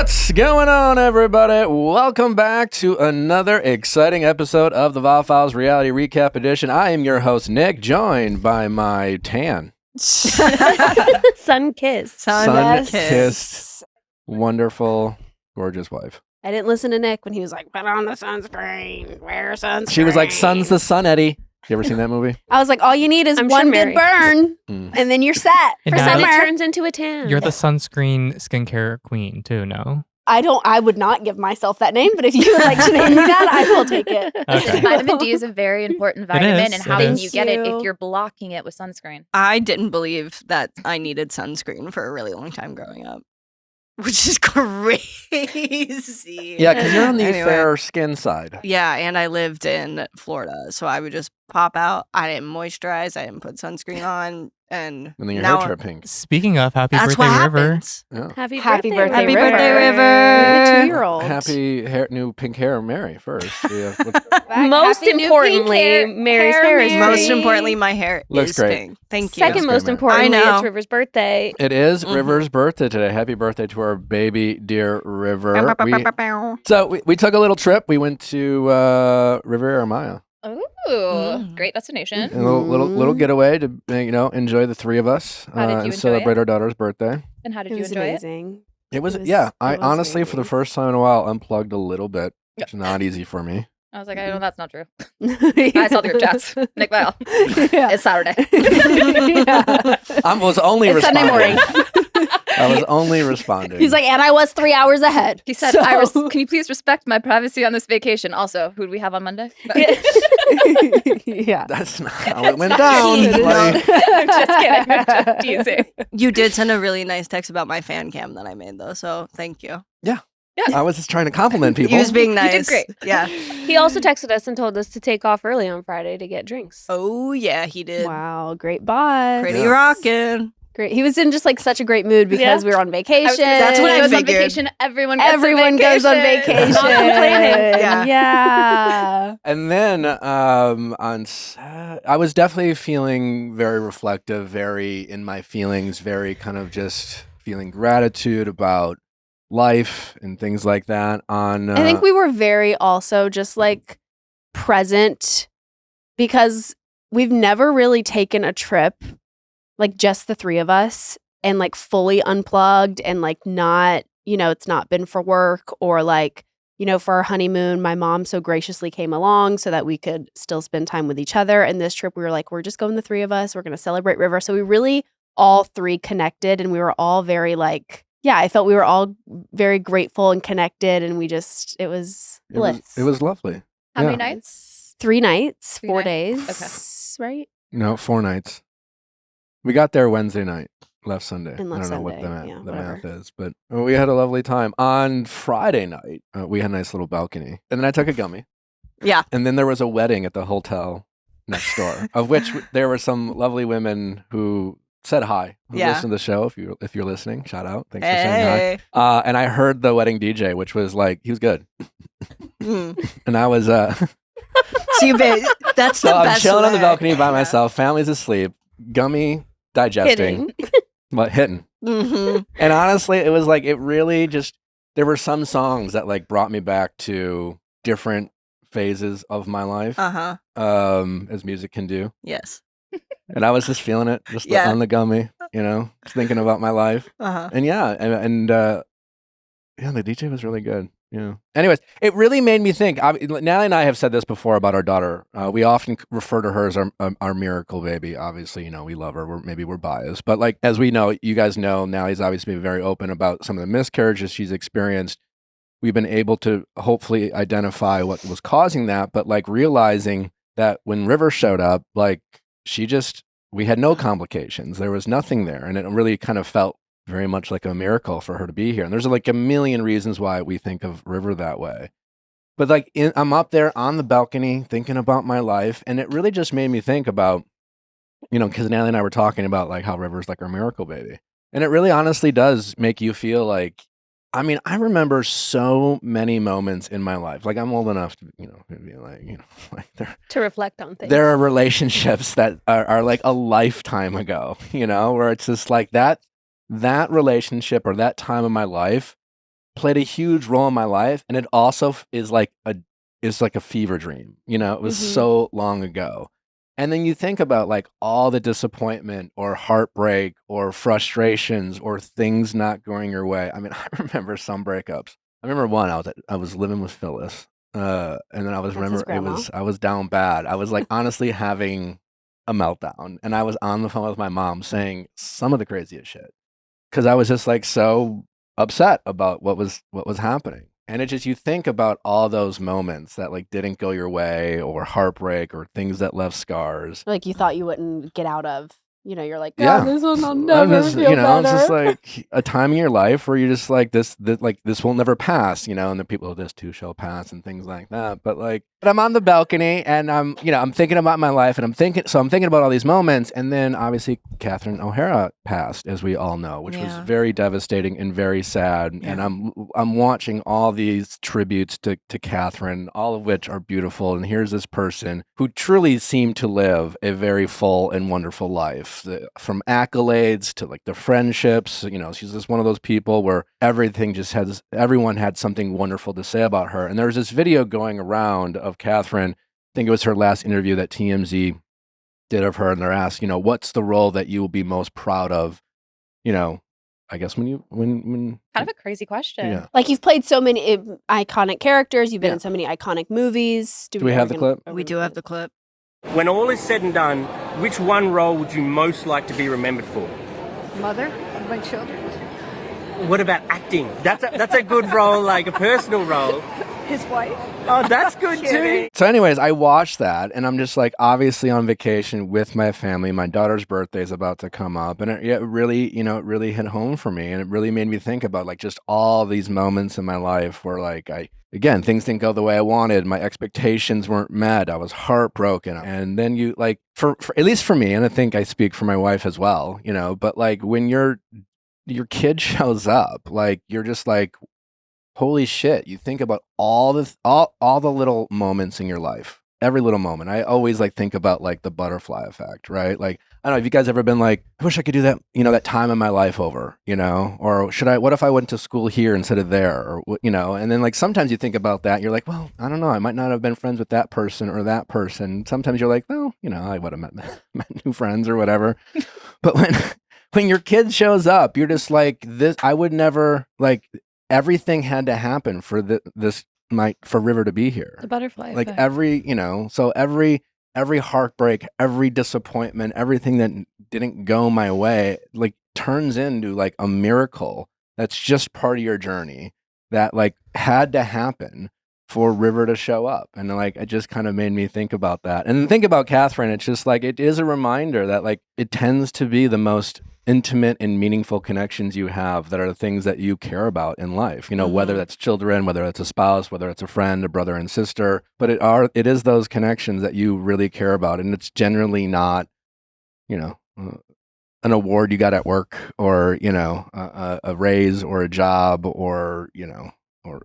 What's going on, everybody? Welcome back to another exciting episode of the Viall Files Reality Recap Edition. I am your host, Nick, joined by my tan, sun-kissed, wonderful, gorgeous wife. I didn't listen to Nick when he was like, put on the sunscreen, wear sunscreen. She was like, sun's the sun, Eddie. You ever seen that movie? I was like, all you need is one good burn, and then you're set And for now summer. it turns into a tan. You're the sunscreen skincare queen too, no? I would not give myself that name, but if you would like to name me that, I will take it. Okay. Vitamin D is a very important vitamin, and how it can is. you get it if you're blocking it with sunscreen? I didn't believe that I needed sunscreen for a really long time growing up, which is crazy. Yeah, because you're on the Anyway. fair skin side. Yeah, and I lived in Florida, so I would just pop out. I didn't moisturize. I didn't put sunscreen on, and And then your now hair turned pink. Speaking of, happy that's birthday, what River. happens. Yeah. Happy birthday, birthday, Happy River. birthday, We River. have a 2-year-old. Happy new pink hair, Mary, first. Yeah, Most Happy new importantly, pink hair- Mary's hair hair is Mary. Most importantly, my hair Looks is great. pink. Thank you. Second That's most great, Mary. importantly, I know. it's River's birthday. It is Mhm. River's birthday today. Happy birthday to our baby, dear River. Bow, bow, bow, bow, bow. So we took a little trip. We went to Riviera Maya. Ooh, Mm. great destination. A little getaway to enjoy the three of us How did you and enjoy celebrate it? our daughter's birthday. And how did It you was enjoy it? amazing. It was It was- yeah. it I was honestly, for the amazing. first time in a while, unplugged a little bit. It's not easy for me. I was like, I know that's not true. I saw the group chats. Nick Viall. Yeah. It's Saturday. Yeah. I was only It's Sunday responding. morning. I was only responding. He's like, and I was 3 hours ahead. He said, So- Iris, can you please respect my privacy on this vacation? Also, who do we have on Monday? Yeah. That's not how it went down. It is. Like, I'm just kidding. I'm just teasing. You did send a really nice text about my fan cam that I made, though, so thank you. I was just trying to compliment people. He was being nice. did great. Yeah. He also texted us and told us to take off early on Friday to get drinks. Oh, yeah, he did. Wow, great boss. Pretty Yeah. rockin'. Great. He was in just like such a great mood because we were on vacation. That's what I goes on figured. vacation. Everyone goes on vacation. Not complaining. Yeah. Yeah. And then I was definitely feeling very reflective, very in my feelings, very kind of just feeling gratitude about life and things like that. On I think we were very also just like present because we've never really taken a trip, like just the three of us, and like fully unplugged and like not, it's not been for work or like, for our honeymoon, my mom so graciously came along so that we could still spend time with each other. And this trip, we were like, we're just going the three of us. We're going to celebrate River. So we really all three connected and we were all very like, yeah, I felt we were all very grateful and connected. And we just, it was bliss. It was lovely. How Yeah. many nights? 3 nights, 3 4 nights? days, right? No, 4 nights. We got there Wednesday night, left Sunday. And left I don't know what Sunday, yeah, the math whatever. is, but we had a lovely time. On Friday night, we had a nice little balcony. And then I took a gummy. Yeah. And then there was a wedding at the hotel next door, of which there were some lovely women who said hi, who Yeah. listened to the show. If you're listening, shout out. Thanks for saying Hey. hi. And I heard the wedding DJ, which was like, he was good. Mm. And I was So you that's so the I'm best chilling on the way. balcony by Yeah. myself. Family's asleep. Gummy digesting. Hitting. But hitting. Mhm. And honestly, it was like, it really just, there were some songs that like brought me back to different phases of my life, Uh-huh. as music can do. Yes. And I was just feeling it, just Yeah. on the gummy, just thinking about my life. Uh-huh. And yeah, and the DJ was really good. Yeah. Anyways, it really made me think. Natalie and I have said this before about our daughter. We often refer to her as our miracle baby. Obviously, we love her. Maybe we're biased, but like as we know, you guys know, Natalie's obviously been very open about some of the miscarriages she's experienced. We've been able to hopefully identify what was causing that, but like realizing that when River showed up, like we had no complications. There was nothing there, and it really kind of felt very much like a miracle for her to be here. And there's like a million reasons why we think of River that way. But like I'm up there on the balcony thinking about my life, and it really just made me think about, because Natalie and I were talking about like how River's like our miracle baby. And it really honestly does make you feel like, I remember so many moments in my life. Like I'm old enough to, be like, like To reflect on things. there are relationships that are like a lifetime ago, where it's just like that relationship or that time of my life played a huge role in my life, and it also is like a fever dream. You know, it was so long ago. And then you think about like all the disappointment or heartbreak or frustrations or things not going your way. I mean, I remember some breakups. I remember one. I was living with Phyllis, and then I was down bad. I was like honestly having a meltdown, and I was on the phone with my mom saying some of the craziest shit because I was just like so upset about what was happening. And it just, you think about all those moments that like didn't go your way or heartbreak or things that left scars. Like you thought you wouldn't get out of. You know, you're like, Yeah. God, this one I'll never feel you know, better. it's just like a time in your life where you're just like this will never pass, you know, and the people, this too shall pass and things like that. But I'm on the balcony and I'm thinking about my life and I'm thinking about all these moments. And then obviously Kathan O'Hara passed, as we all know, which was very devastating and very sad. Yeah. And I'm watching all these tributes to Kathan, all of which are beautiful. And here's this person who truly seemed to live a very full and wonderful life. From accolades to like the friendships, you know, she's just one of those people where everyone had something wonderful to say about her. And there was this video going around of Kathan, I think it was her last interview that TMZ did of her, and they're asked, you know, what's the role that you will be most proud of, you know, I guess when kind of a crazy question. Yeah. Like you've played so many iconic characters, you've been in so many iconic movies. Do we have the clip? We do have the clip. When all is said and done, which one role would you most like to be remembered for? Mother of my children. What about acting? That's a good role, like a personal role. His wife. Oh, that's good too. So anyways, I watched that and I'm just like obviously on vacation with my family. My daughter's birthday is about to come up and it really hit home for me, and it really made me think about like just all these moments in my life where like things didn't go the way I wanted. My expectations weren't met. I was heartbroken. And then you like for at least for me, and I think I speak for my wife as well, you know, but like when your kid shows up, like you're just like, holy shit, you think about all the little moments in your life. Every little moment. I always like think about like the butterfly effect, right? Like, I don't know if you guys ever been like, I wish I could do that, you know, that time in my life over, you know, or what if I went to school here instead of there, or, you know, and then like sometimes you think about that, you're like, well, I don't know, I might not have been friends with that person or that person. Sometimes you're like, well, you know, I would have met new friends or whatever. But when your kid shows up, you're just like, this, I would never, like, everything had to happen for for River to be here. The butterfly like effect. every heartbreak, every disappointment, everything that didn't go my way, like turns into like a miracle that's just part of your journey that like had to happen for River to show up. And like it just kind of made me think about that. And think about Kathan, it's just like it is a reminder that like it tends to be the most intimate and meaningful connections you have that are the things that you care about in life, you know, whether that's children, whether it's a spouse, whether it's a friend, a brother and sister, but it is those connections that you really care about. And it's generally not, you know, an award you got at work, or, you know, a raise or a job, or, you know,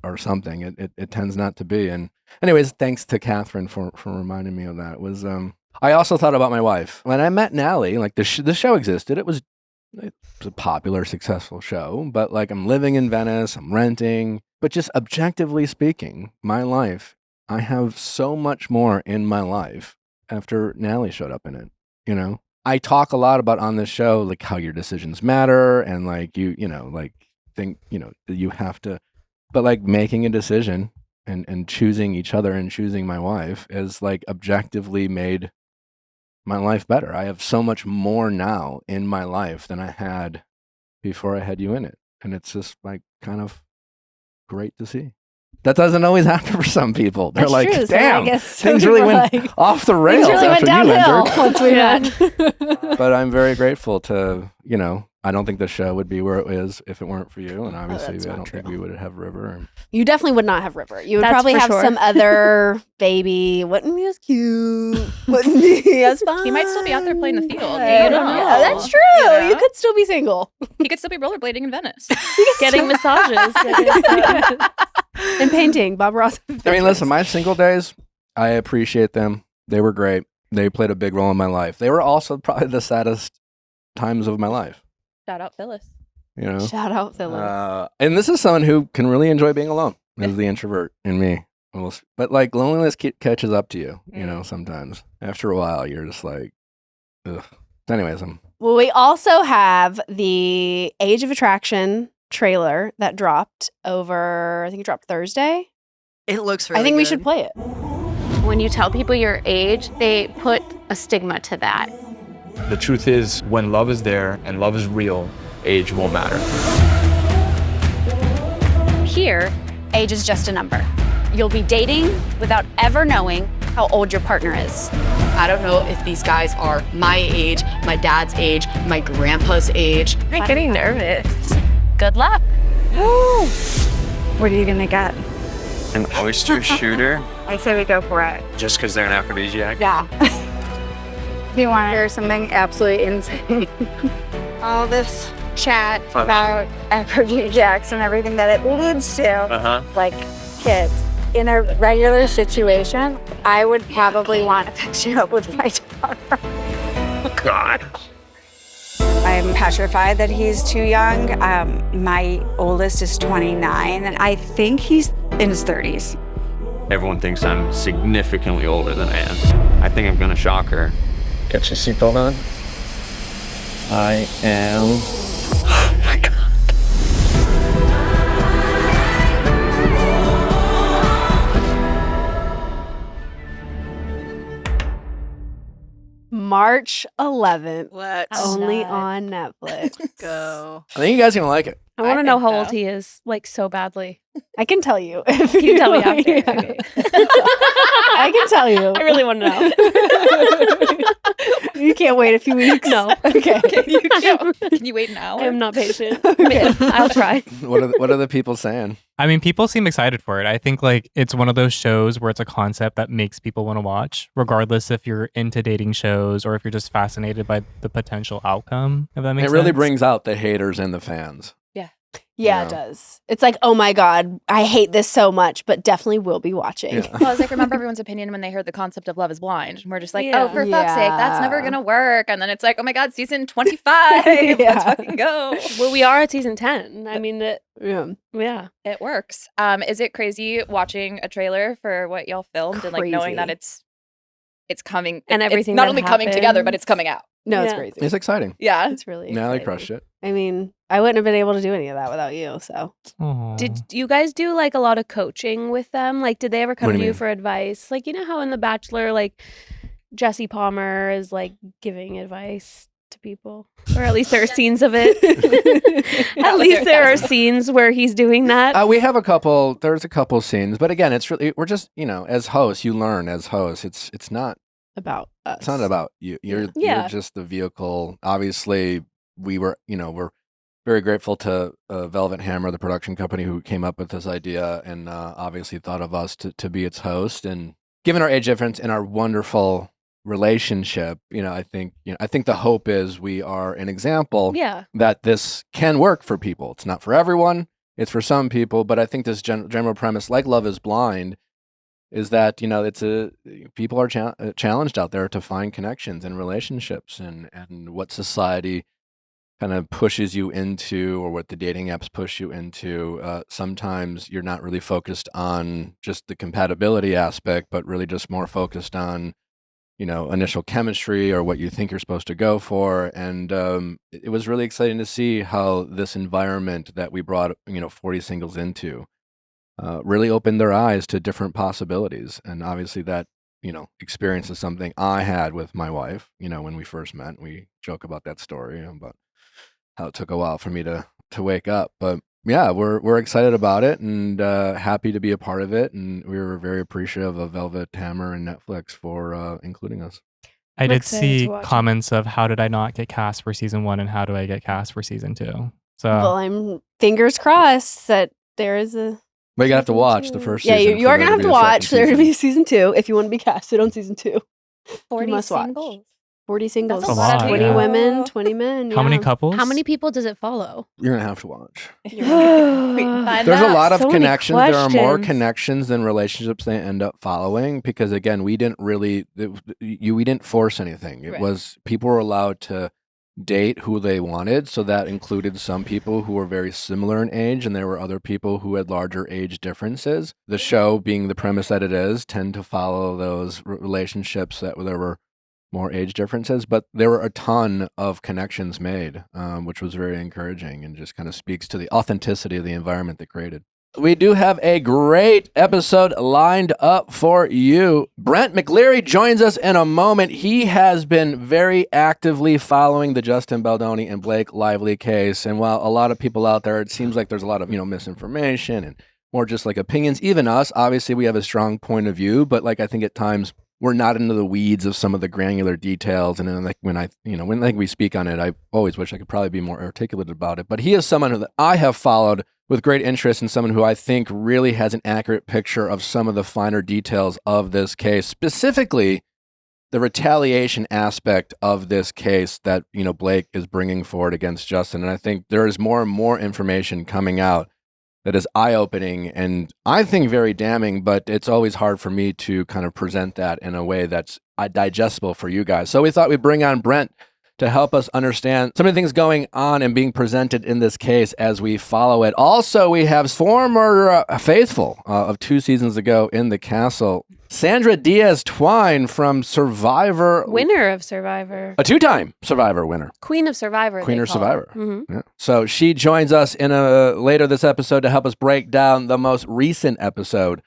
or something. It tends not to be. And anyways, thanks to Kathan for reminding me of that. It was I also thought about my wife when I met Nally. Like the show existed. It's a popular, successful show, but like I'm living in Venice, I'm renting, but just objectively speaking, my life, I have so much more in my life after Nally showed up in it. You know, I talk a lot about on this show, like how your decisions matter, and like you know, like think, you know, you have to, but like making a decision and choosing each other and choosing my wife is like objectively made my life better. I have so much more now in my life than I had before I had you in it. And it's just like kind of great to see. That doesn't always happen for some people. They're That's like, true. So damn, I guess some things really people went like- off the rails Things really went after you downhill entered. once we met. But I'm very grateful to, you know, I don't think the show would be where it is if it weren't for you. And obviously, that's I not don't think true. we would have River. You definitely would not have River. You would That's probably for have sure. some other baby. Wouldn't be as cute. Wouldn't be as fun. He might still be out there playing the field. I You don't know. know. That's true. You know? You could still be single. He could still be rollerblading in Venice. Getting massages. And painting. Bob Ross. I mean, listen, my single days, I appreciate them. They were great. They played a big role in my life. They were also probably the saddest times of my life. Shout out Phyllis. You know, Shout out Philip. and this is someone who can really enjoy being alone. Is the introvert in me, almost. But like loneliness catches up to you. You know, sometimes after a while, you're just like, ugh. Anyways, Well, we also have the Age of Attraction trailer that dropped over, I think it dropped Thursday. It looks really I think we good. should play it. When you tell people your age, they put a stigma to that. The truth is, when love is there and love is real, age won't matter. Here, age is just a number. You'll be dating without ever knowing how old your partner is. I don't know if these guys are my age, my dad's age, my grandpa's age. I'm getting nervous. Good luck. What are you gonna get? An oyster shooter? I say we go for it. Just because they're an aphrodisiac? Yeah. Do you want to hear something absolutely insane? All this chat about aphrodisiacs and everything that it leads to, like kids. In a regular situation, I would probably want to fix you up with my daughter. God. I'm petrified that he's too young. My oldest is 29, and I think he's in his 30s. Everyone thinks I'm significantly older than I am. I think I'm gonna shock her. Get your seatbelt on. I am... Oh my God. March 11th. Let's Only sad. on Netflix. go. I think you guys are gonna like it. I want to I know think how old so. he is, like so badly. I can tell you. You can tell me after. Yeah. Okay. I can tell you. I really want to know. You can't wait a few weeks? No. Okay. Can you wait an hour? I am not patient. Okay. I'll try. What are the people saying? I mean, people seem excited for it. I think like it's one of those shows where it's a concept that makes people want to watch, regardless if you're into dating shows or if you're just fascinated by the potential outcome. If that makes It sense. really brings out the haters and the fans. Yeah, Yeah. it does. It's like, oh my God, I hate this so much, but definitely will be watching. Yeah. Well, I was like, remember everyone's opinion when they heard the concept of Love is Blind? And we're just like, Yeah. oh, for fuck's sake, that's never Yeah. going to work. And then it's like, oh my God, season 25. Yeah. Let's fucking go. Well, we are at season 10. I mean, Yeah. yeah. It works. Is it crazy watching a trailer for what y'all filmed and like knowing that Crazy. it's coming And everything it's not that only coming together, but happens. it's coming out. No, it's Yeah. crazy. It's exciting. Yeah. It's really Natalie exciting. crushed it. I mean, I wouldn't have been able to do any of that without you. So Aw. Did you guys do like a lot of coaching with them? Like, did they ever come What do to you you mean? for advice? Like, you know how in The Bachelor, like Jesse Palmer is like giving advice to people, or at least there are scenes of it. At least there are scenes where he's doing that. We have a couple. There's a couple scenes, but again, it's really we're just as hosts. You learn as hosts. It's not. about us. It's not about you. You're Yeah. just the vehicle. Obviously, we're very grateful to Velvet Hammer, the production company, who came up with this idea and obviously thought of us to be its host. And given our age difference and our wonderful relationship, I think the hope is we are an example Yeah. that this can work for people. It's not for everyone. It's for some people, but I think this general premise, like Love is Blind, is that people are challenged out there to find connections and relationships, and what society kind of pushes you into, or what the dating apps push you into. Sometimes you're not really focused on just the compatibility aspect, but really just more focused on initial chemistry or what you think you're supposed to go for. And it was really exciting to see how this environment that we brought 40 singles into really opened their eyes to different possibilities. And obviously that, experience is something I had with my wife, when we first met. We joke about that story, about how it took a while for me to wake up. But yeah, we're excited about it and happy to be a part of it. And we were very appreciative of Velvet Hammer and Netflix for including us. I I'm did excited see to watch it. comments of how did I not get cast for season 1 and how do I get cast for season 2. So Well, I'm fingers crossed that there is a. But you're gonna have to season watch 2. the first Yeah, season. you for are there gonna have be to a second watch. There to season. be a season 2 if you want to be casted on season 2. 40 must watch. singles. 40 singles, That's a lot, 20 yeah. women, 20 men. how many yeah. couples? How many people does it follow? You're gonna have to watch. Find There's a out. lot of So many connections. There are more questions. connections than relationships they end up following, because again, we didn't really we didn't force anything. It Right. was people were allowed to date who they wanted. So that included some people who were very similar in age, and there were other people who had larger age differences. The show, being the premise that it is, tend to follow those relationships that there were more age differences, but there were a ton of connections made, which was very encouraging and just kind of speaks to the authenticity of the environment they created. We do have a great episode lined up for you. Brent McLeary joins us in a moment. He has been very actively following the Justin Baldoni and Blake Lively case. And while a lot of people out there, it seems like there's a lot of, misinformation and more just like opinions. Even us, obviously, we have a strong point of view, but I think at times we're not into the weeds of some of the granular details. And then when we speak on it, I always wish I could probably be more articulate about it. But he is someone that I have followed with great interest, and someone who I think really has an accurate picture of some of the finer details of this case, specifically the retaliation aspect of this case that, Blake is bringing forward against Justin. And I think there is more and more information coming out that is eye-opening and I think very damning, but it's always hard for me to kind of present that in a way that's digestible for you guys. So we thought we'd bring on Brent to help us understand some of the things going on and being presented in this case as we follow it. Also, we have former faithful of 2 seasons ago in the castle, Sandra Diaz-Twine from Survivor. Winner of Survivor. A 2-time Survivor winner. Queen of Survivor. Queen of Survivor. Mm-hmm. Yeah. So she joins us in later this episode to help us break down the most recent episode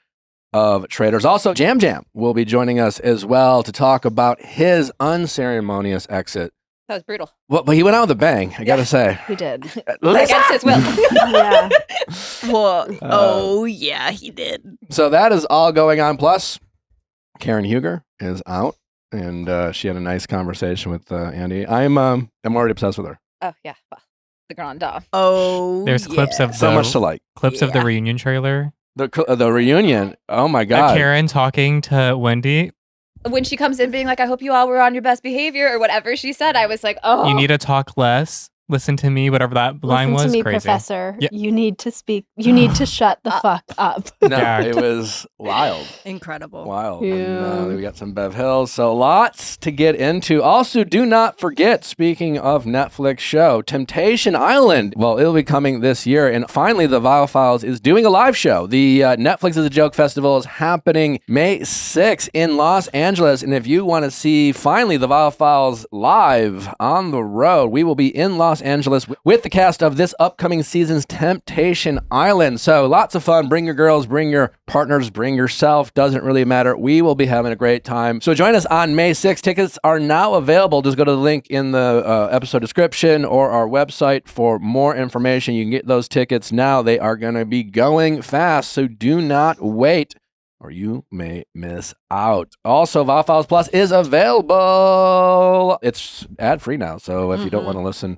of Traitors. Also, Yam Yam will be joining us as well to talk about his unceremonious exit. That was brutal. Well, but he went out with a bang, I gotta say. He did. Against his will. Yeah. Well, yeah, he did. So that is all going on. Plus, Karen Huger is out, and she had a nice conversation with Andy. I'm already obsessed with her. Oh, yeah. Well, the Grand Dame. Oh, There's clips of so much to like. Clips of the reunion trailer. The reunion. Oh my God. Karen talking to Wendy. When she comes in being like, I hope you all were on your best behavior or whatever she said, I was like, oh. You need to talk less. Listen to me, whatever that line was. Listen to me, crazy. Professor. Yeah. You need to speak. You need to shut the fuck up. No, it was wild. Incredible. Wild. Yeah. And, we got some Bev Hills. So lots to get into. Also, do not forget, speaking of Netflix show, Temptation Island. Well, it'll be coming this year. And finally, the Viall Files is doing a live show. The Netflix is a Joke Festival is happening May 6th in Los Angeles. And if you want to see finally the Viall Files live on the road, we will be in Los Angeles with the cast of this upcoming season's Temptation Island. So lots of fun. Bring your girls, bring your partners, bring yourself. Doesn't really matter. We will be having a great time. So join us on May 6th. Tickets are now available. Just go to the link in the episode description or our website for more information. You can get those tickets now. They are going to be going fast. So do not wait, or you may miss out. Also, Viall Files Plus is available. It's ad-free now. So if you don't want to listen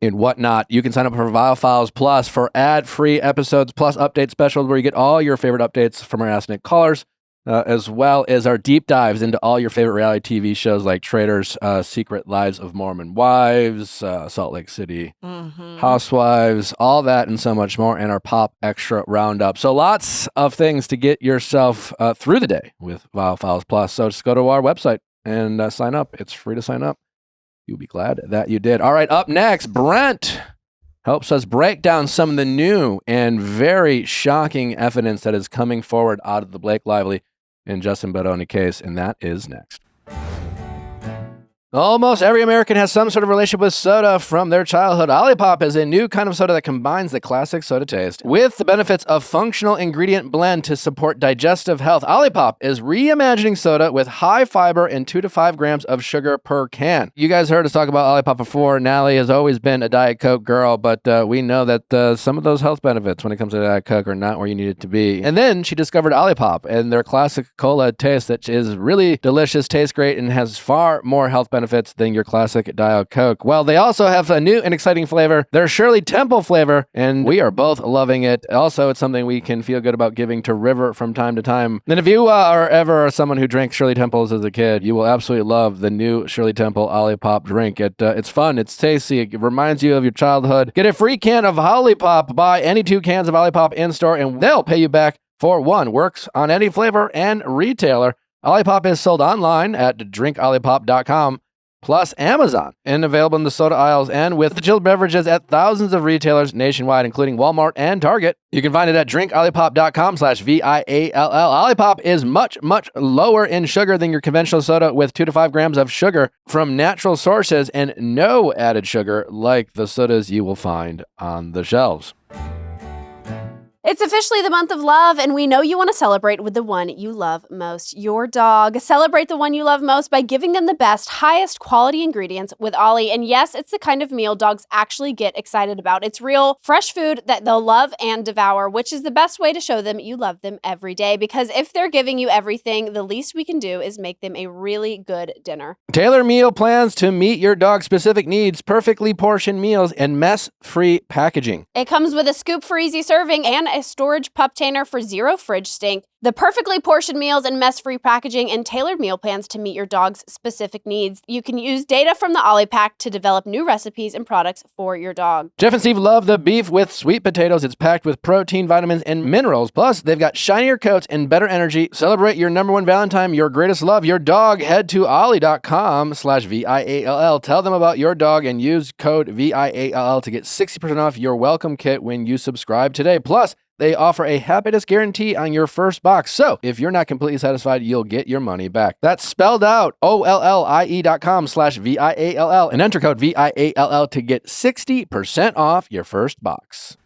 and whatnot, you can sign up for Viall Files Plus for ad-free episodes plus update specials where you get all your favorite updates from our Ask Nick callers, as well as our deep dives into all your favorite reality TV shows like Traitors, Secret Lives of Mormon Wives, Salt Lake City Housewives, all that and so much more, and our Pop Extra Roundup. So lots of things to get yourself through the day with Viall Files Plus. So just go to our website and sign up. It's free to sign up. You'll be glad that you did. All right, up next, Brent helps us break down some of the new and very shocking evidence that is coming forward out of the Blake Lively and Justin Baldoni case, and that is next. Almost every American has some sort of relationship with soda from their childhood. Olipop is a new kind of soda that combines the classic soda taste with the benefits of functional ingredient blend to support digestive health. Olipop is reimagining soda with high fiber and 2 to 5 grams of sugar per can. You guys heard us talk about Olipop before. Natalie has always been a Diet Coke girl, but we know that some of those health benefits when it comes to Diet Coke are not where you need it to be. And then she discovered Olipop and their classic cola taste that is really delicious, tastes great, and has far more health benefits than your classic Diet Coke. Well, they also have a new and exciting flavor, their Shirley Temple flavor, and we are both loving it. Also, it's something we can feel good about giving to River from time to time. And if you are ever someone who drank Shirley Temples as a kid, you will absolutely love the new Shirley Temple Olipop drink. It's fun, it's tasty, it reminds you of your childhood. Get a free can of Olipop, buy any 2 cans of Olipop in-store, and they'll pay you back for 1. Works on any flavor and retailer. Olipop is sold online at drinkolipop.com. plus Amazon, and available in the soda aisles and with the chilled beverages at thousands of retailers nationwide, including Walmart and Target. You can find it at drinkolipop.com/VIALL. Olipop is much, much lower in sugar than your conventional soda, with 2 to 5 grams of sugar from natural sources and no added sugar like the sodas you will find on the shelves. It's officially the month of love, and we know you want to celebrate with the one you love most, your dog. Celebrate the one you love most by giving them the best, highest quality ingredients with Ollie. And yes, it's the kind of meal dogs actually get excited about. It's real, fresh food that they'll love and devour, which is the best way to show them you love them every day. Because if they're giving you everything, the least we can do is make them a really good dinner. Tailor meal plans to meet your dog's specific needs, perfectly portioned meals, and mess-free packaging. It comes with a scoop for easy serving and a storage pup-tainer for zero fridge stink. The perfectly portioned meals and mess-free packaging and tailored meal plans to meet your dog's specific needs. You can use data from the Ollie Pack to develop new recipes and products for your dog. Jeff and Steve love the beef with sweet potatoes. It's packed with protein, vitamins, and minerals. Plus, they've got shinier coats and better energy. Celebrate your number one Valentine, your greatest love, your dog. Head to ollie.com/VIALL. Tell them about your dog and use code VIALL to get 60% off your welcome kit when you subscribe today. Plus, they offer a happiness guarantee on your first box. So if you're not completely satisfied, you'll get your money back. That's spelled out OLLIE.com/VIALL and enter code VIALL to get 60% off your first box.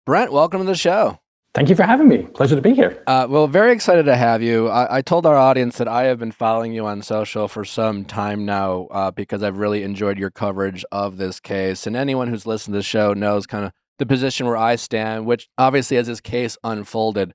Brent, welcome to the show. Thank you for having me. Pleasure to be here. Well, very excited to have you. I told our audience that I have been following you on social for some time now because I've really enjoyed your coverage of this case. And anyone who's listened to the show knows kind of the position where I stand, which obviously as this case unfolded,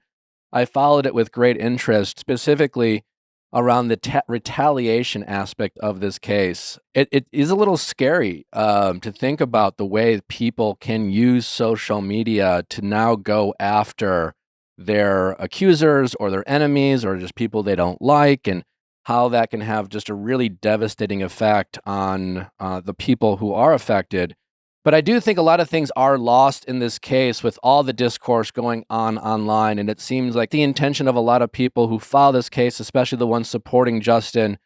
I followed it with great interest, specifically around the retaliation aspect of this case. It is a little scary to think about the way people can use social media to now go after their accusers or their enemies or just people they don't like, and how that can have just a really devastating effect on the people who are affected. But I do think a lot of things are lost in this case with all the discourse going on online. And it seems like the intention of a lot of people who follow this case, especially the ones supporting Justin,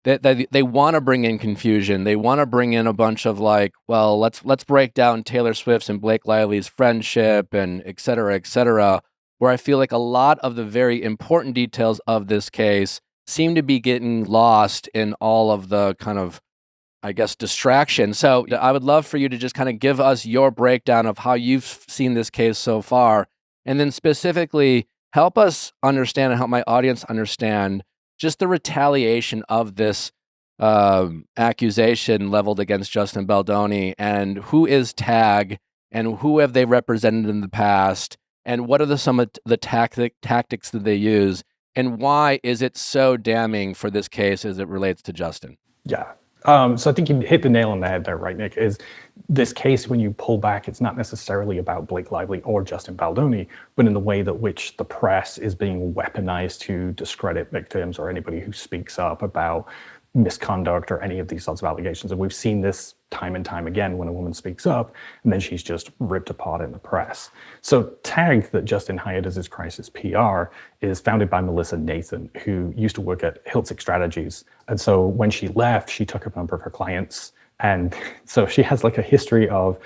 they want to bring in confusion. They want to bring in a bunch of like, well, let's break down Taylor Swift's and Blake Lively's friendship and et cetera, where I feel like a lot of the very important details of this case seem to be getting lost in all of the kind of, I guess, distraction. So I would love for you to just kind of give us your breakdown of how you've seen this case so far, and then specifically help us understand and help my audience understand just the retaliation of this accusation leveled against Justin Baldoni, and who is TAG, and who have they represented in the past, and what are some of the tactics that they use, and why is it so damning for this case as it relates to Justin? Yeah. So I think you hit the nail on the head there, right, Nick? Is this case, when you pull back, it's not necessarily about Blake Lively or Justin Baldoni, but in the way that which the press is being weaponized to discredit victims or anybody who speaks up about misconduct or any of these sorts of allegations. And we've seen this time and time again when a woman speaks up and then she's just ripped apart in the press. So TAG, that Justin hired as his crisis PR, is founded by Melissa Nathan, who used to work at Hiltzik Strategies. And so when she left, she took a number of her clients. And so she has like a history of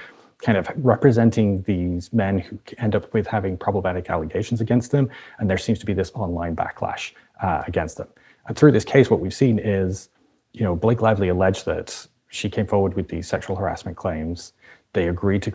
kind of representing these men who end up with having problematic allegations against them. And there seems to be this online backlash against them. And through this case, what we've seen is, you know, Blake Lively alleged that she came forward with these sexual harassment claims. They agreed to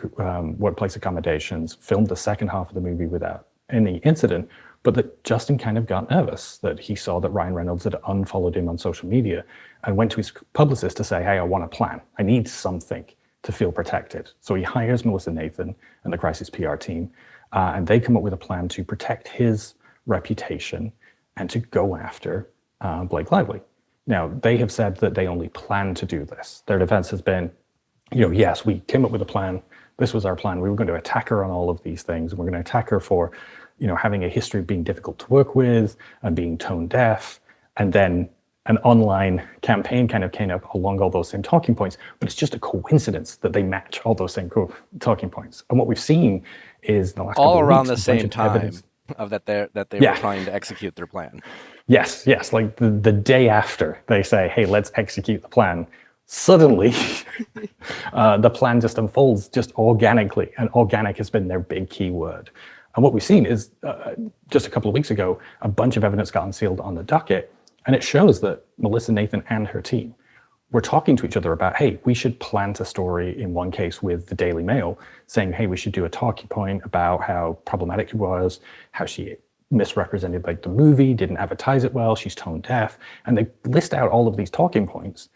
workplace accommodations, filmed the second half of the movie without any incident, but that Justin kind of got nervous that he saw that Ryan Reynolds had unfollowed him on social media and went to his publicist to say, hey, I want a plan. I need something to feel protected. So he hires Melissa Nathan and the crisis PR team, and they come up with a plan to protect his reputation and to go after Blake Lively. Now, they have said that they only plan to do this. Their defense has been, you know, yes, we came up with a plan. This was our plan. We were going to attack her on all of these things. We're going to attack her for, you know, having a history of being difficult to work with and being tone deaf. And then an online campaign kind of came up along all those same talking points. But it's just a coincidence that they match all those same talking points. And what we've seen is in the last all couple of around weeks, the same time evidence of that they were trying to execute their plan. Yes, like the day after they say, hey, let's execute the plan, suddenly the plan just unfolds just organically, and organic has been their big key word. And what we've seen is just a couple of weeks ago, a bunch of evidence got unsealed on the docket, and it shows that Melissa Nathan and her team were talking to each other about, hey, we should plant a story in one case with the Daily Mail saying, hey, we should do a talking point about how problematic it was, how she misrepresented like the movie, didn't advertise it well, she's tone deaf. And they list out all of these talking points.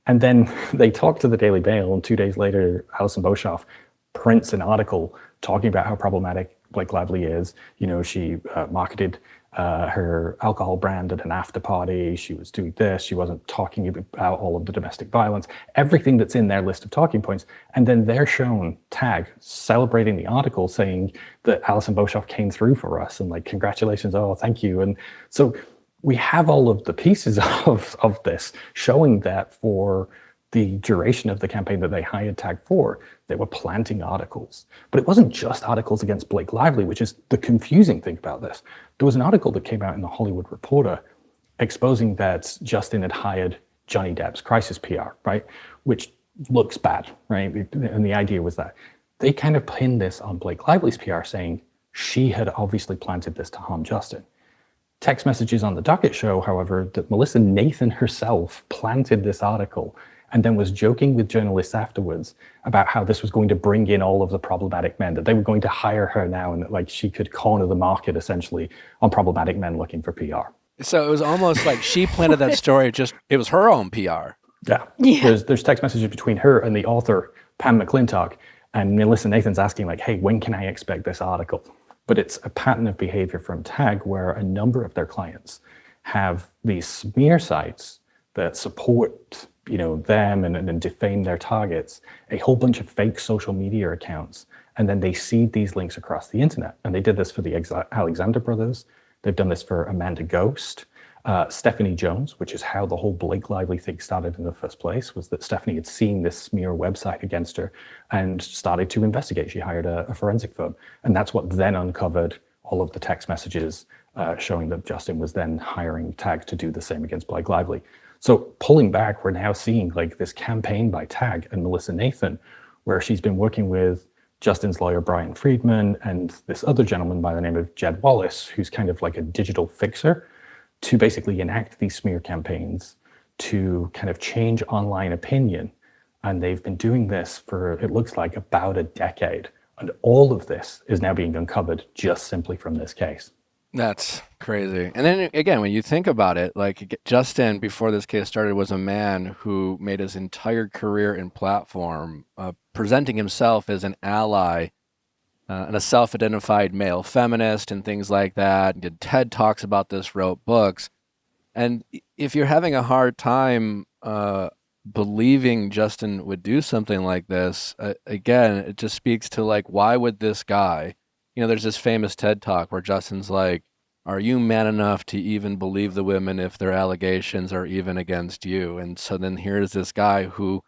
And then they talk to the Daily Mail, and 2 days later, Alison Boshoff prints an article talking about how problematic Blake Lively is. You know, she marketed her alcohol brand at an after party. She was doing this. She wasn't talking about all of the domestic violence, everything that's in their list of talking points. And then they're shown tag celebrating the article, saying that Alison Boshoff came through for us and like, congratulations, oh, thank you. And so we have all of the pieces of this showing that for the duration of the campaign that they hired Tag for, they were planting articles. But it wasn't just articles against Blake Lively, which is the confusing thing about this. There was an article that came out in the Hollywood Reporter exposing that Justin had hired Johnny Depp's crisis PR, right? Which looks bad, right? And the idea was that they kind of pinned this on Blake Lively's PR, saying she had obviously planted this to harm Justin. Text messages on the docket show, however, that Melissa Nathan herself planted this article and then was joking with journalists afterwards about how this was going to bring in all of the problematic men, that they were going to hire her now and that like she could corner the market essentially on problematic men looking for PR. So it was almost like she planted that story, just it was her own PR. Yeah. There's text messages between her and the author, Pam McClintock, and Melissa Nathan's asking like, hey, when can I expect this article? But it's a pattern of behavior from Tag where a number of their clients have these smear sites that support them and defame their targets, a whole bunch of fake social media accounts, and then they seed these links across the internet. And they did this for the Alexander brothers. They've done this for Amanda Ghost, Stephanie Jones, which is how the whole Blake Lively thing started in the first place, was that Stephanie had seen this smear website against her and started to investigate. She hired a forensic firm. And that's what then uncovered all of the text messages showing that Justin was then hiring Tag to do the same against Blake Lively. So pulling back, we're now seeing like this campaign by Tag and Melissa Nathan, where she's been working with Justin's lawyer, Brian Friedman, and this other gentleman by the name of Jed Wallace, who's kind of like a digital fixer, to basically enact these smear campaigns to kind of change online opinion. And they've been doing this for, it looks like, about a decade. And all of this is now being uncovered just simply from this case. That's crazy. And then again, when you think about it, like Justin, before this case started, was a man who made his entire career and platform presenting himself as an ally and a self-identified male feminist and things like that. Did TED Talks about this, wrote books. And if you're having a hard time believing Justin would do something like this, again, it just speaks to like, why would this guy, there's this famous TED Talk where Justin's like, are you man enough to even believe the women if their allegations are even against you? And so then here's this guy who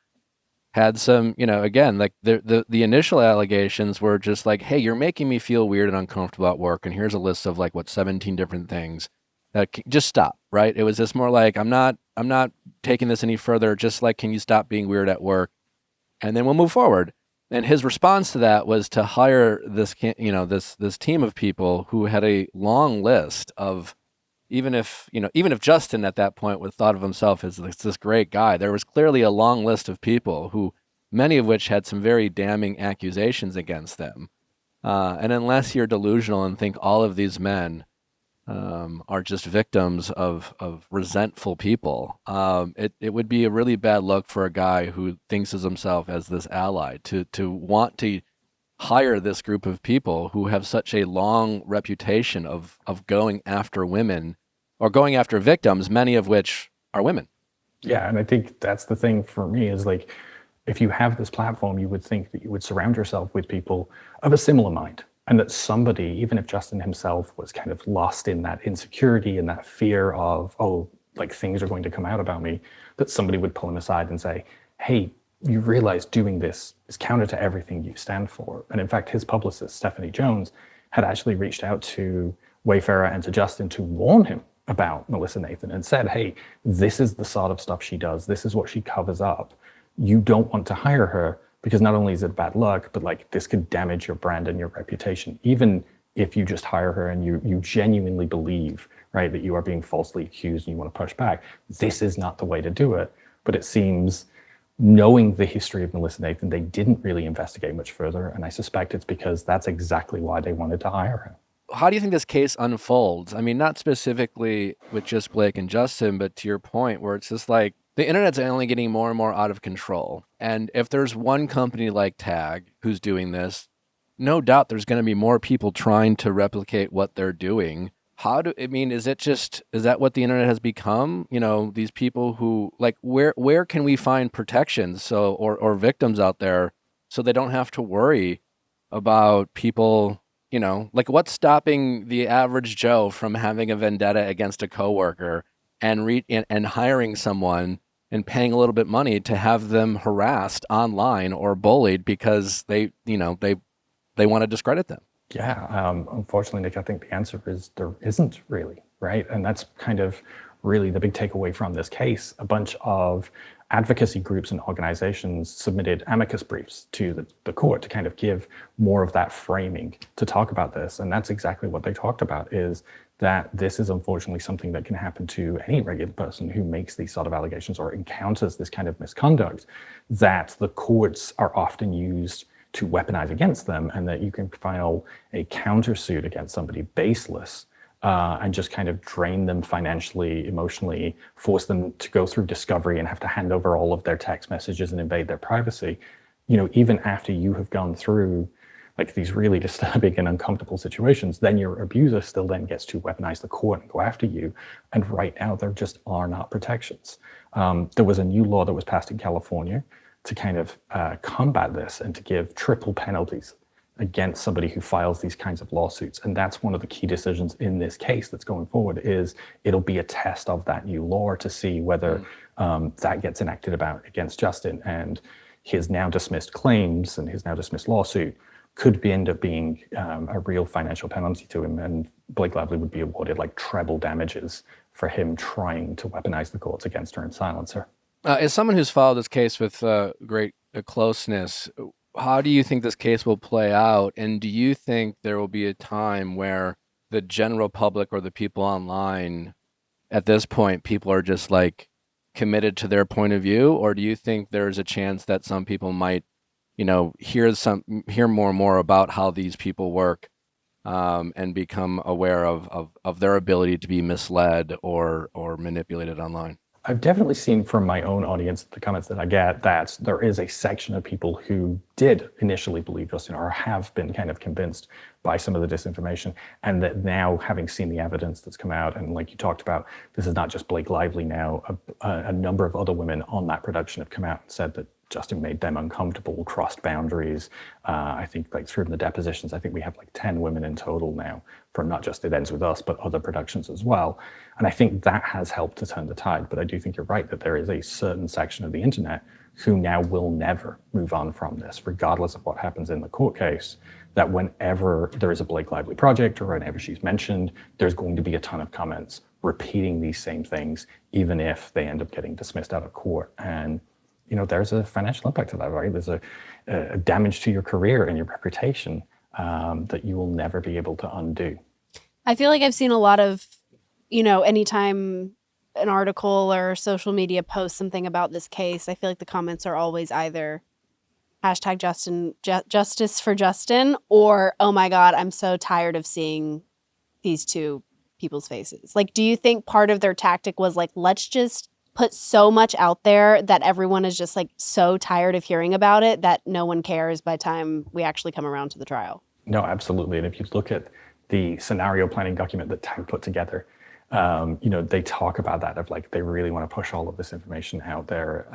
had some, again, like the initial allegations were just like, hey, you're making me feel weird and uncomfortable at work. And here's a list of 17 different things that just stop, right? It was just more like, I'm not taking this any further. Just like, can you stop being weird at work? And then we'll move forward. And his response to that was to hire this team of people who had a long list of, even if Justin at that point would thought of himself as this great guy, there was clearly a long list of people who, many of which had some very damning accusations against them. And unless you're delusional and think all of these men are just victims of resentful people, it would be a really bad look for a guy who thinks of himself as this ally to want to hire this group of people who have such a long reputation of going after women or going after victims, many of which are women. Yeah, and I think that's the thing for me is like, if you have this platform, you would think that you would surround yourself with people of a similar mind. And that somebody, even if Justin himself was kind of lost in that insecurity and that fear of, things are going to come out about me, that somebody would pull him aside and say, hey, you realize doing this is counter to everything you stand for. And in fact, his publicist, Stephanie Jones, had actually reached out to Wayfarer and to Justin to warn him about Melissa Nathan and said, hey, this is the sort of stuff she does. This is what she covers up. You don't want to hire her because not only is it bad luck, but like this could damage your brand and your reputation. Even if you just hire her and you genuinely believe, right, that you are being falsely accused and you want to push back, this is not the way to do it. But it seems, knowing the history of Melissa Nathan, they didn't really investigate much further. And I suspect it's because that's exactly why they wanted to hire her. How do you think this case unfolds? I mean, not specifically with just Blake and Justin, but to your point where it's just like the internet's only getting more and more out of control. And if there's one company like Tag who's doing this, no doubt there's going to be more people trying to replicate what they're doing. Is that what the internet has become? You know, these people who, like, where can we find protections or victims out there so they don't have to worry about people, you know, like what's stopping the average Joe from having a vendetta against a coworker and hiring someone and paying a little bit money to have them harassed online or bullied because they want to discredit them? Yeah, unfortunately, Nick, I think the answer is there isn't really, right? And that's kind of really the big takeaway from this case. A bunch of advocacy groups and organizations submitted amicus briefs to the court to kind of give more of that framing to talk about this. And that's exactly what they talked about, is that this is unfortunately something that can happen to any regular person who makes these sort of allegations or encounters this kind of misconduct, that the courts are often used to weaponize against them, and that you can file a countersuit against somebody baseless and just kind of drain them financially, emotionally, force them to go through discovery and have to hand over all of their text messages and invade their privacy. You know, even after you have gone through like these really disturbing and uncomfortable situations, then your abuser still then gets to weaponize the court and go after you. And right now, there just are not protections. There was a new law that was passed in California to kind of combat this and to give triple penalties against somebody who files these kinds of lawsuits. And that's one of the key decisions in this case that's going forward, is it'll be a test of that new law to see whether that gets enacted against Justin. And his now dismissed claims and his now dismissed lawsuit could end up being a real financial penalty to him. And Blake Lively would be awarded like treble damages for him trying to weaponize the courts against her and silence her. As someone who's followed this case with great closeness, how do you think this case will play out? And do you think there will be a time where the general public or the people online, at this point, people are just like committed to their point of view? Or do you think there's a chance that some people might, you know, hear more and more about how these people work and become aware of their ability to be misled or manipulated online? I've definitely seen from my own audience, the comments that I get, that there is a section of people who did initially believe Justin or have been kind of convinced by some of the disinformation, and that now, having seen the evidence that's come out, and like you talked about, this is not just Blake Lively now, a number of other women on that production have come out and said that Justin made them uncomfortable, crossed boundaries. I think like through the depositions, I think we have like 10 women in total now from not just It Ends With Us, but other productions as well. And I think that has helped to turn the tide. But I do think you're right that there is a certain section of the internet who now will never move on from this, regardless of what happens in the court case, that whenever there is a Blake Lively project or whenever she's mentioned, there's going to be a ton of comments repeating these same things, even if they end up getting dismissed out of court. And you know, there's a financial impact to that, right? There's a damage to your career and your reputation that you will never be able to undo. I feel like I've seen a lot of, you know, anytime an article or social media posts something about this case, I feel like the comments are always either hashtag justice for Justin, or, oh my God, I'm so tired of seeing these two people's faces. Like, do you think part of their tactic was like, let's just put so much out there that everyone is just like so tired of hearing about it that no one cares by the time we actually come around to the trial? No, absolutely. And if you look at the scenario planning document that Tag put together, you know, they talk about that, of like, they really want to push all of this information out there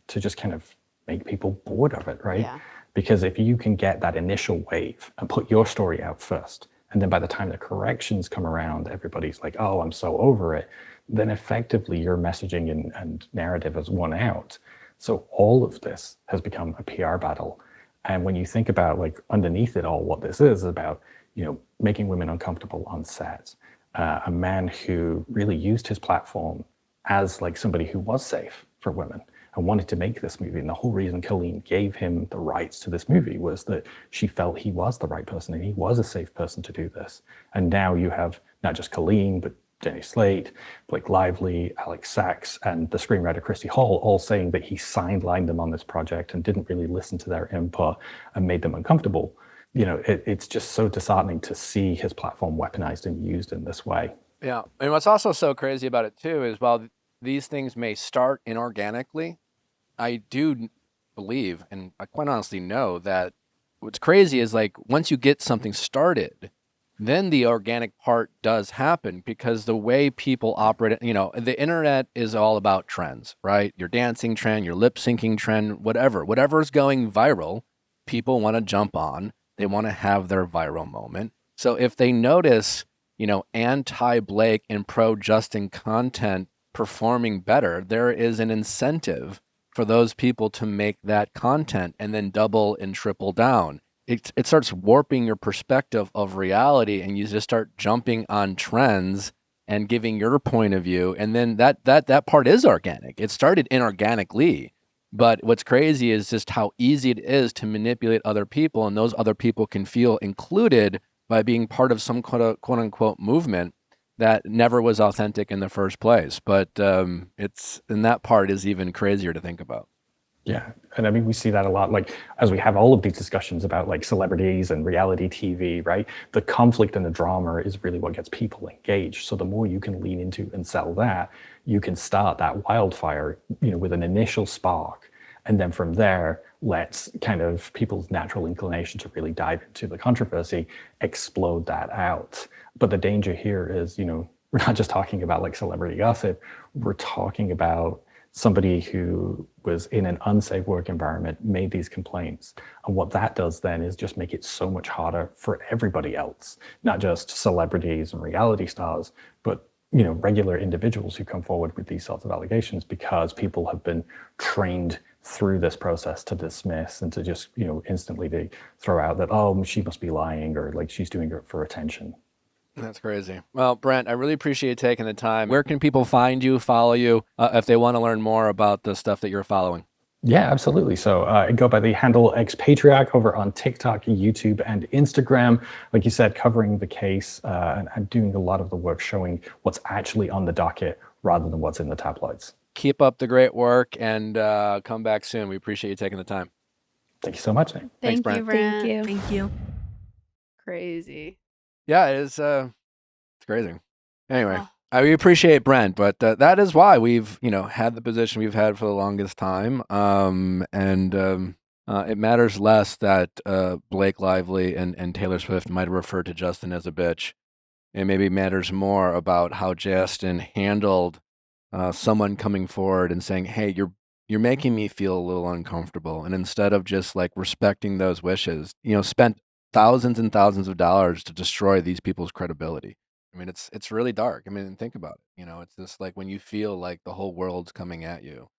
to just kind of make people bored of it, right? Yeah. Because if you can get that initial wave and put your story out first, and then by the time the corrections come around, everybody's like, oh, I'm so over it, then effectively your messaging and narrative has won out. So all of this has become a PR battle. And when you think about like underneath it all, what this is about, you know, making women uncomfortable on set, a man who really used his platform as like somebody who was safe for women and wanted to make this movie. And the whole reason Colleen gave him the rights to this movie was that she felt he was the right person and he was a safe person to do this. And now you have not just Colleen, but Jenny Slate, Blake Lively, Alex Sachs, and the screenwriter Christy Hall all saying that he sidelined them on this project and didn't really listen to their input and made them uncomfortable. You know, it's just so disheartening to see his platform weaponized and used in this way. Yeah. And what's also so crazy about it, too, is while these things may start inorganically, I do believe, and I quite honestly know, that what's crazy is like once you get something started, then the organic part does happen, because the way people operate, you know, the internet is all about trends, right? Your dancing trend, your lip syncing trend, whatever's going viral, people want to jump on. They want to have their viral moment. So if they notice, you know, anti-Blake and pro-Justin content performing better, there is an incentive for those people to make that content and then double and triple down. It starts warping your perspective of reality, and you just start jumping on trends and giving your point of view. And then that part is organic. It started inorganically, but what's crazy is just how easy it is to manipulate other people, and those other people can feel included by being part of some quote unquote movement that never was authentic in the first place. But and that part is even crazier to think about. Yeah, and I mean, we see that a lot, like, as we have all of these discussions about, like, celebrities and reality TV, right? The conflict and the drama is really what gets people engaged. So the more you can lean into and sell that, you can start that wildfire, you know, with an initial spark. And then from there, let's kind of people's natural inclination to really dive into the controversy, explode that out. But the danger here is, you know, we're not just talking about, like, celebrity gossip. We're talking about somebody who was in an unsafe work environment, made these complaints. And what that does then is just make it so much harder for everybody else, not just celebrities and reality stars, but, you know, regular individuals who come forward with these sorts of allegations, because people have been trained through this process to dismiss and to just, you know, instantly throw out that, oh, she must be lying, or like she's doing it for attention. That's crazy. Well, Brent, I really appreciate you taking the time. Where can people find you, follow you, if they want to learn more about the stuff that you're following? Yeah, absolutely. So I go by the handle Ex-Patriatch over on TikTok, YouTube, and Instagram. Like you said, covering the case and doing a lot of the work showing what's actually on the docket rather than what's in the tabloids. Keep up the great work, and come back soon. We appreciate you taking the time. Thank you so much. Thanks, Brent. Brent. Thank you. Crazy. Yeah, it's crazy. Anyway, we appreciate Brent, but that is why we've, you know, had the position we've had for the longest time. It matters less that Blake Lively and Taylor Swift might have referred to Justin as a bitch. It maybe matters more about how Justin handled someone coming forward and saying, "Hey, you're making me feel a little uncomfortable," and instead of just like respecting those wishes, you know, spent thousands and thousands of dollars to destroy these people's credibility. I mean, it's really dark. I mean, think about it. You know, it's just like when you feel like the whole world's coming at you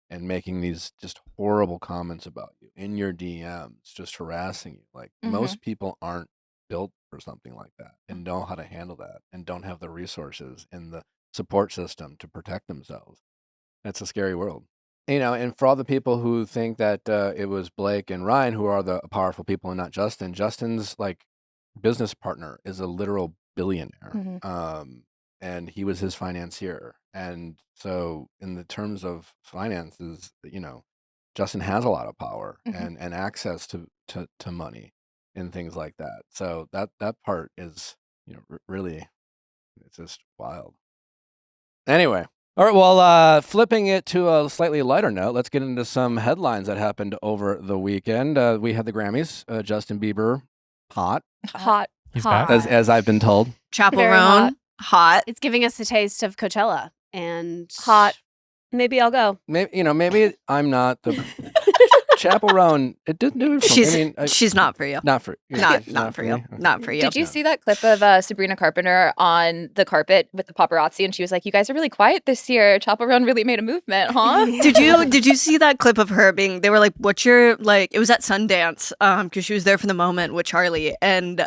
and making these just horrible comments about you in your DMs, just harassing you. Like most people aren't built for something like that and know how to handle that and don't have the resources and the support system to protect themselves. That's a scary world. You know, and for all the people who think that it was Blake and Ryan who are the powerful people and not Justin, Justin's like business partner is a literal billionaire. And he was his financier. And so in the terms of finances, you know, Justin has a lot of power and access to money and things like that. So that part is, you know, really, it's just wild. Anyway. All right, well, flipping it to a slightly lighter note, let's get into some headlines that happened over the weekend. We had the Grammys. Justin Bieber, hot. He's Hot. back. As I've been told. Chaperone, hot. It's giving us a taste of Coachella and Hot. Maybe I'll go. Maybe I'm not the chaperone. It didn't do it for me. She's not for you. Not for Not for you. me. Not for you. Did you see that clip of Sabrina Carpenter on the carpet with the paparazzi? And she was like, "You guys are really quiet this year. Chaperone really made a movement, huh?" Did you see that clip of her being? They were like, "What's your like?" It was at Sundance, because she was there for the moment with Charlie, and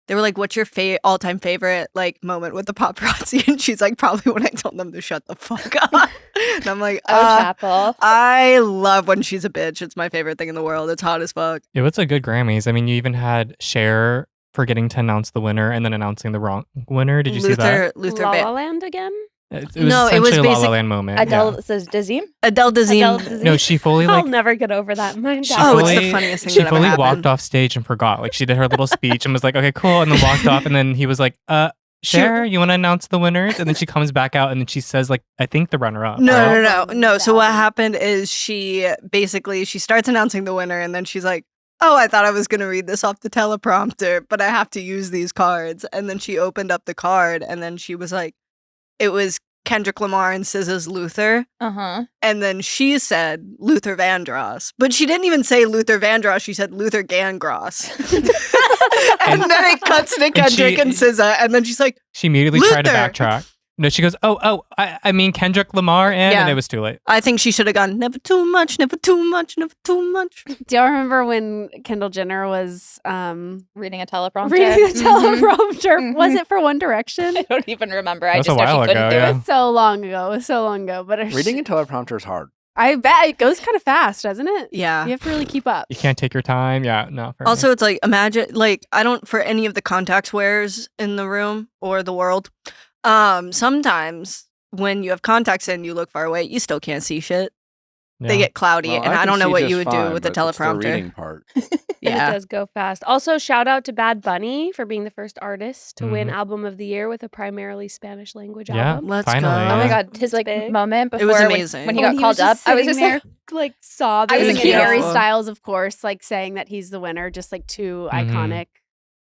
They were like, "What's your all-time favorite like moment with the paparazzi?" And she's like, "Probably when I told them to shut the fuck up." And I'm like, Chapel. I love when she's a bitch. It's my favorite thing in the world. It's hot as fuck. It was a good Grammys. I mean, you even had Cher forgetting to announce the winner and then announcing the wrong winner. Did you see that? Luther La La Land again? It was No, it was essentially a La La basic- Land moment. Adele says Dazim. Adele Dazeem. Adele No, she fully I'll like never get over that. My she dad. Oh, it's the fully- funniest thing She that ever fully happened. walked off stage and forgot. Like she did her little speech and was like, "Okay, cool," and then walked off. And then he was like, Cher, you want to announce the winners?" And then she comes back out and then she says, like, I think the runner-up. right? No. So what happened is she starts announcing the winner and then she's like, "Oh, I thought I was going to read this off the teleprompter, but I have to use these cards." And then she opened up the card and then she was like, it was Kendrick Lamar and SZA's Luther. And then she said Luther Vandross. But she didn't even say Luther Vandross. She said Luther Gangross. And then it cuts to Kendrick and SZA. And then she's like, She immediately tried to Luther. backtrack. No, she goes, I mean Kendrick Lamar, and it was too late. I think she should have gone, never too much, never too much, never too much. Do y'all remember when Kendall Jenner was reading a teleprompter? reading a teleprompter? Was it for One Direction? I don't even remember. I That's just a know she while couldn't ago, do yeah. It was so long ago. It was so long ago. But Reading a teleprompter is hard. I bet it goes kind of fast, doesn't it? Yeah. You have to really keep up. You can't take your time. Yeah, no. fair Also, it's like, imagine, like, I don't, for any of the contact wearers in the room or the world, sometimes when you have contacts in, you look far away, you still can't see shit. enough. They Yeah. get cloudy, Well, and I can don't know see what just you would fine, do with the but it's the teleprompter. reading part. Yeah. It does go fast. Also, shout out to Bad Bunny for being the first artist to win Mhm. Album of the Year with a primarily Spanish language Yeah, album. Let's finally. go. Oh my Yeah. god, his like Big. moment It before was when- amazing. when he When got called up. I was sitting just there, like sobbing. I was and in Harry tears. Styles, of course, like saying that he's the winner, just like too Mhm. iconic.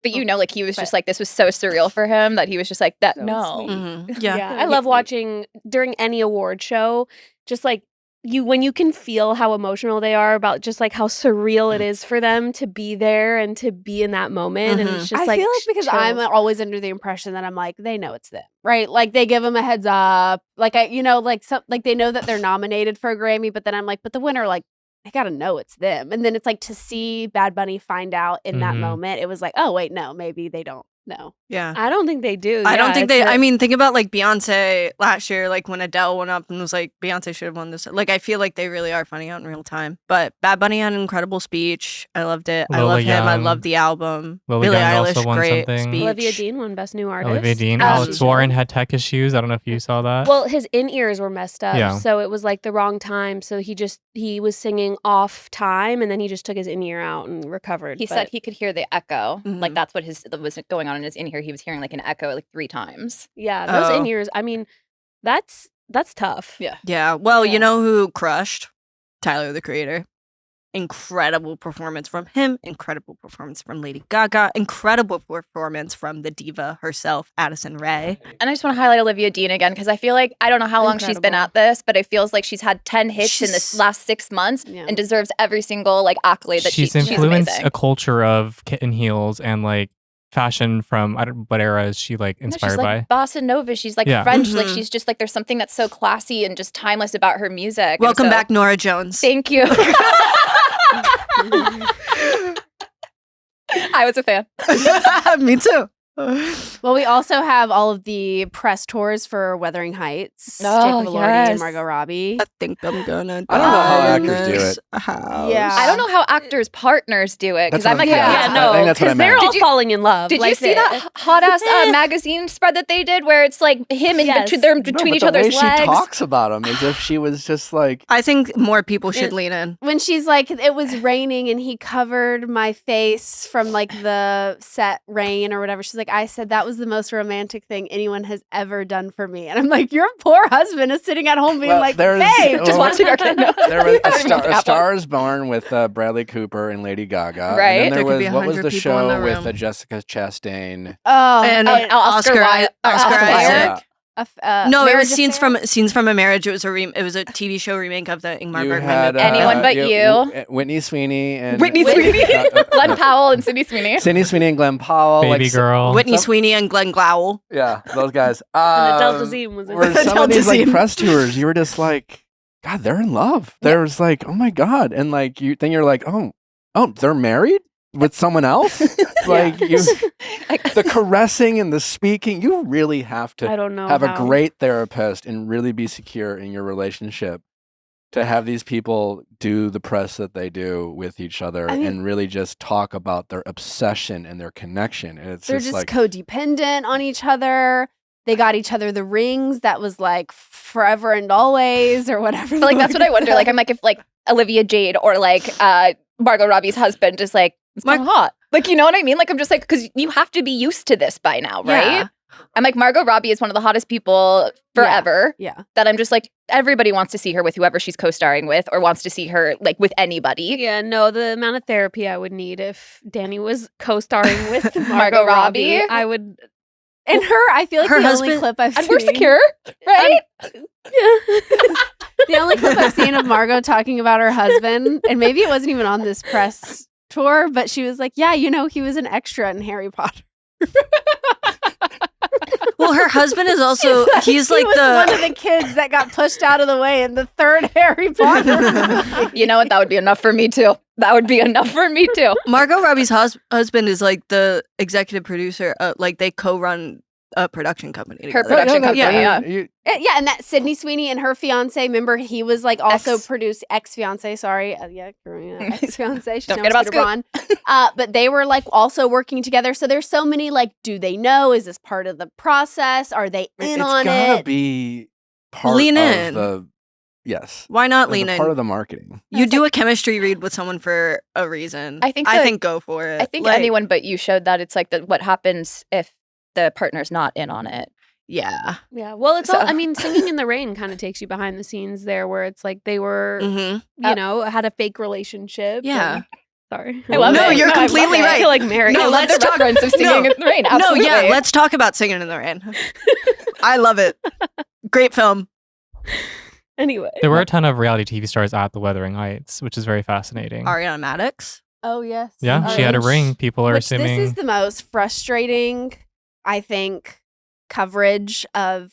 but you know, like he was just But- like this was so surreal for him that he was just like that. So No, sweet. Mhm. Yeah, Yeah. I love watching during any award show, just like when you can feel how emotional they are about just like how surreal it is for them to be there and to be in that moment. And Mhm. it's just I like feel like because I'm chills. always under the impression that I'm like, they know it's them, right? Like they give them a heads up, like like they know that they're nominated for a Grammy, but then I'm like, but the winner, like, they gotta know it's them. And then it's like to see Bad Bunny find out in that Mhm. moment, it was like, oh wait, no, maybe they don't know. Yeah. I don't think they do. I don't Yeah, think it's they. a- I mean, think about like Beyonce last year, like when Adele went up and was like, Beyonce should have won this. Like, I feel like they really are funny out in real time. But Bad Bunny had an incredible speech. I loved it. I Lola love him. I Young. love the album. Lily Billie Young Eilish, also won great something. speech. Olivia Dean won Best New Artist. Olivia Dean. as Alex she Warren should. had tech issues. I don't know if you saw that. Well, his in-ears were messed up, Yeah. so it was like the wrong time. So he was singing off time, and then he just took his in-ear out and recovered. he but- said he could hear the echo. Mhm. Like that's what was going on in his in here. He was hearing like an echo like 3 times. yeah, those Oh. in-ears. I mean, that's tough. Yeah. Yeah. Well, Yeah. you know who crushed? Tyler, the Creator. Incredible performance from him. Incredible performance from Lady Gaga. Incredible performance from the diva herself, Addison Rae. And I just want to highlight Olivia Dean again because I feel like I don't know how long she's been Incredible. at this, but it feels like she's had 10 hits in this She's- last 6 months Yeah. and deserves every single like accolade that she's she's influenced amazing. a culture of kitten heels and like fashion from I don't what era is she like No, inspired she's by? like bossa nova. She's like Yeah. French. Like Mhm. she's just like there's something that's so classy and just timeless about her music. And Welcome so- back, Nora Jones. Thank you. I was a fan. Me too. Well, we also have all of the press tours for Wuthering Heights. Oh, Jacob Elordi and yes. Margot Robbie. I think I'm gonna. I don't know how die in actors do this it. house. Yeah. I don't know how actors' partners do it because That's I'm what like, I'm- Yeah, I no, think that's what I because they're meant. all Did you- falling in love. Did you like see that hot ass magazine spread that they did where it's like him and Yes. they're No, between but each the other's way legs? she talks about him as if she was just like I think more people should lean in. When she's like, it was raining and he covered my face from like the set rain or whatever. She's like, I said that was the most romantic thing anyone has ever done for me. And I'm like, your poor husband is sitting at home being Well, like, there's- babe, well, Just watching our kid. No. there was I don't even a have Star is Born with Bradley Cooper and Lady Gaga. Right. And then There could be there was what was 100 the people in show the with room. Jessica Chastain? Oh, And Oscar Wilde- Oscar Oscar Isaac. Wilde. No, it Marriage was scenes Affair? from a marriage. It was a TV show remake of the Ingmar You Bergman had movie. Anyone But You. Whitney Sweeney and Whitney Sweeney, Glenn Powell, and Sydney Sweeney. Sydney Sweeney and Glenn Powell, Baby like, girl. Whitney Some- Sweeney and Glenn Glowell. Yeah, those guys. And Adele Dazeem was in Where it. some of these like Dazeem. press tours, you were just like, God, they're in love. There's like, oh my God, and like you're like, oh, they're married with someone else. Like the caressing and the speaking, you really have to I don't know have a how. great therapist and really be secure in your relationship to have these people do the press that they do with each other and really just talk about their obsession and their connection. And it's They're just just like codependent on each other. They got each other the rings that was like forever and always or whatever. But like that's what I wonder. Like I'm like if like Olivia Jade or like Margot Robbie's husband is like it's kind of hot. Like you know what I mean? Like I'm just like because you have to be used to this by now, right? Yeah. I'm like Margot Robbie is one of the hottest people forever. Yeah. That I'm just like everybody wants to see her with whoever she's co-starring with or wants to see her like with anybody. Yeah, no, the amount of therapy I would need if Danny was co-starring with Margot Margot Robbie. Robbie, I would. And her, I feel like Her the husband- only clip I've And seen. we're secure, right? The only clip I've seen of Margot talking about her husband, and maybe it wasn't even on this press tour, but she was like, yeah, you know, he was an extra in Harry Potter. Well, her husband is also he's like he was one of the kids that got pushed out of the way in the third Harry Potter movie. You know what? That would be enough for me too. That would be enough for me too. Margot Robbie's husband is like the executive producer. Like they co-run a production company. Her together. production company, yeah. Yeah, and that Sydney Sweeney and her fiance, remember he was like also Ex. produced ex-fiance, sorry. Ex-fiance. She's Don't now forget about Scooter Braun. But they were like also working together. So there's so many like, do they know? Is this part of the process? Are they in on it's gotta it? be part Lean of in. the yes. Why not As a lean in? part of the marketing. You do a chemistry read with someone for a reason. I think go for it. I think Like, anyone but you showed that it's like what happens if the partner's not in on it. Yeah. Yeah, well, it's So- all. I mean, Singing in the Rain kind of takes you behind the scenes there, where it's like they were, Mhm. you know, had a fake relationship. Yeah. and- sorry, I love No, it. you're I love completely it. right. I feel like Mary. No, I love let's the talk- reference of Singing in the Rain. Absolutely. No, yeah, let's talk about Singing in the Rain. I love it. Great film. Anyway, There were a ton of reality TV stars at the Wuthering Heights, which is very fascinating. Ariana Madix. Oh, yes. Yeah, she had a ring. People are Which assuming. this is the most frustrating, I think, coverage of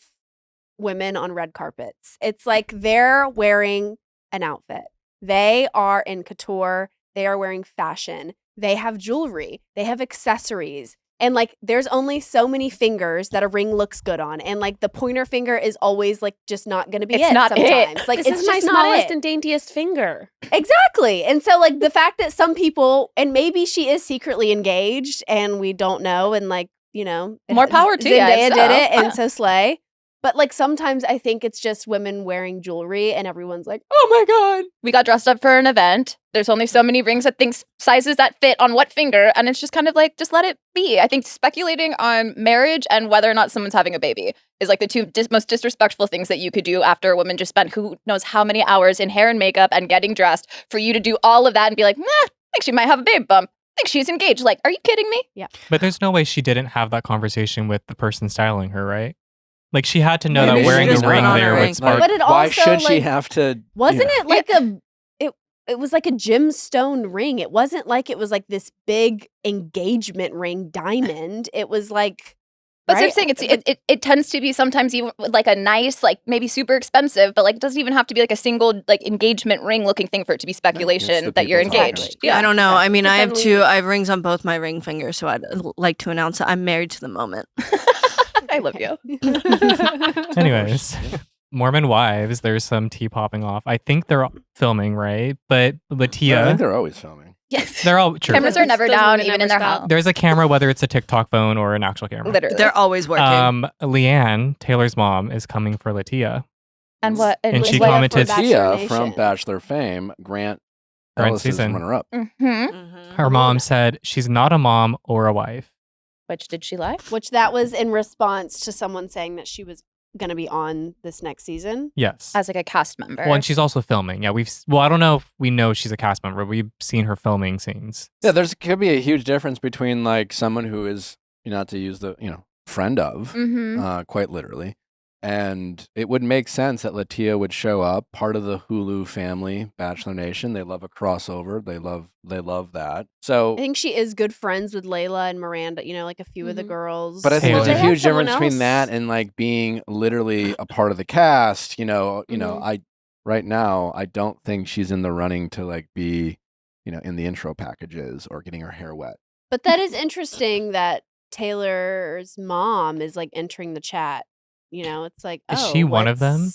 women on red carpets. It's like they're wearing an outfit. They are in couture. They are wearing fashion. They have jewelry. They have accessories. And like there's only so many fingers that a ring looks good on. And like the pointer finger is always like just not gonna be It's it not it. sometimes. Like this it's is my just not smallest it. and daintiest finger. Exactly. And so like the fact that some people, and maybe she is secretly engaged and we don't know, and like, you know, More power to you, Zendaya so, did it, and yeah. so slay. But like sometimes I think it's just women wearing jewelry and everyone's like, oh my God. We got dressed up for an event. There's only so many rings that things sizes that fit on what finger, and it's just kind of like just let it be. I think speculating on marriage and whether or not someone's having a baby is like the two most disrespectful things that you could do after a woman just spent who knows how many hours in hair and makeup and getting dressed for you to do all of that and be like, I think she might have a babe bump. I think she's engaged. Like, are you kidding me? Yeah. But there's no way she didn't have that conversation with the person styling her, right? Like she had to know Maybe that she wearing just the ring put on a there ring. would spark. But it Why also, should she like, have to? Wasn't you know, it like it was like a gemstone ring. It wasn't like it was like this big engagement ring diamond. It was like But right? I'm saying it tends to be sometimes even like a nice, like maybe super expensive, but like it doesn't even have to be like a single like engagement ring looking thing for it to be speculation the that you're people talking. engaged. I don't know. I mean, I have Depends. I have rings on both my ring fingers, so I'd like to announce that I'm married to the moment. I love you. Anyways, Mormon Wives, there's some tea popping off. I think they're filming, right? But I think Latia, they're always filming. Yes. they're all true. Cameras are never Those down, women even never in their stop. house. There's a camera, whether it's a TikTok phone or an actual camera. Literally. They're always working. Leanne, Taylor's mom, is coming for Latia. and what? And she what- commented- for Bachelor Tia from Nation. Bachelor fame, Grant Grant Ellis's season. runner-up. Mm-hmm. Her mom said she's not a mom or a wife. Which did she lie? Which that was in response to someone saying that she was going to be on this next season. Yes. As like a cast member. Well, and she's also filming. Yeah, I don't know if we know she's a cast member. We've seen her filming scenes. Yeah, could be a huge difference between like someone who is, not to use the, friend of, Mhm. quite literally. And it would make sense that Latia would show up, part of the Hulu family, Bachelor Nation. They love a crossover. They love that. So, I think she is good friends with Layla and Miranda, like a few of the Mhm. girls. but I think there's Taylor. a They huge had someone difference between that else. and like being literally a part of the cast. Right now, I don't think she's in the running to like be, in the intro packages or getting her hair wet. But that is interesting that Taylor's mom is like entering the chat. You know, it's like, Is she one of them?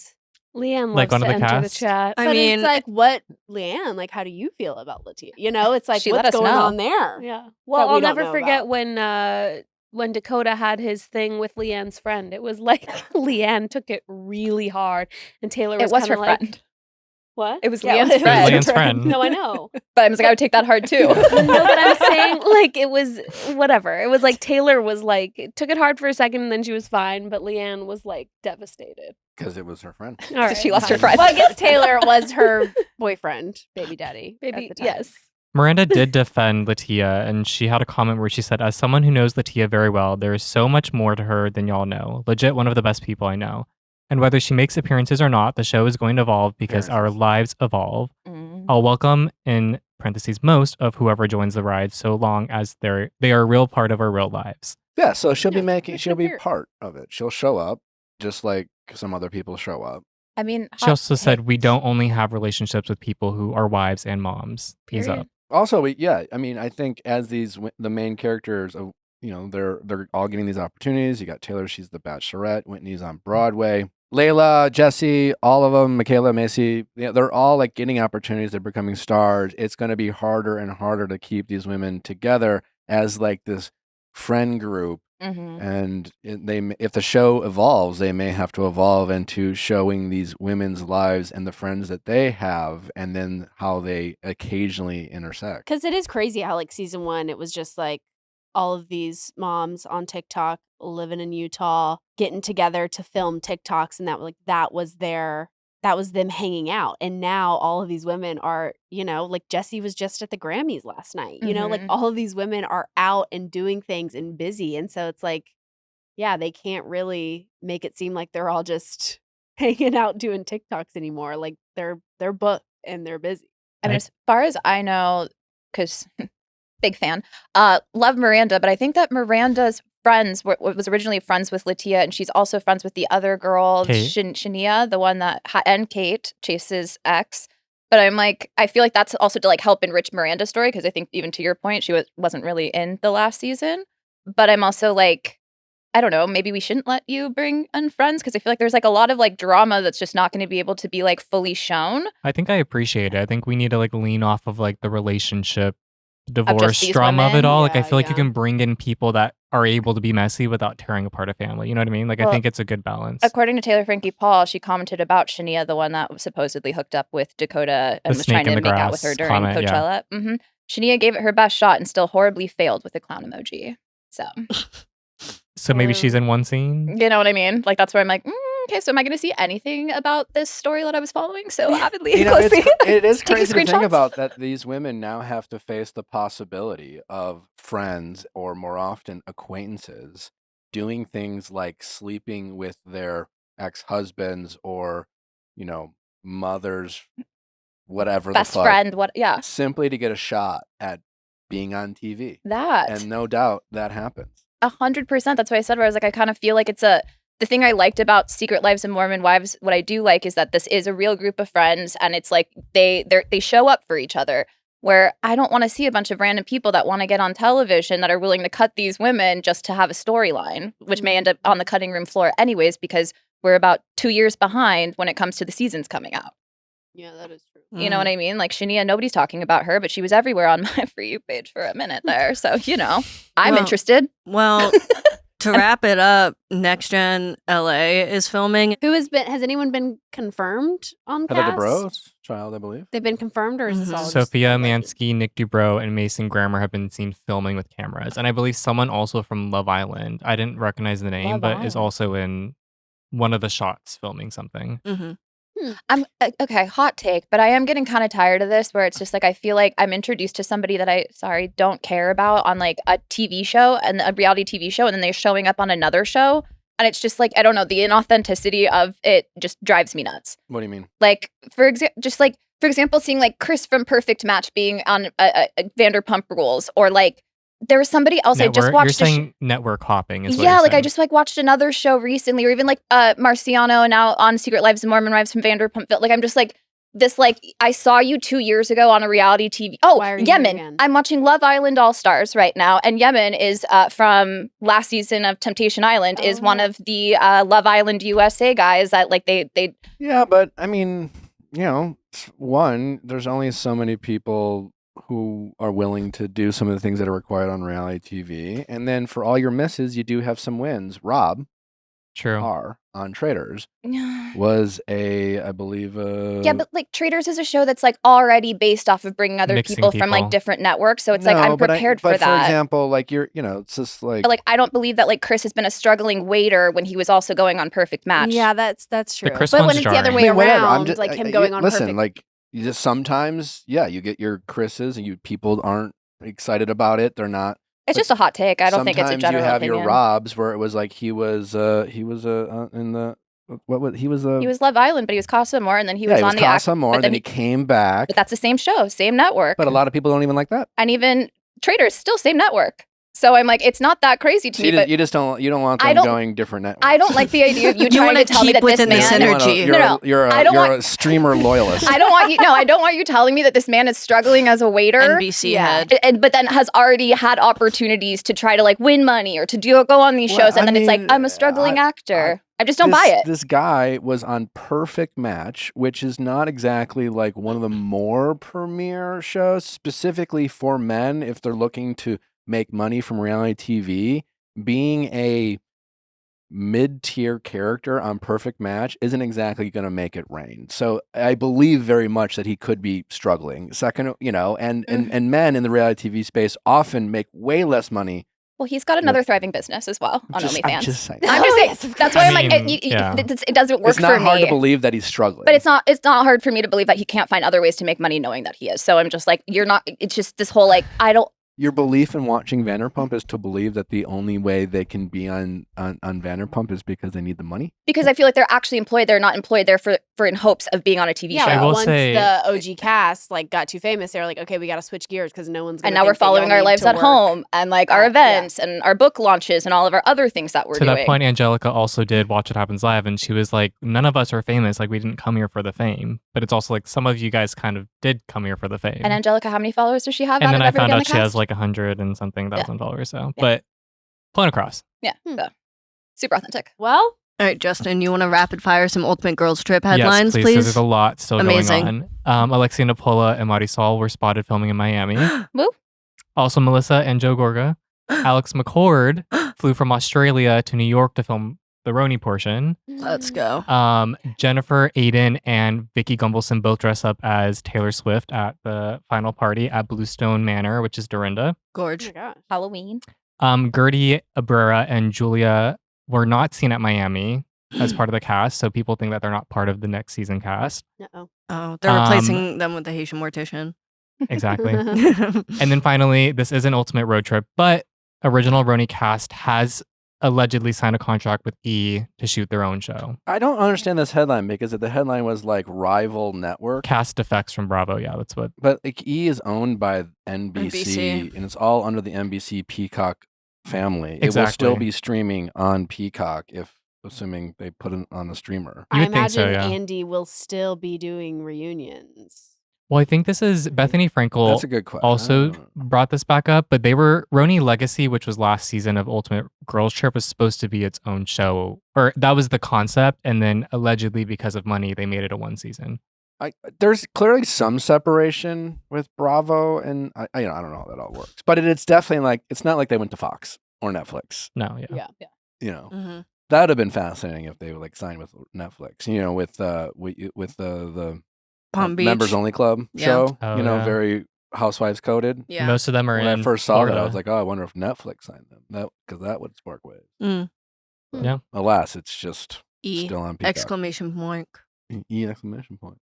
Leanne Like loves one of to the enter the cast? chat. But it's like, what, Leanne? Like, how do you feel about Latia? You know, it's like, She let what's us going know. on there? Yeah. Well, we I'll don't never know forget about? when Dakota had his thing with Leanne's friend. It was like Leanne took it really hard, and Taylor was It was kind her of like, friend. "What?" It was Yeah, Leanne's it was friend. Leanne's friend. No, I know. But I was like, I would take that hard too. No, but I'm saying like it was whatever. It was like Taylor was like took it hard for a second, and then she was fine. But Leanne was like devastated. Because it was her friend. All right, She lost her fine. friend. Well, I guess Taylor was her boyfriend, baby daddy. at Maybe the time. yes. Miranda did defend Latia, and she had a comment where she said, as someone who knows Latia very well, there is so much more to her than y'all know. Legit one of the best people I know. And whether she makes appearances or not, the show is going to evolve because our lives evolve. I'll welcome, in parentheses, most of whoever joins the ride so long as they are a real part of our real lives. Yeah, so she'll be part of it. She'll show up just like some other people show up. I mean, She also said, we don't only have relationships with people who are wives and moms. He's up. Also, I mean, I think as the main characters of, you know, they're all getting these opportunities. You got Taylor, she's the Bachelorette. Whitney's on Broadway. Layla, Jesse, all of them, Michaela, Macy, they're all like getting opportunities. They're becoming stars. It's going to be harder and harder to keep these women together as like this friend group. And if the show evolves, they may have to evolve into showing these women's lives and the friends that they have, and then how they occasionally intersect. Because it is crazy how like season 1, it was just like all of these moms on TikTok living in Utah, getting together to film TikToks, and that was them hanging out. And now all of these women are, you know, like Jessie was just at the Grammys last night. You know, like all of these women are out and doing things and busy. And so it's like, yeah, they can't really make it seem like they're all just hanging out doing TikToks anymore. Like they're booked and they're busy. I mean, as far as I know, because big fan, love Miranda, but I think that Miranda's friends was originally friends with Latia, and she's also friends with the other girl, Shania, the one that and Kate, Chase's ex. But I'm like, I feel like that's also to like help enrich Miranda's story, because I think even to your point, she wasn't really in the last season. But I'm also like, I don't know, maybe we shouldn't let you bring in friends, because I feel like there's like a lot of like drama that's just not going to be able to be like fully shown. I think I appreciate it. I think we need to like lean off of like the relationship Of just divorce these drama of women? it all. Like I Yeah, feel like you yeah. can bring in people that are able to be messy without tearing apart a family. You know what I mean? Like I Well, think it's a good balance. According to Taylor Frankie Paul, she commented about Shania, the one that was supposedly hooked up with Dakota and The was snake trying in to the make out with her grass during comment, yeah. Coachella. Shania gave it her best shot and still horribly failed with the clown emoji. So, So maybe she's in one scene. you know what I mean? Like, that's where I'm like, okay, so am I going to see anything about this story that I was following so avidly You know, closely? it is Taking crazy to think screenshots? about that these women now have to face the possibility of friends, or more often acquaintances, doing things like sleeping with their ex-husbands or, you know, mothers, whatever Best the fuck, friend, what? Yeah. simply to get a shot at being on TV. That. And no doubt that happens. 100%. That's why I said, where I was like, I kind of feel like it's the thing I liked about Secret Lives of Mormon Wives, what I do like is that this is a real group of friends, and it's like they show up for each other, where I don't want to see a bunch of random people that want to get on television that are willing to cut these women just to have a storyline, which may end up on the cutting room floor anyways, because we're about 2 years behind when it comes to the seasons coming out. Yeah, that is true. You know what I mean? Like Shania, nobody's talking about her, but she was everywhere on my For You page for a minute there. So, you know, I'm interested. Well, to wrap it up, Next Gen LA is filming. Has anyone been confirmed on Heather cast? Dubrow, child, I believe. They've been confirmed, or is this all just Sophia Mansky, Nick Dubrow, and Mason Grammer have been seen filming with cameras. And I believe someone also from Love Island, I didn't recognize the name, Love but is Island. also in one of the shots filming something. I'm okay, hot take, but I am getting kind of tired of this, where it's just like I feel like I'm introduced to somebody that I don't care about on like a TV show, and a reality TV show, and then they're showing up on another show, and it's just like, I don't know, the inauthenticity of it just drives me nuts. What do you mean? Like for example, seeing like Chris from Perfect Match being on Vanderpump Rules, or like there was somebody else I just watched. You're saying network hopping is what Yeah, you're like I saying. just like watched another show recently, or even like Marciano now on Secret Lives of Mormon Wives from Vanderpump. Like I'm just like, this like I saw you 2 years ago on a reality TV. Oh, Why are you here Yemen. again? I'm watching Love Island All Stars right now, and Yemen is from last season of Temptation Island. Is one of the Love Island USA guys that like they. Yeah, but I mean, you know, one, there's only so many people who are willing to do some of the things that are required on reality TV, and then for all your misses, you do have some wins. Rob. True. On Traitors was I believe Yeah, but like Traitors is a show that's like already based off of bringing other Mixing people from like people. different networks. So it's like I'm prepared for that. For example, like it's just like. But like I don't believe that like Chris has been a struggling waiter when he was also going on Perfect Match. Yeah, that's true. Chris But when one's it's the other jarring. way I mean, whatever, I'm around, just- like him I- going on listen, perfect. like you just sometimes, you get your Chris's and people aren't excited about it. They're not. It's just a hot take. I don't think it's a Sometimes general you have opinion. your Robs where it was like he was in the what was he was He was Love Island, but he was Casa Amor, and then he yeah, was he on was the Casa Amor, then he came back. But that's the same show, same network. But a lot of people don't even like that. And even Traitors, still same network. So I'm like, it's not that crazy to So me. But you don't want I them don't- going different networks. I don't like the idea of you trying wanna to tell me keep that this within this man. energy. You're I don't a want- streamer loyalist. I don't want you. No, I don't want you telling me that this man is struggling as a waiter. NBC head. But then has already had opportunities to try to like win money or to go on these Well, shows, and I then it's like mean, I'm a struggling actor. I just don't buy it. This guy was on Perfect Match, which is not exactly like one of the more premier shows, specifically for men if they're looking to make money from reality TV. Being a mid-tier character on Perfect Match isn't exactly going to make it rain. So I believe very much that he could be struggling. Second, and men in the reality TV space often make way less money. Well, he's got another thriving business as well on OnlyFans. I'm just saying. I'm just saying. That's why I'm like, it doesn't work It's not for hard me. to believe that he's struggling. But it's not hard for me to believe that he can't find other ways to make money knowing that he is. So I'm just like, you're not. It's just this whole like I don't. Your belief in watching Vanderpump is to believe that the only way they can be on Vanderpump is because they need the money? Because I feel like they're actually employed. They're not employed there for in hopes of being on a TV Yeah, show. I will once say- the OG cast like got too famous, they were like, okay, we got to switch gears because no one's. And Gonna now we're think that following y'all our need lives to at work. home and like our events and our book launches and all of our other things that we're To doing. that point, Angelica also did Watch What Happens Live, and she was like, none of us are famous. Like, we didn't come here for the fame. But it's also like some of you guys kind of did come here for the fame. And Angelica, how many followers does she have? And out then of I found everybody on out the she has cast? like 100 and something thousand followers. So, Yeah. but point across. Yeah, so, super authentic. Well, All right, Justin, you want to rapid fire some Ultimate Girls Trip headlines, yes, please? 'Cause There's a lot still Amazing. going on. Alexia Napola and Marisol were spotted filming in Miami. Woo. Also, Melissa and Joe Gorga. Alex McCord flew from Australia to New York to film the Roni portion. Let's go. Jennifer Aiden and Vicky Gumbelson both dress up as Taylor Swift at the final party at Bluestone Manor, which is Dorinda. Gorge. Halloween. Gertie Abrera and Julia were not seen at Miami as part of the cast, so people think that they're not part of the next season cast. Uh-oh. Oh, they're replacing them with the Haitian mortician. Exactly. And then finally, this is an ultimate road trip, but original Roni cast has allegedly signed a contract with E to shoot their own show. I don't understand this headline because the headline was like rival network. Cast effects from Bravo, yeah, that's what. But like E is owned by NBC, and it's all under the NBC Peacock family. It will still Exactly. be streaming on Peacock assuming they put it on the streamer. I You would think so, imagine yeah. Andy will still be doing reunions. Well, I think this is Bethany Frankel. That's a good question. Also brought this back up, but they were Roni Legacy, which was last season of Ultimate Girls Trip, was supposed to be its own show, or that was the concept, and then allegedly because of money, they made it a one season. There's clearly some separation with Bravo, and I don't know how that all works. But it's definitely like it's not like they went to Fox or Netflix. No, yeah. Yeah. You know, Mm-hmm. that would have been fascinating if they would like signed with Netflix. You know, with the Palm Beach. members only club Yeah. show. Oh, you know, yeah. very Housewives coded. Yeah. Most of them are When in I first saw that, I Florida. was like, oh, I wonder if Netflix signed them. Because that would spark waves. Mm. But Yeah. Alas, it's just E. still on Peacock. Exclamation point. E exclamation point.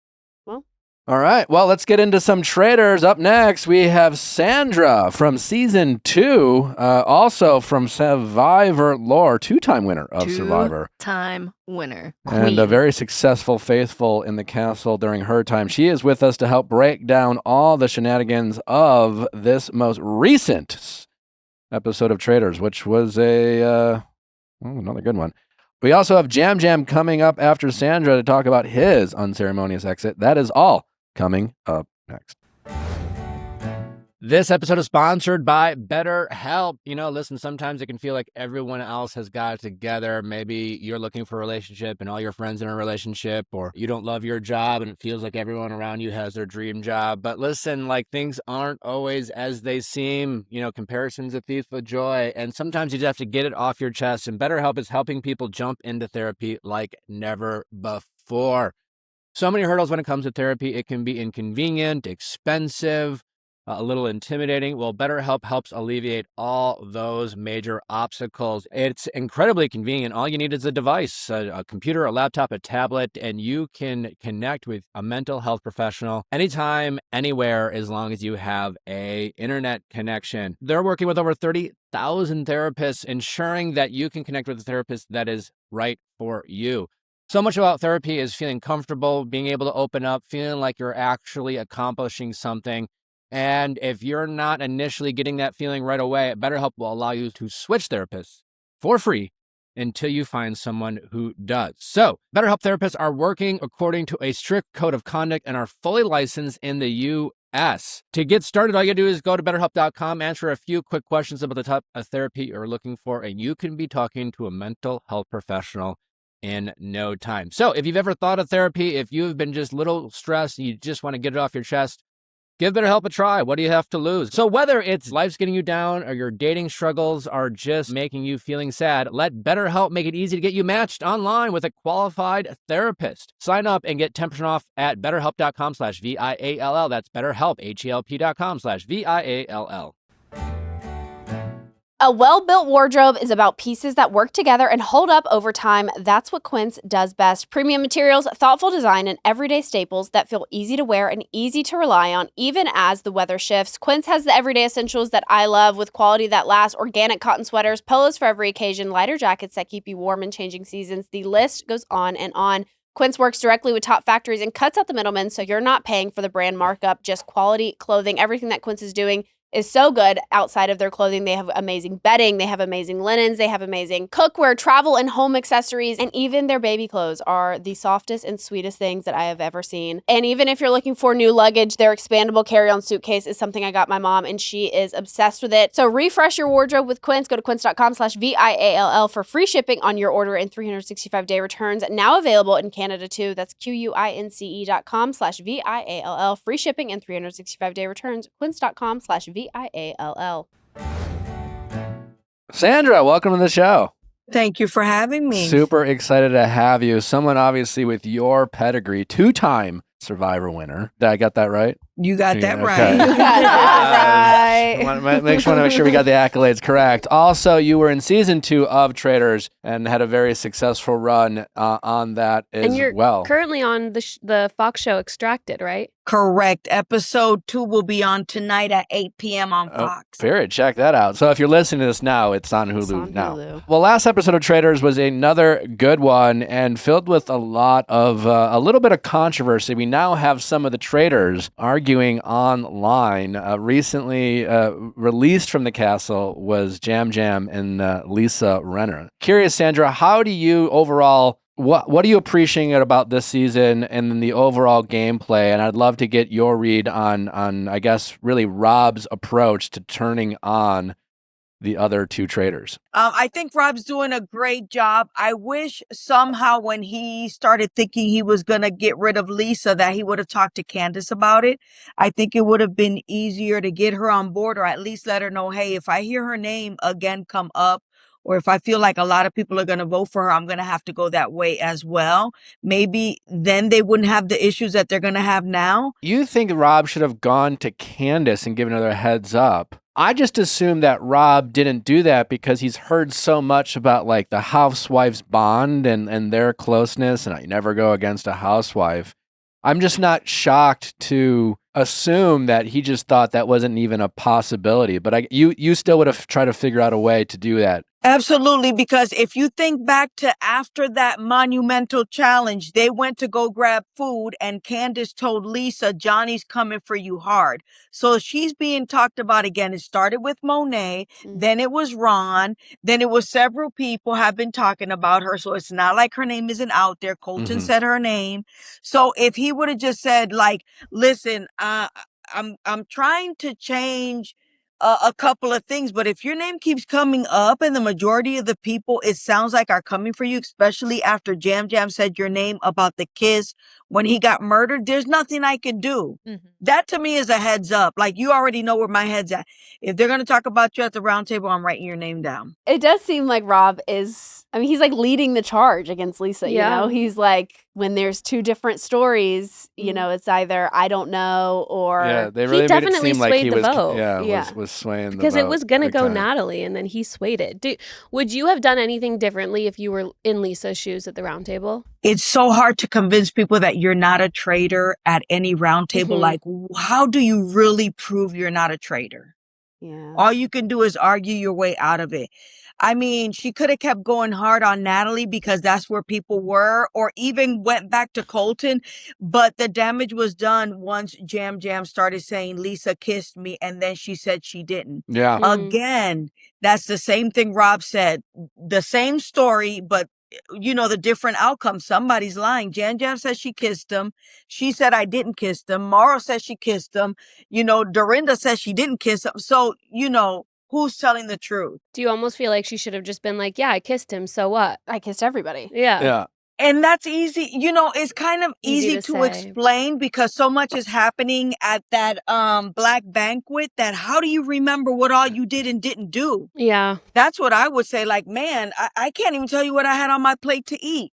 Well. All right. Well, let's get into some Traitors. Up next, we have Sandra from season 2, also from Survivor lore, 2-time winner of Survivor. Two-time winner. And a very successful faithful in the castle during her time. She is with us to help break down all the shenanigans of this most recent episode of Traitors, which was another good one. We also have Yam Yam coming up after Sandra to talk about his unceremonious exit. That is all coming up next. This episode is sponsored by BetterHelp. Listen, sometimes it can feel like everyone else has got it together. Maybe you're looking for a relationship and all your friends in a relationship, or you don't love your job and it feels like everyone around you has their dream job. But listen, things aren't always as they seem. Comparison's a thief of joy. And sometimes you just have to get it off your chest. And BetterHelp is helping people jump into therapy like never before. So many hurdles when it comes to therapy. It can be inconvenient, expensive, a little intimidating. Well, BetterHelp helps alleviate all those major obstacles. It's incredibly convenient. All you need is a device, a computer, a laptop, a tablet, and you can connect with a mental health professional anytime, anywhere, as long as you have a internet connection. They're working with over 30,000 therapists, ensuring that you can connect with a therapist that is right for you. So much about therapy is feeling comfortable, being able to open up, feeling like you're actually accomplishing something. And if you're not initially getting that feeling right away, BetterHelp will allow you to switch therapists for free until you find someone who does. So, BetterHelp therapists are working according to a strict code of conduct and are fully licensed in the U.S. To get started, all you gotta do is go to BetterHelp.com, answer a few quick questions about the type of therapy you're looking for, and you can be talking to a mental health professional in no time. So, if you've ever thought of therapy, if you've been just a little stressed and you just want to get it off your chest, give BetterHelp a try. What do you have to lose? So whether it's life's getting you down or your dating struggles are just making you feeling sad, let BetterHelp make it easy to get you matched online with a qualified therapist. Sign up and get 10% off at BetterHelp.com/VIALL. That's BetterHelp, HELP.com/VIALL. A well-built wardrobe is about pieces that work together and hold up over time. That's what Quince does best. Premium materials, thoughtful design, and everyday staples that feel easy to wear and easy to rely on, even as the weather shifts. Quince has the everyday essentials that I love with quality that lasts, organic cotton sweaters, polos for every occasion, lighter jackets that keep you warm in changing seasons. The list goes on and on. Quince works directly with top factories and cuts out the middlemen, so you're not paying for the brand markup, just quality clothing. Everything that Quince is doing is so good outside of their clothing. They have amazing bedding, they have amazing linens, they have amazing cookware, travel and home accessories, and even their baby clothes are the softest and sweetest things that I have ever seen. And even if you're looking for new luggage, their expandable carry-on suitcase is something I got my mom, and she is obsessed with it. So refresh your wardrobe with Quince. Go to quince.com/VIALL for free shipping on your order and 365-day returns. Now available in Canada too. That's QUINCE.com/VIALL. Free shipping and 365-day returns. Quince.com/VIALL. Sandra, welcome to the show. Thank you for having me. Super excited to have you. Someone obviously with your pedigree, two-time Survivor winner. Did I get that right? You got that Okay. right. You got that right. Want to make sure we got the accolades correct. Also, you were in season 2 of Traitors and had a very successful run on that as And you're well. currently on the Fox show Extracted, right? Correct. Episode 2 will be on tonight at 8 p.m. on Fox. Period. Check that out. So if you're listening to this now, it's on Hulu now. Hulu. Well, last episode of Traitors was another good one and filled with a lot of a little bit of controversy. We now have some of the traitors arguing online. Recently released from the castle was Yam Yam and Lisa Renner. Curious, Sandra, how do you overall? What are you appreciating about this season and then the overall gameplay? And I'd love to get your read on I guess really RHOBH's approach to turning on the other two traitors. I think RHOBH's doing a great job. I wish somehow when he started thinking he was going to get rid of Lisa that he would have talked to Candace about it. I think it would have been easier to get her on board or at least let her know, hey, if I hear her name again come up, or if I feel like a lot of people are going to vote for her, I'm going to have to go that way as well. Maybe then they wouldn't have the issues that they're going to have now. You think RHOBH should have gone to Candace and given her a heads up? I just assumed that RHOBH didn't do that because he's heard so much about like the housewife's bond and their closeness, and I never go against a housewife. I'm just not shocked to assume that he just thought that wasn't even a possibility. But you still would have tried to figure out a way to do that. Absolutely, because if you think back to after that monumental challenge, they went to go grab food and Candace told Lisa, Johnny's coming for you hard. So she's being talked about again. It started with Monet, then it was Ron, then it was several people have been talking about her. So it's not like her name isn't out there. Colton said her name. So if he would have just said like, listen, I'm trying to change a couple of things, but if your name keeps coming up and the majority of the people it sounds like are coming for you, especially after Yam Yam said your name about the kiss when he got murdered, there's nothing I can do. That to me is a heads up. Like, you already know where my head's at. If they're going to talk about you at the round table, I'm writing your name down. It does seem like Rob is, I mean, he's like leading the charge against Lisa, you know? He's like, when there's two different stories, you know, it's either I don't know or... Yeah, they really made it seem like he was, was swaying the vote. Because it was going to go time. Natalie, and then he swayed it. Would you have done anything differently if you were in Lisa's shoes at the round table? It's so hard to convince people that you're not a traitor at any round table. Like, how do you really prove you're not a traitor? Yeah. All you can do is argue your way out of it. I mean, she could have kept going hard on Natalie because that's where people were, or even went back to Colton. But the damage was done once Yam Yam started saying Lisa kissed me and then she said she didn't. Yeah. Again, that's the same thing Rob said. The same story, but you know, the different outcome. Somebody's lying. Yam Yam says she kissed him. She said, I didn't kiss him. Mara says she kissed him. You know, Dorinda says she didn't kiss him. So, you know, who's telling the truth? Do you almost feel like she should have just been like, yeah, I kissed him, so what? I kissed everybody. Yeah. Yeah. And that's easy. You know, it's kind of easy to say. explain because so much is happening at that black banquet that how do you remember what all you did and didn't do? Yeah. That's what I would say. Like, man, I can't even tell you what I had on my plate to eat.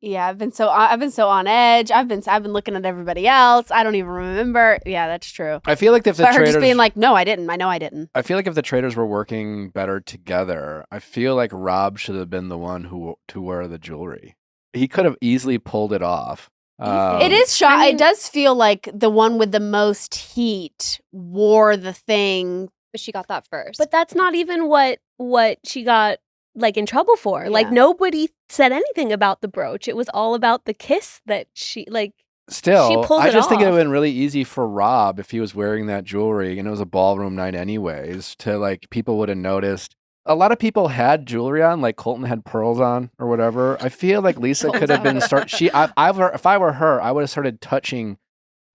Yeah, I've been so on edge. I've been looking at everybody else. I don't even remember. Yeah, that's true. I feel like if the But her traitors just being like, no, I didn't. I know I didn't. I feel like if the traitors were working better together, I feel like Rob should have been the one to wear the jewelry. He could have easily pulled it off. It is it does feel like the one with the most heat wore the thing. But she got that first. But that's not even what she got like in trouble for. Yeah. Like nobody said anything about the brooch. It was all about the kiss that she like. Still, she pulled I it just think it off. would have been really easy for Rob if he was wearing that jewelry and it was a ballroom night anyways, to like people would have noticed. A lot of people had jewelry on, like Colton had pearls on or whatever. I feel like Lisa could have been if I were her, I would have started touching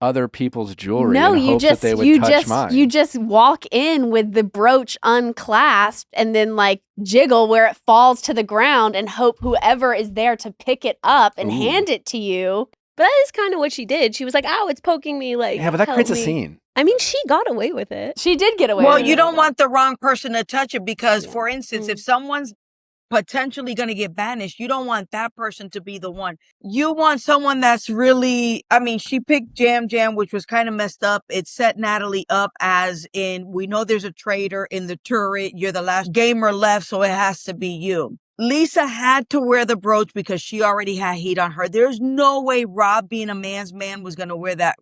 other people's jewelry No, in you hopes just that they would touch mine. you just walk in with the brooch unclasped and then like jiggle where it falls to the ground and hope whoever is there to pick it up and hand it to you. But that is kind of what she did. She was like, "Ow, it's poking me!" Like, yeah, but that help creates a me. scene. I mean, she got away with it. She did get away Well, with it. you don't want the wrong person to touch it because, for instance, if someone's potentially going to get banished, you don't want that person to be the one. You want someone that's really, I mean, she picked Yam Yam, which was kind of messed up. It set Natalie up as in, we know there's a traitor in the turret. You're the last gamer left, so it has to be you. Lisa had to wear the brooch because she already had heat on her. There's no way Rob, being a man's man, was going to wear that.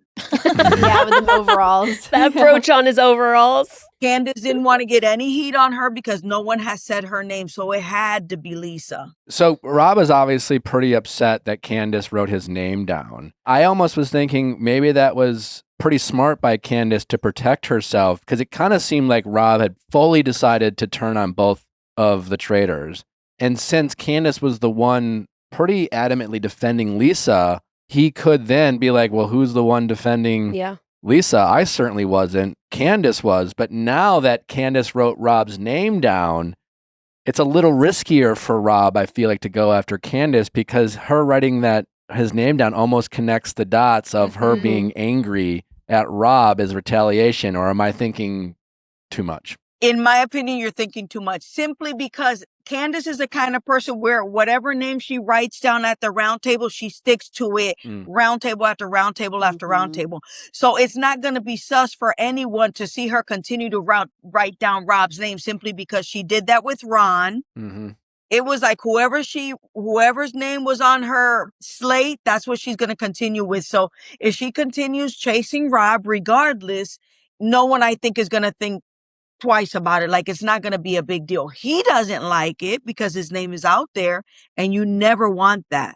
Yeah, with them overalls. That brooch on his overalls. Candace didn't want to get any heat on her because no one has said her name, so it had to be Lisa. So Rob is obviously pretty upset that Candace wrote his name down. I almost was thinking maybe that was pretty smart by Candace to protect herself because it kind of seemed like Rob had fully decided to turn on both of the traitors. And since Candace was the one pretty adamantly defending Lisa, he could then be like, well, who's the one defending Lisa? I certainly wasn't. Candace was. But now that Candace wrote Rob's name down, it's a little riskier for Rob, I feel like, to go after Candace because her writing his name down almost connects the dots of her being angry at Rob as retaliation. Or am I thinking too much? In my opinion, you're thinking too much simply because Candace is the kind of person where whatever name she writes down at the round table, she sticks to it round table after round table after round table. So it's not going to be sus for anyone to see her continue to write down Rob's name simply because she did that with Ron. it was like whoever's name was on her slate, that's what she's going to continue with. So if she continues chasing Rob regardless, no one I think is going to think twice about it. Like, it's not going to be a big deal. He doesn't like it because his name is out there and you never want that.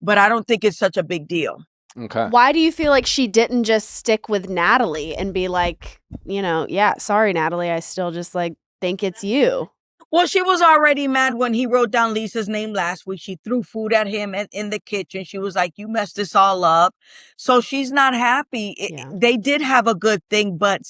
But I don't think it's such a big deal. Okay. Why do you feel like she didn't just stick with Natalie and be like, yeah, sorry, Natalie, I still just like think it's you? Well, she was already mad when he wrote down Lisa's name last week. She threw food at him in the kitchen. She was like, you messed this all up. So she's not happy. They did have a good thing, but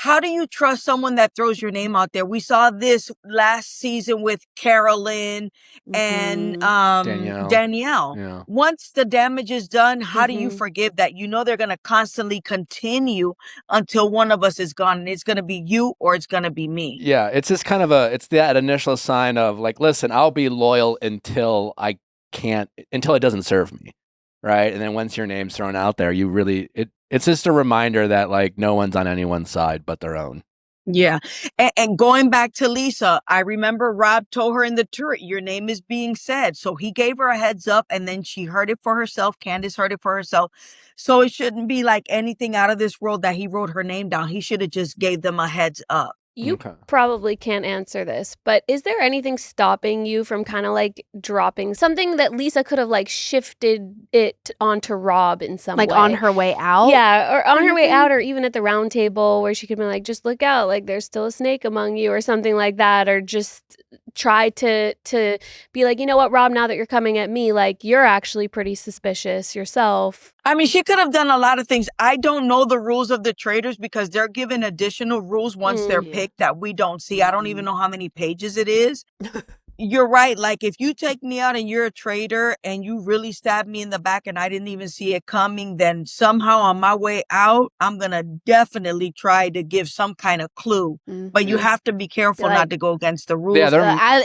how do you trust someone that throws your name out there? We saw this last season with Carolyn and Danielle. Yeah. Once the damage is done, how do you forgive that? They're going to constantly continue until one of us is gone, and it's going to be you or it's going to be me. Yeah, it's just kind of it's that initial sign of like, listen, I'll be loyal until it doesn't serve me, right? And then once your name's thrown out there, it's just a reminder that like no one's on anyone's side but their own. Yeah. And going back to Lisa, I remember Rob told her in the turret, your name is being said. So he gave her a heads up and then she heard it for herself. Candace heard it for herself. So it shouldn't be like anything out of this world that he wrote her name down. He should have just gave them a heads up. You probably can't answer this, but is there anything stopping you from kind of like dropping something that Lisa could have like shifted it onto Rob in some way? Like on her way out? Yeah, or on her way out, or even at the round table where she could be like, just look out, like there's still a snake among you or something like that, or just try to be like, you know what, Rob, now that you're coming at me, like you're actually pretty suspicious yourself. I mean, she could have done a lot of things. I don't know the rules of the Traitors because they're given additional rules once they're picked that we don't see. I don't even know how many pages it is. You're right. Like, if you take me out and you're a traitor and you really stab me in the back and I didn't even see it coming, then somehow on my way out, I'm going to definitely try to give some kind of clue. But you have to be careful not to go against the rules. Yeah,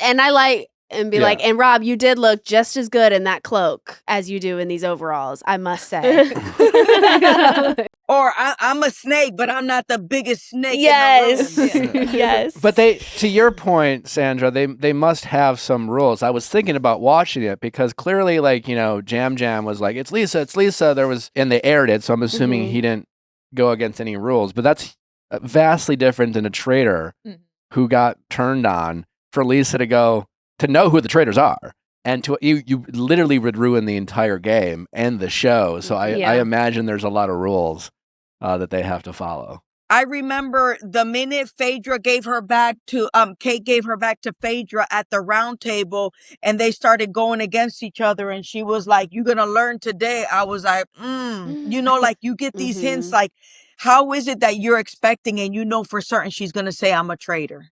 and Rob, you did look just as good in that cloak as you do in these overalls, I must say. Or I'm a snake, but I'm not the biggest snake. Yes. In the room. Yes. But to your point, Sandra, they must have some rules. I was thinking about watching it because clearly, like, Jam Jam was like, it's Lisa. And they aired it, so I'm assuming he didn't go against any rules. But that's vastly different than a traitor who got turned on for Lisa to know who the traitors are. And you literally would ruin the entire game and the show. So I imagine there's a lot of rules that they have to follow. I remember the minute Phaedra gave her back to Kate gave her back to Phaedra at the round table and they started going against each other and she was like, you're gonna learn today. I was like, like you get these hints like, how is it that you're expecting and for certain she's going to say I'm a traitor,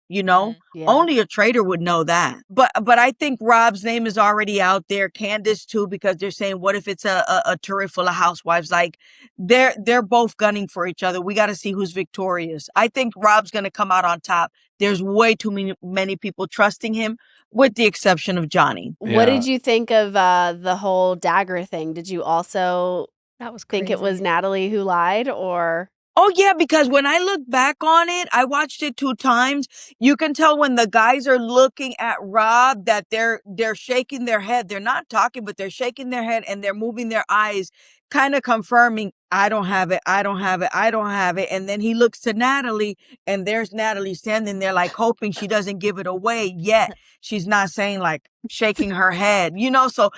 Only a traitor would know that. But I think Rob's name is already out there. Candace too, because they're saying, what if it's a turret full of housewives? Like they're both gunning for each other. We got to see who's victorious. I think Rob's going to come out on top. There's way too many people trusting him, with the exception of Johnny. Yeah. What did you think of the whole dagger thing? Did you also think it was Natalie who lied, or? Oh, yeah, because when I look back on it, I watched it 2 times. You can tell when the guys are looking at Rob that they're shaking their head. They're not talking, but they're shaking their head and they're moving their eyes, kind of confirming, I don't have it, I don't have it, I don't have it. And then he looks to Natalie and there's Natalie standing there like hoping she doesn't give it away, yet she's not saying, like, shaking her head, So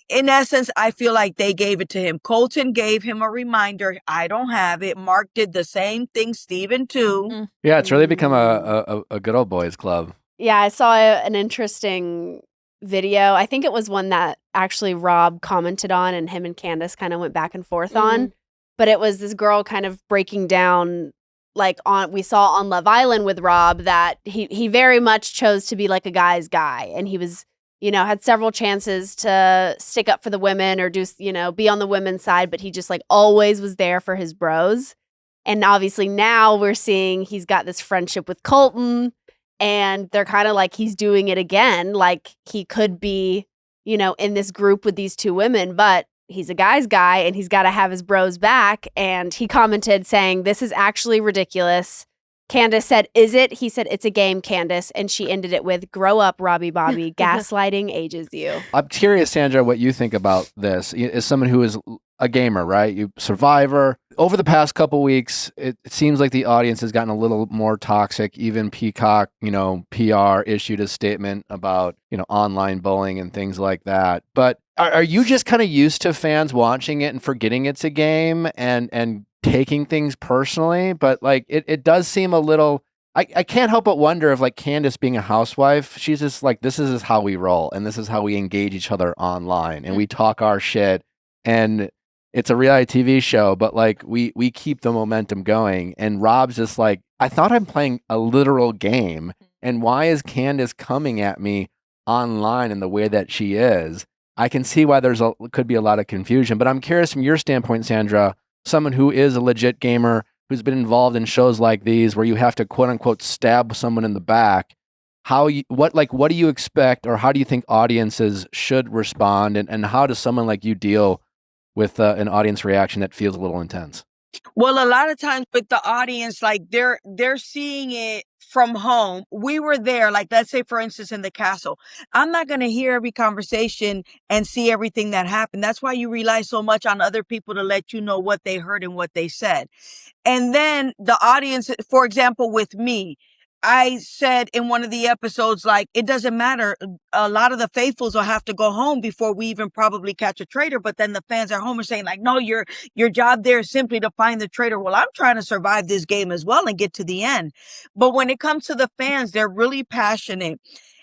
in essence, I feel like they gave it to him. Colton gave him a reminder, I don't have it. Mark did the same thing, Steven too. Yeah, it's really become a good old boys club. Yeah, I saw an interesting video. I think it was one that actually Rob commented on and him and Candace kind of went back and forth on. But it was this girl kind of breaking down, like we saw on Love Island with Rob, that he very much chose to be like a guy's guy. And he was, had several chances to stick up for the women or do, be on the women's side, but he just like always was there for his bros. And obviously now we're seeing he's got this friendship with Colton. And they're kind of like, he's doing it again. Like he could be, in this group with these 2 women, but he's a guy's guy and he's got to have his bros back. And he commented saying, this is actually ridiculous. Candace said, "Is it?" He said, "It's a game, Candace." And she ended it with, "Grow up, Robbie Bobby. Gaslighting ages you." I'm curious, Sandra, what you think about this. As someone who is a gamer, right? You Survivor. Over the past couple weeks, it seems like the audience has gotten a little more toxic. Even Peacock, PR issued a statement about, online bullying and things like that. But are you just kind of used to fans watching it and forgetting it's a game and taking things personally? But like, it does seem a little. I can't help but wonder if, like, Candace being a housewife, she's just like, this is how we roll and this is how we engage each other online and we talk our shit, and it's a reality TV show, but like we keep the momentum going. And Rob's just like, I thought I'm playing a literal game, and why is Candace coming at me online in the way that she is? I can see why could be a lot of confusion, but I'm curious from your standpoint, Sandra, someone who is a legit gamer, who's been involved in shows like these where you have to quote unquote stab someone in the back. What do you expect, or how do you think audiences should respond, and how does someone like you deal with an audience reaction that feels a little intense? Well, a lot of times with the audience, like they're seeing it from home. We were there, like let's say for instance in the castle. I'm not going to hear every conversation and see everything that happened. That's why you rely so much on other people to let you know what they heard and what they said. And then the audience, for example, with me, I said in one of the episodes, like, it doesn't matter. A lot of the faithfuls will have to go home before we even probably catch a traitor. But then the fans at home are saying like, no, your job there is simply to find the traitor. Well, I'm trying to survive this game as well and get to the end. But when it comes to the fans, they're really passionate.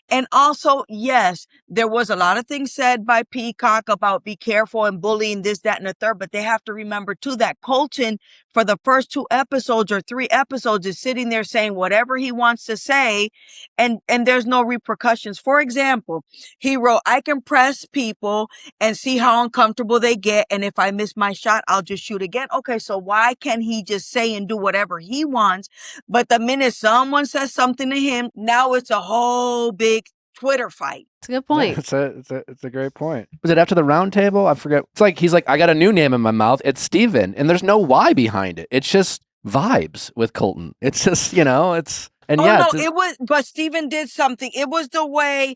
And also, yes, there was a lot of things said by Peacock about be careful and bullying this, that, and the third. But they have to remember, too, that Colton, for the first 2 episodes or 3 episodes, is sitting there saying whatever he wants to say. And there's no repercussions. For example, he wrote, I can press people and see how uncomfortable they get. And if I miss my shot, I'll just shoot again. Okay, so why can't he just say and do whatever he wants? But the minute someone says something to him, now it's a whole big Twitter fight. It's a good point. It's a great point. Was it after the round table? I forget. It's like he's like, I got a new name in my mouth. It's Steven. And there's no why behind it. It's just vibes with Colton. It's just, it's and it was, but Steven did something. It was the way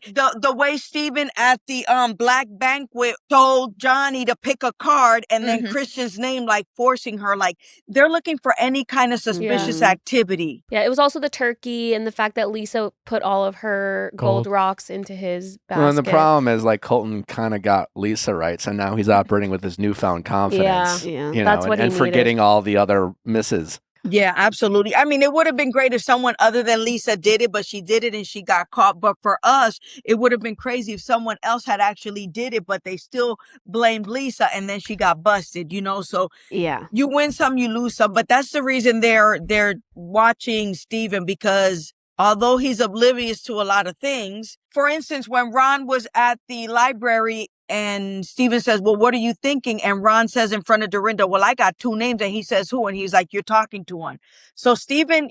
Steven at the black banquet told Johnny to pick a card, and then Christian's name, like forcing her, like they're looking for any kind of suspicious activity. Yeah, it was also the turkey and the fact that Lisa put all of her gold rocks into his basket. Well, and the problem is, like, Colton kind of got Lisa right, so now he's operating with his newfound confidence. Yeah. That's what he and forgetting all the other misses. Yeah, absolutely. I mean, it would have been great if someone other than Lisa did it, but she did it and she got caught. But for us, it would have been crazy if someone else had actually did it, but they still blamed Lisa and then she got busted, So yeah, you win some, you lose some. But that's the reason they're watching Steven, because although he's oblivious to a lot of things, for instance, when Ron was at the library and Steven says, well, what are you thinking? And Ron says in front of Dorinda, well, I got 2 names. And he says, who? And he's like, you're talking to one. So Steven,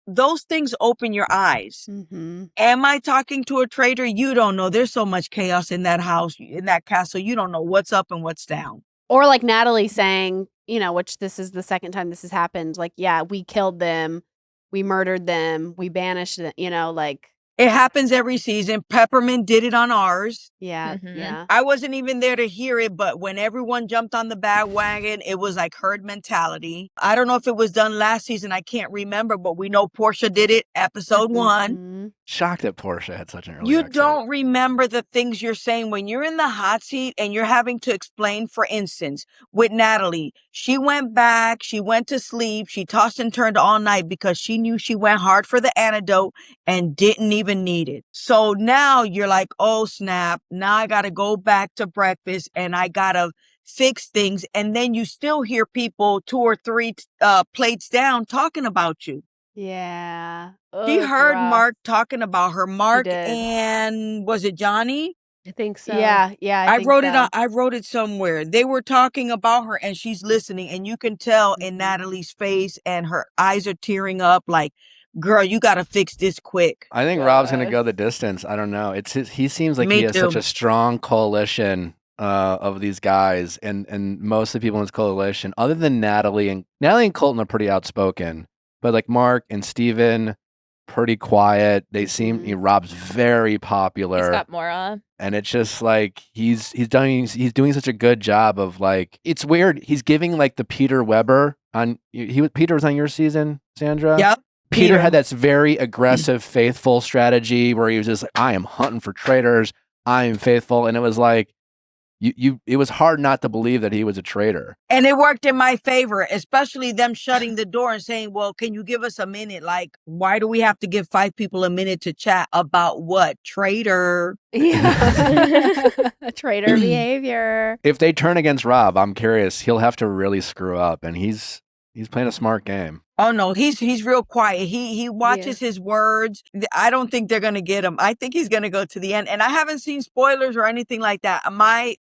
those things open your eyes. Mm-hmm. Am I talking to a traitor? You don't know. There's so much chaos in that house, in that castle. You don't know what's up and what's down. Or like Natalie saying, which this is the second time this has happened. Like, yeah, we killed them. We murdered them. We banished them, like. It happens every season. Peppermint did it on ours. Yeah, yeah. I wasn't even there to hear it, but when everyone jumped on the bandwagon, it was like herd mentality. I don't know if it was done last season. I can't remember, but we know Portia did it episode 1. Shocked that Portia had such an early You exit. don't remember the things you're saying when you're in the hot seat and you're having to explain. For instance, with Natalie, she went back, she went to sleep, she tossed and turned all night because she knew she went hard for the antidote and didn't even need it. So now you're like, oh snap, now I gotta go back to breakfast and I gotta fix things. And then you still hear people 2 or 3 plates down talking about you. Yeah. She heard rough. Mark talking about her. Mark did. and was it Johnny? I think so. Yeah. I wrote it. I wrote it somewhere. They were talking about her, and she's listening, and you can tell in Natalie's face, and her eyes are tearing up. Like, girl, you got to fix this quick. I think Rob's going to go the distance. I don't know. He seems like he has such a strong coalition of these guys, and most of the people in his coalition, other than Natalie and Colton, are pretty outspoken. But like Mark and Steven, pretty quiet. They seem Rob's very popular. He's got Mora. And it's just like he's doing such a good job of like, it's weird. He's giving like the Peter Weber on Peter was on your season, Sandra? Yep. Peter had that very aggressive, faithful strategy where he was just like, I am hunting for traitors. I am faithful. And it was like, it was hard not to believe that he was a traitor. And it worked in my favor, especially them shutting the door and saying, well, can you give us a minute? Like, why do we have to give 5 people a minute to chat about what? Traitor. Yeah. Traitor behavior. If they turn against Rob, I'm curious. He'll have to really screw up. And he's playing a smart game. Oh no, he's real quiet. He watches his words. I don't think they're gonna get him. I think he's gonna go to the end. And I haven't seen spoilers or anything like that.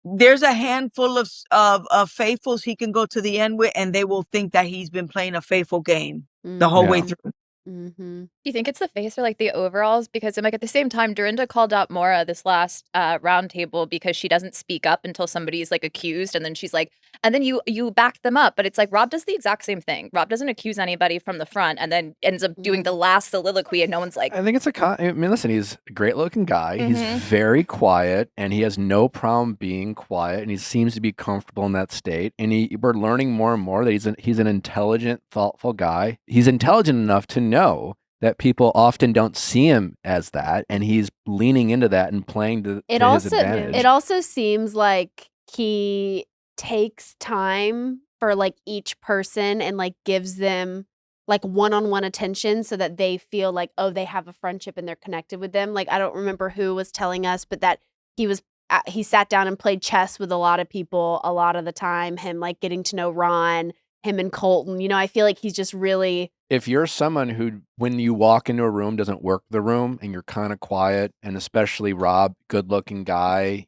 There's a handful of faithfuls he can go to the end with, and they will think that he's been playing a faithful game the whole way through. Do you think it's the face or like the overalls? Because I'm like at the same time, Dorinda called out Mora this last round table because she doesn't speak up until somebody's like accused, and then she's like, and then you back them up. But it's like Rob does the exact same thing. Rob doesn't accuse anybody from the front, and then ends up doing the last soliloquy, and no one's like. I think it's I mean, listen, he's a great looking guy. He's very quiet, and he has no problem being quiet, and he seems to be comfortable in that state. And we're learning more and more that he's an intelligent, thoughtful guy. He's intelligent enough to know that people often don't see him as that, and he's leaning into that and playing to his advantage. It also seems like he takes time for like each person and like gives them like one-on-one attention so that they feel like, oh, they have a friendship and they're connected with them. Like, I don't remember who was telling us, but that he sat down and played chess with a lot of people a lot of the time, him like getting to know Ron, him and Colton. You know, I feel like he's just really... If you're someone who, when you walk into a room, doesn't work the room and you're kind of quiet, and especially Rob, good-looking guy,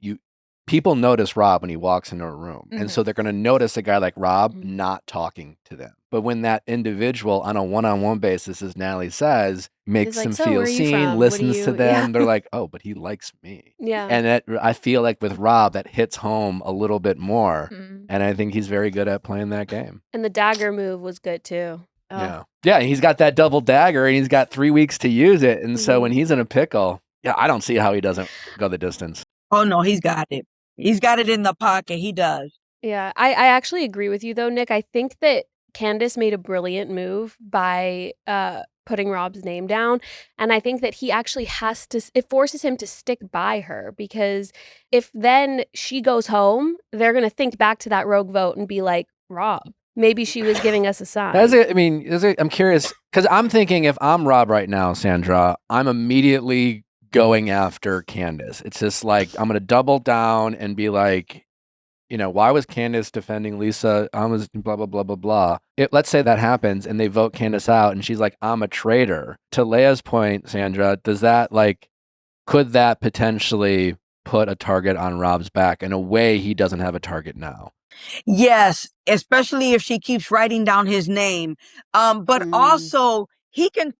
people notice Rob when he walks into a room. And so they're going to notice a guy like Rob not talking to them. But when that individual on a one-on-one basis, as Natalie says, makes them feel seen, listens to them, they're like, oh, but he likes me. Yeah. And I feel like with Rob, that hits home a little bit more. And I think he's very good at playing that game. And the dagger move was good too. Yeah. Yeah, he's got that double dagger and he's got 3 weeks to use it. And so when he's in a pickle, I don't see how he doesn't go the distance. Oh no, he's got it. He's got it in the pocket. He does. Yeah, I actually agree with you though, Nick. I think that Candace made a brilliant move by putting Rob's name down. And I think that he actually it forces him to stick by her, because if then she goes home, they're going to think back to that rogue vote and be like, Rob, maybe she was giving us a sign. I'm curious, because I'm thinking if I'm Rob right now, Sandra, I'm immediately going after Candace. It's just like, I'm going to double down and be like, why was Candace defending Lisa? I was blah, blah, blah, blah, blah. Let's say that happens and they vote Candace out and she's like, I'm a traitor. To Leia's point, Sandra, could that potentially put a target on Rob's back in a way he doesn't have a target now? Yes, especially if she keeps writing down his name. But also he can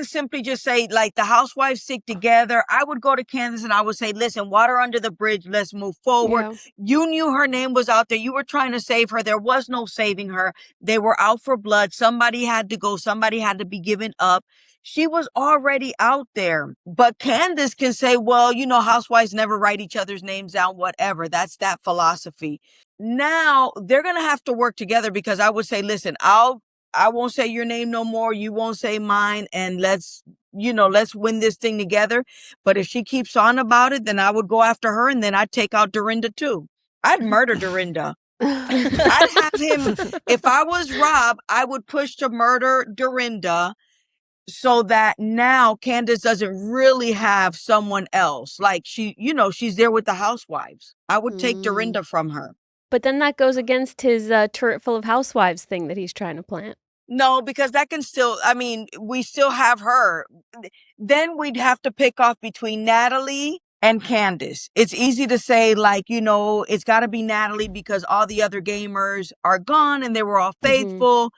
simply just say, like, the housewives stick together. I would go to Candace and I would say, listen, water under the bridge. Let's move forward. Yeah. You knew her name was out there. You were trying to save her. There was no saving her. They were out for blood. Somebody had to go. Somebody had to be given up. She was already out there. But Candace can say, well, housewives never write each other's names down, whatever. That's that philosophy. Now they're going to have to work together, because I would say, listen, I won't say your name no more. You won't say mine. And let's win this thing together. But if she keeps on about it, then I would go after her, and then I'd take out Dorinda too. I'd murder Dorinda. I'd have him. If I was Rob, I would push to murder Dorinda, so that now Candace doesn't really have someone else. Like she's there with the housewives. I would take Dorinda from her. But then that goes against his turret full of housewives thing that he's trying to plant. No, because that can still, we still have her. Then we'd have to pick off between Natalie and Candace. It's easy to say, like, it's got to be Natalie because all the other gamers are gone and they were all faithful.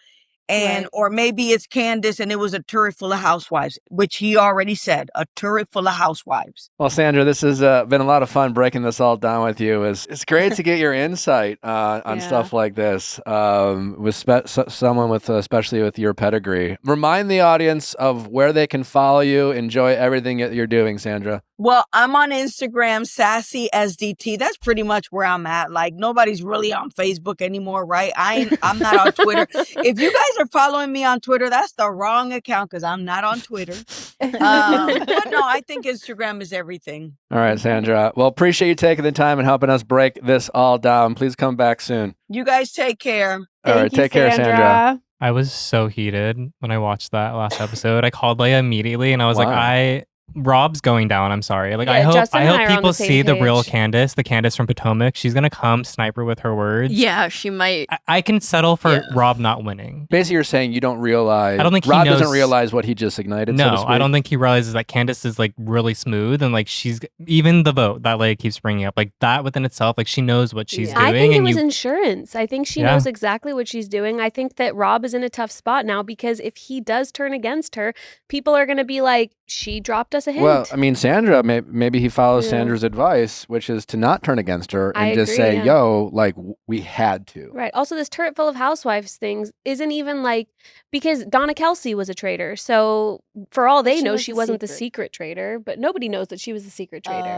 And or maybe it's Candace and it was a turret full of housewives, which he already said, a turret full of housewives. Well, Sandra, this has been a lot of fun breaking this all down with you. It's great to get your insight on stuff like this with someone with, especially with your pedigree. Remind the audience of where they can follow you. Enjoy everything that you're doing, Sandra. Well, I'm on Instagram, Sassy SDT. That's pretty much where I'm at. Like, nobody's really on Facebook anymore, right? I'm not on Twitter. If you guys are following me on Twitter, that's the wrong account because I'm not on Twitter. But no, I think Instagram is everything. All right, Sandra. Well, appreciate you taking the time and helping us break this all down. Please come back soon. You guys take care. All right, take care, Sandra. I was so heated when I watched that last episode. I called Leia immediately and I was like, RHOBH's going down. I'm sorry. Like, I hope people see the real Candace, the Candace from Potomac. She's gonna come sniper with her words. Yeah, she might. I can settle for RHOBH not winning. Basically, you're saying you don't realize. I don't think RHOBH he knows, doesn't realize what he just ignited. No, so to speak. I don't think he realizes that Candace is like really smooth and like she's even the vote that like keeps bringing up like that within itself. Like she knows what she's doing. I think it and was insurance. I think she knows exactly what she's doing. I think that RHOBH is in a tough spot now because if he does turn against her, people are going to be like, she dropped us a hint. Well, I mean, Sandra, maybe he follows Sandra's advice, which is to not turn against her and just say, yo, like, we had to. Right. Also, this turret full of housewives things isn't even like, because Donna Kelsey was a traitor. So for all they know, she wasn't the secret traitor, but nobody knows that she was the secret traitor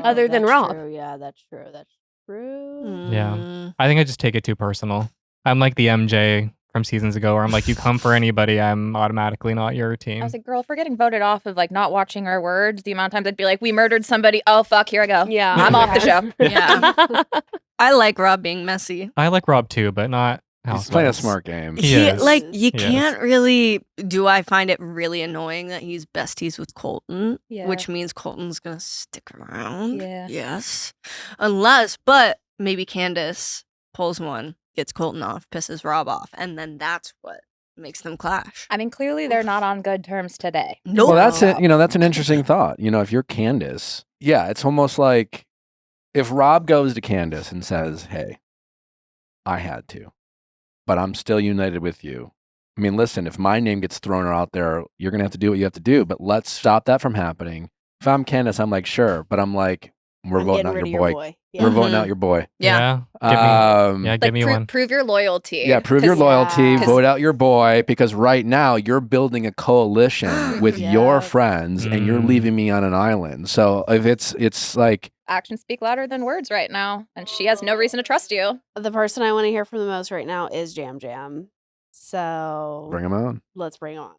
other than RHOBH. True. Yeah, that's true. That's true. Yeah. I think I just take it too personal. I'm like the MJ from seasons ago where I'm like, you come for anybody, I'm automatically not your team. I was like, girl, if we're getting voted off of like not watching our words, the amount of times I'd be like, we murdered somebody. Oh, fuck, here I go. Yeah. I'm off the show. Yeah. I like RHOBH being messy. I like RHOBH too, but not He's playing a smart game. Like, you can't really, I find it really annoying that he's besties with Colton, which means Colton's going to stick around. Yeah. Yes. But maybe Candace pulls one, gets Colton off, pisses RHOBH off, and then that's what makes them clash. I mean, clearly they're not on good terms today. Well, that's it. That's an interesting thought. If you're Candace, it's almost like if RHOBH goes to Candace and says, hey, I had to, but I'm still united with you. I mean, listen, if my name gets thrown out there, you're going to have to do what you have to do, but let's stop that from happening. If I'm Candace, I'm like, sure, but I'm like, we're voting out your boy. Yeah. We're voting out your boy. Yeah. Give me one. Prove your loyalty. Yeah, prove your loyalty. Vote out your boy, because right now you're building a coalition with your friends, and you're leaving me on an island. So if it's like actions speak louder than words right now, and she has no reason to trust you. The person I want to hear from the most right now is Yam Yam. So bring him on. Let's bring him on.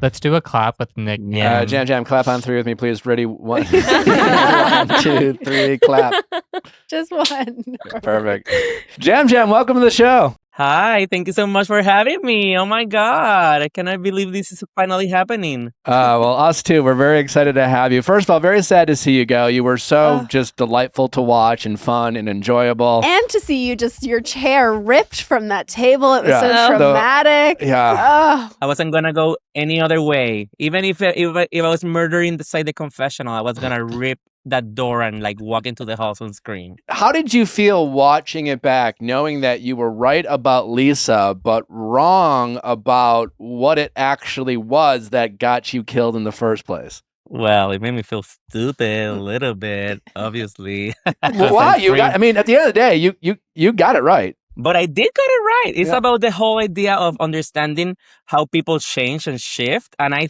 Let's do a clap with Nick. Yam Yam, clap on 3 with me, please. Ready? 1, 1, 2, 3, clap. Just one. Perfect. Yam Yam, welcome to the show. Hi, thank you so much for having me. Oh my God, I cannot believe this is finally happening. Well, us too. We're very excited to have you. First of all, very sad to see you go. You were so just delightful to watch and fun and enjoyable. And to see you just your chair ripped from that table. It was so traumatic. I wasn't gonna go any other way. Even if I was murdering inside the confessional, I was gonna rip that door and like walk into the house and scream. How did you feel watching it back, knowing that you were right about Lisa, but wrong about what it actually was that got you killed in the first place? Well, it made me feel stupid a little bit, obviously. Well, wow, at the end of the day, you got it right. But I did get it right. It's about the whole idea of understanding how people change and shift. And I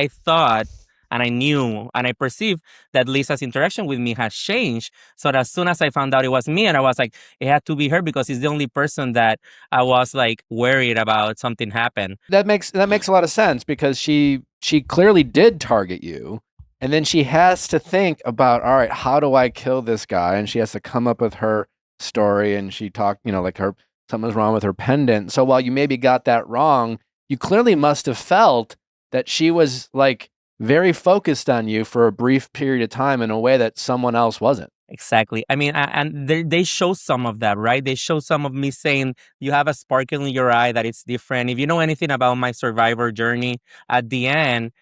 thought, and I knew and I perceived that Lisa's interaction with me has changed. So that as soon as I found out it was me, and I was like, it had to be her because it's the only person that I was like worried about something happen. That makes a lot of sense, because she clearly did target you. And then she has to think about, all right, how do I kill this guy? And she has to come up with her story, and she talked, like something was wrong with her pendant. So while you maybe got that wrong, you clearly must have felt that she was like very focused on you for a brief period of time in a way that someone else wasn't. Exactly. I mean, and they show some of that, right? They show some of me saying, you have a sparkle in your eye that it's different. If you know anything about my survivor journey, at the end,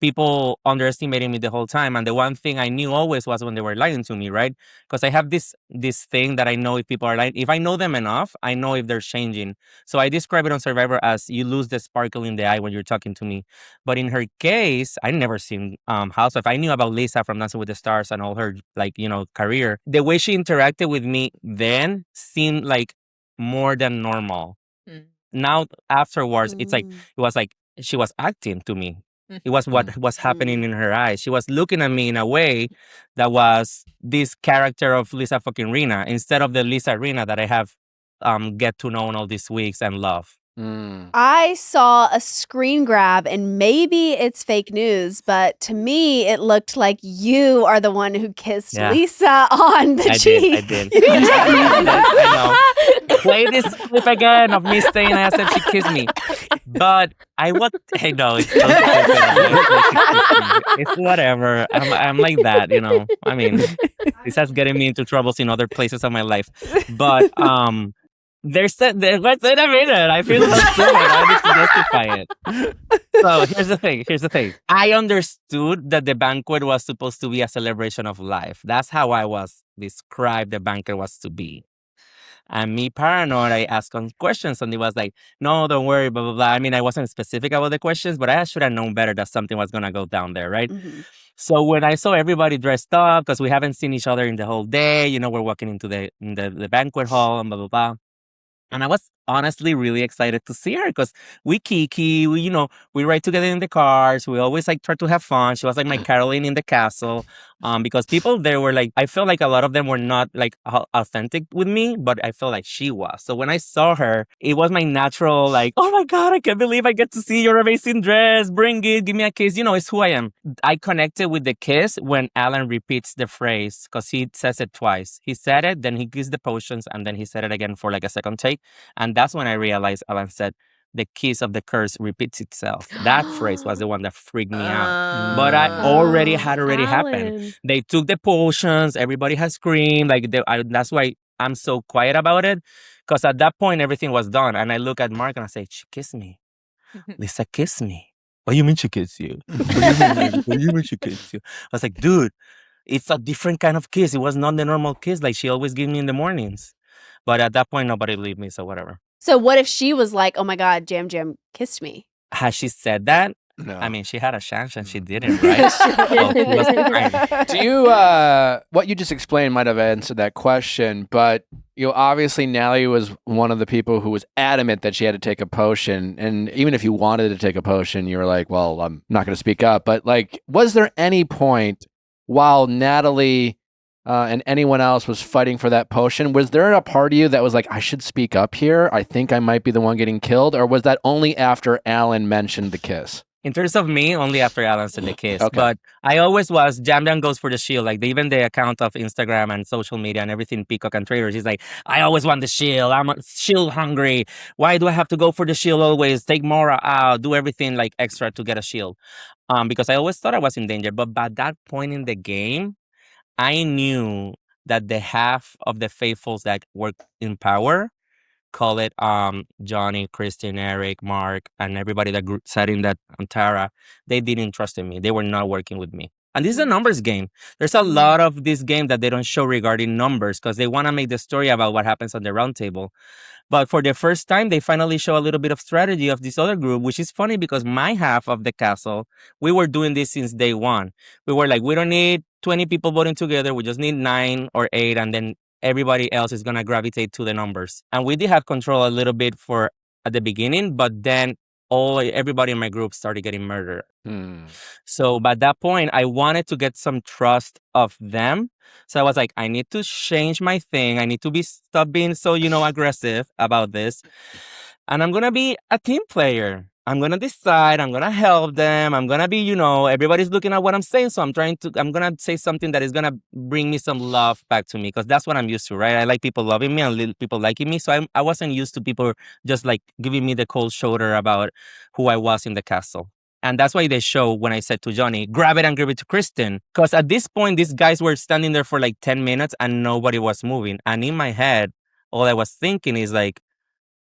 people underestimating me the whole time. And the one thing I knew always was when they were lying to me, right? Because I have this thing that I know if people are lying. If I know them enough, I know if they're changing. So I describe it on Survivor as you lose the sparkle in the eye when you're talking to me. But in her case, I never seen Housewife. I knew about Lisa from Dancing with the Stars and all her career. The way she interacted with me then seemed like more than normal. Now afterwards, it was like she was acting to me. It was what was happening in her eyes. She was looking at me in a way that was this character of Lisa fucking Rina instead of the Lisa Rina that I have get to know in all these weeks and love. I saw a screen grab, and maybe it's fake news, but to me, it looked like you are the one who kissed Lisa on the cheek. I did. I know. Play this clip again of me saying I said she kissed me. But I know it's whatever. I'm like that, I mean, this has getting me into troubles in other places of my life. But wait a minute. I feel so stupid. I need to justify it. So here's the thing. I understood that the banquet was supposed to be a celebration of life. That's how I was described the banquet was to be. And me paranoid, I asked questions and it was like, no, don't worry, blah, blah, blah. I mean, I wasn't specific about the questions, but I should have known better that something was going to go down there, right? So when I saw everybody dressed up, because we haven't seen each other in the whole day, we're walking into the banquet hall and blah, blah, blah. And I was honestly really excited to see her because we kiki, we ride together in the cars. We always try to have fun. She was like my Caroline in the castle. Because people there were I felt like a lot of them were not authentic with me, but I felt like she was. So when I saw her, it was my natural oh my God, I can't believe I get to see your amazing dress. Bring it, give me a kiss. It's who I am. I connected with the kiss when Alan repeats the phrase because he says it twice. He said it, then he gives the potions, and then he said it again for a second take. And that's when I realized Alan said, the kiss of the curse repeats itself. That phrase was the one that freaked me out. But I already happened. They took the potions. Everybody has screamed. That's why I'm so quiet about it. Because at that point, everything was done. And I look at Mark and I say, she kissed me. Lisa kissed me. What do you mean she kissed you? What do you mean she kissed you? I was like, dude, it's a different kind of kiss. It was not the normal kiss like she always gives me in the mornings. But at that point, nobody believed me, so whatever. So what if she was like, oh my God, Jam Jam kissed me? Has she said that? No. I mean, she had a chance and she didn't, right? Do you, what you just explained might have answered that question, but obviously Nally was one of the people who was adamant that she had to take a potion. And even if you wanted to take a potion, you were like, well, I'm not going to speak up. But was there any point while Natalie and anyone else was fighting for that potion, was there a part of you that was like, I should speak up here? I think I might be the one getting killed. Or was that only after Alan mentioned the kiss? In terms of me, only after Alan said the kiss. Okay. But I always was, Yam Yam goes for the shield. Even the account of Instagram and social media and everything, Peacock and Traitors, he's like, I always want the shield. I'm shield hungry. Why do I have to go for the shield always? Take Mora out. Do everything extra to get a shield. Because I always thought I was in danger. But by that point in the game, I knew that the half of the faithfuls that were in power, call it Johnny, Christian, Eric, Mark, and everybody that sat in that Tara, they didn't trust in me. They were not working with me. And this is a numbers game. There's a lot of this game that they don't show regarding numbers because they want to make the story about what happens on the round table. But for the first time, they finally show a little bit of strategy of this other group, which is funny because my half of the castle, we were doing this since day one. We were like, we don't need 20 people voting together. We just need 9 or 8, and then everybody else is going to gravitate to the numbers. And we did have control a little bit at the beginning, but then everybody in my group started getting murdered. So by that point, I wanted to get some trust of them. So I was like, I need to change my thing. I need to stop being so, aggressive about this. And I'm going to be a team player. I'm going to decide. I'm going to help them. I'm going to be, everybody's looking at what I'm saying. So I'm going to say something that is going to bring me some love back to me because that's what I'm used to, right? I like people loving me and people liking me. So I wasn't used to people just giving me the cold shoulder about who I was in the castle. And that's why they show when I said to Johnny, grab it and give it to Kristen. Because at this point, these guys were standing there for 10 minutes and nobody was moving. And in my head, all I was thinking is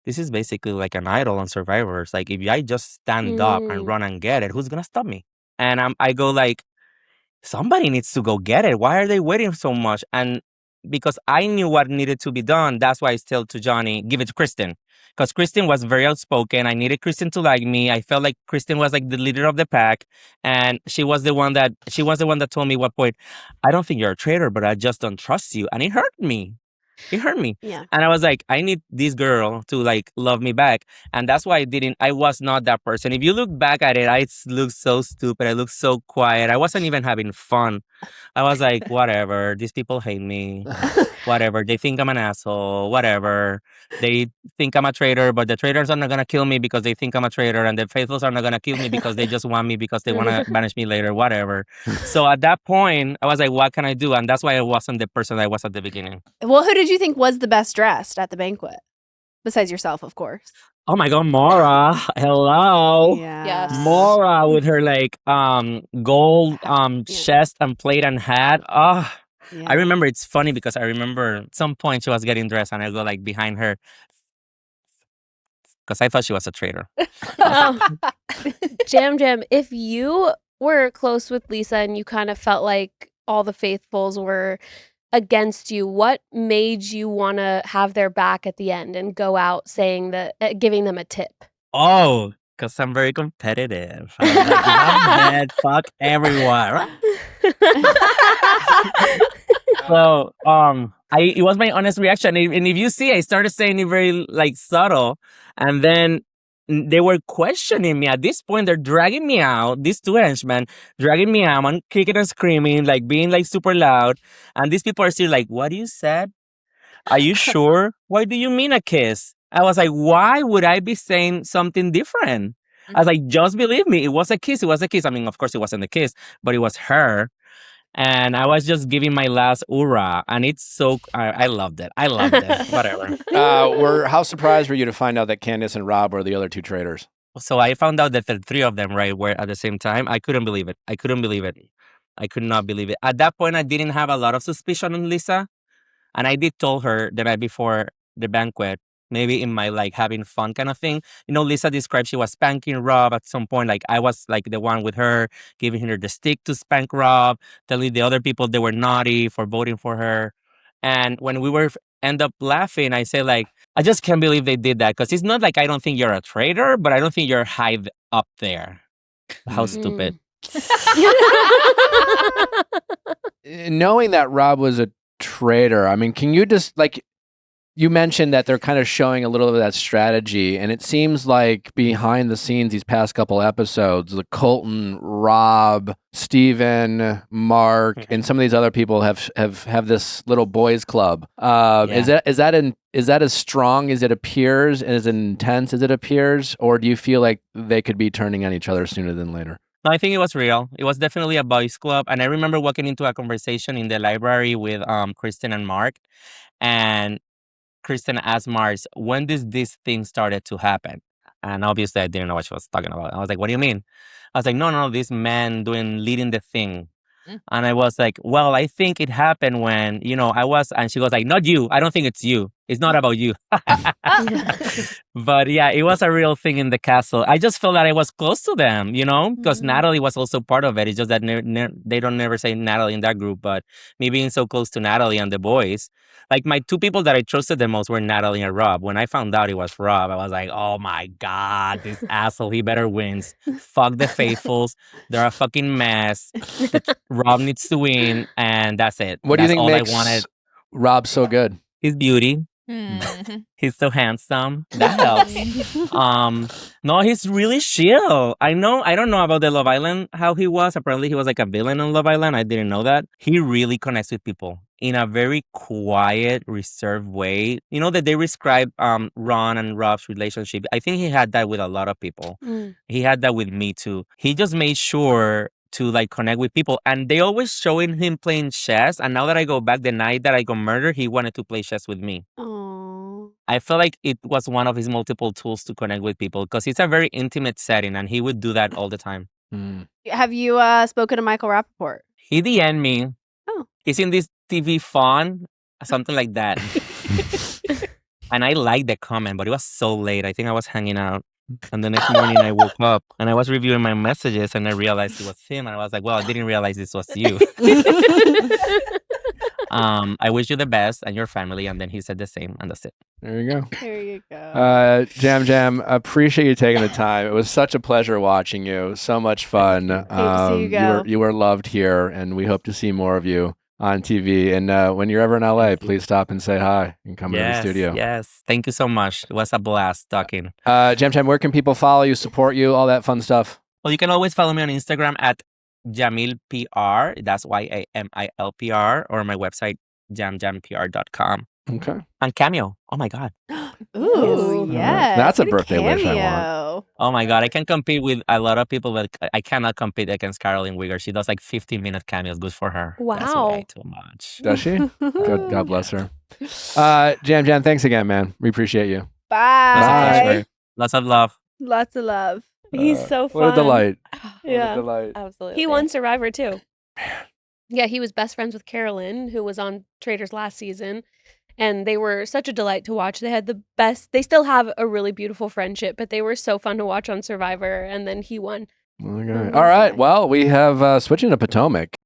this is basically like an idol on Survivor. If I just stand up and run and get it, who's going to stop me? And I go like, somebody needs to go get it. Why are they waiting so much? And because I knew what needed to be done, that's why I told to Johnny, give it to Kristen. Because Kristen was very outspoken. I needed Kristen to like me. I felt like Kristen was like the leader of the pack. And she was the one that told me what point, I don't think you're a traitor, but I just don't trust you. And it hurt me. It hurt me. Yeah. And I was like, I need this girl to like love me back. And that's why I was not that person. If you look back at it, I looked so stupid. I looked so quiet. I wasn't even having fun. I was like, whatever. These people hate me. Whatever. They think I'm an asshole. Whatever. They think I'm a traitor, but the traitors are not going to kill me because they think I'm a traitor. And the faithfuls are not going to kill me because they just want me because they want to banish me later. Whatever. So at that point, I was like, what can I do? And that's why I wasn't the person I was at the beginning. Well, who did you think was the best dressed at the banquet? Besides yourself, of course. Oh my God, Mara. Hello. Yeah. Yes. Mara with her like gold chest and plate and hat. Oh, Yeah. I remember it's funny because I remember at some point she was getting dressed and I go like behind her because I thought she was a traitor. Jam, if you were close with Lisa and you kind of felt like all the faithfuls were against you, what made you want to have their back at the end and go out saying that, giving them a tip? Oh, because I'm very competitive. I'm like, if I'm dead, fuck everyone. So, it was my honest reaction. And if you see, I started saying it very like subtle, and then they were questioning me. At this point, they're dragging me out. These two henchmen dragging me out. I'm kicking and screaming, like being like super loud. And these people are still like, "What you said? Are you sure? What do you mean a kiss?" I was like, "Why would I be saying something different?" I was like, "Just believe me. It was a kiss. It was a kiss." I mean, of course, it wasn't a kiss, but it was her. And I was just giving my last hoorah, and it's so I loved it. I loved it. Whatever. How surprised were you to find out that Candace and Rob were the other two traitors? So I found out that the three of them, right, were at the same time. I couldn't believe it. I couldn't believe it. I could not believe it. At that point, I didn't have a lot of suspicion on Lisa, and I did tell her the night before the banquet. Maybe in my like having fun kind of thing. You know, Lisa described she was spanking Rob at some point. Like I was like the one with her, giving her the stick to spank Rob, telling the other people they were naughty for voting for her. And when we were end up laughing, I say like, I just can't believe they did that. Because it's not like I don't think you're a traitor, but I don't think you're high up there. How stupid. Knowing that Rob was a traitor, I mean, can you just like, you mentioned that they're kind of showing a little of that strategy, and it seems like behind the scenes these past couple episodes, the Colton, Rob, Steven, Mark, and some of these other people have this little boys club. Is that as strong as it appears, as intense as it appears, or do you feel like they could be turning on each other sooner than later? No, I think it was real. It was definitely a boys club. And I remember walking into a conversation in the library with Kristen and Mark, and Kristen asked Mars, when did this thing started to happen? And obviously I didn't know what she was talking about. I was like, what do you mean? I was like, no, this man leading the thing. And I was like, well, I think it happened when, and she goes like, not you. I don't think it's you. It's not about you. But yeah, it was a real thing in the castle. I just felt that I was close to them, because Natalie was also part of it. It's just that they don't never say Natalie in that group, but me being so close to Natalie and the boys, like my two people that I trusted the most were Natalie and Rob. When I found out it was Rob, I was like, oh my God, this asshole, he better wins. Fuck the faithfuls. They're a fucking mess. Rob needs to win, and that's it. What do you That's think all makes I wanted. Rob so good? His beauty. He's so handsome. That helps. No, he's really chill. I don't know about the Love Island, how he was. Apparently he was like a villain on Love Island. I didn't know that. He really connects with people in a very quiet, reserved way. You know that they describe Ron and Rob's relationship. I think he had that with a lot of people. He had that with me too. He just made sure to like connect with people, and they always showing him playing chess. And now that I go back, the night that I got murdered, he wanted to play chess with me. I feel like it was one of his multiple tools to connect with people, because it's a very intimate setting, and he would do that all the time. Have you spoken to Michael Rappaport? He DM'd me. Oh. He's in this TV Fawn, something like that. And I liked the comment, but it was so late. I think I was hanging out. And the next morning I woke up and I was reviewing my messages and I realized it was him. And I was like, well, I didn't realize this was you. I wish you the best and your family. And then he said the same, and that's it. There you go. There you go. Jam, appreciate you taking the time. It was such a pleasure watching you. So much fun. to see you go. You were loved here, and we hope to see more of you on TV. And when you're ever in LA, please stop and say hi and come to the studio. Yes. Thank you so much. It was a blast talking. Jam, where can people follow you, support you, all that fun stuff? Well, you can always follow me on Instagram at YamilPR. That's YAMILPR, or my website, jamjampr.com. Okay. And Cameo. Oh my God. Ooh, yeah. That's a birthday wish I want. Cameo. Oh my God. I can compete with a lot of people, but I cannot compete against Caroline Wigger. She does like 15-minute cameos. Good for her. That's Wow. way too much. Does she? God bless her. Jam, thanks again, man. We appreciate you. Bye. Lots of love. Lots of love. He's so fun. What a delight. Yeah. What a delight. Absolutely. He won Survivor too. Yeah, he was best friends with Carolyn, who was on Traitors last season. And they were such a delight to watch. They had the best, they still have a really beautiful friendship, but they were so fun to watch on Survivor. And then he won. Okay. All right. Well, we have switching to Potomac.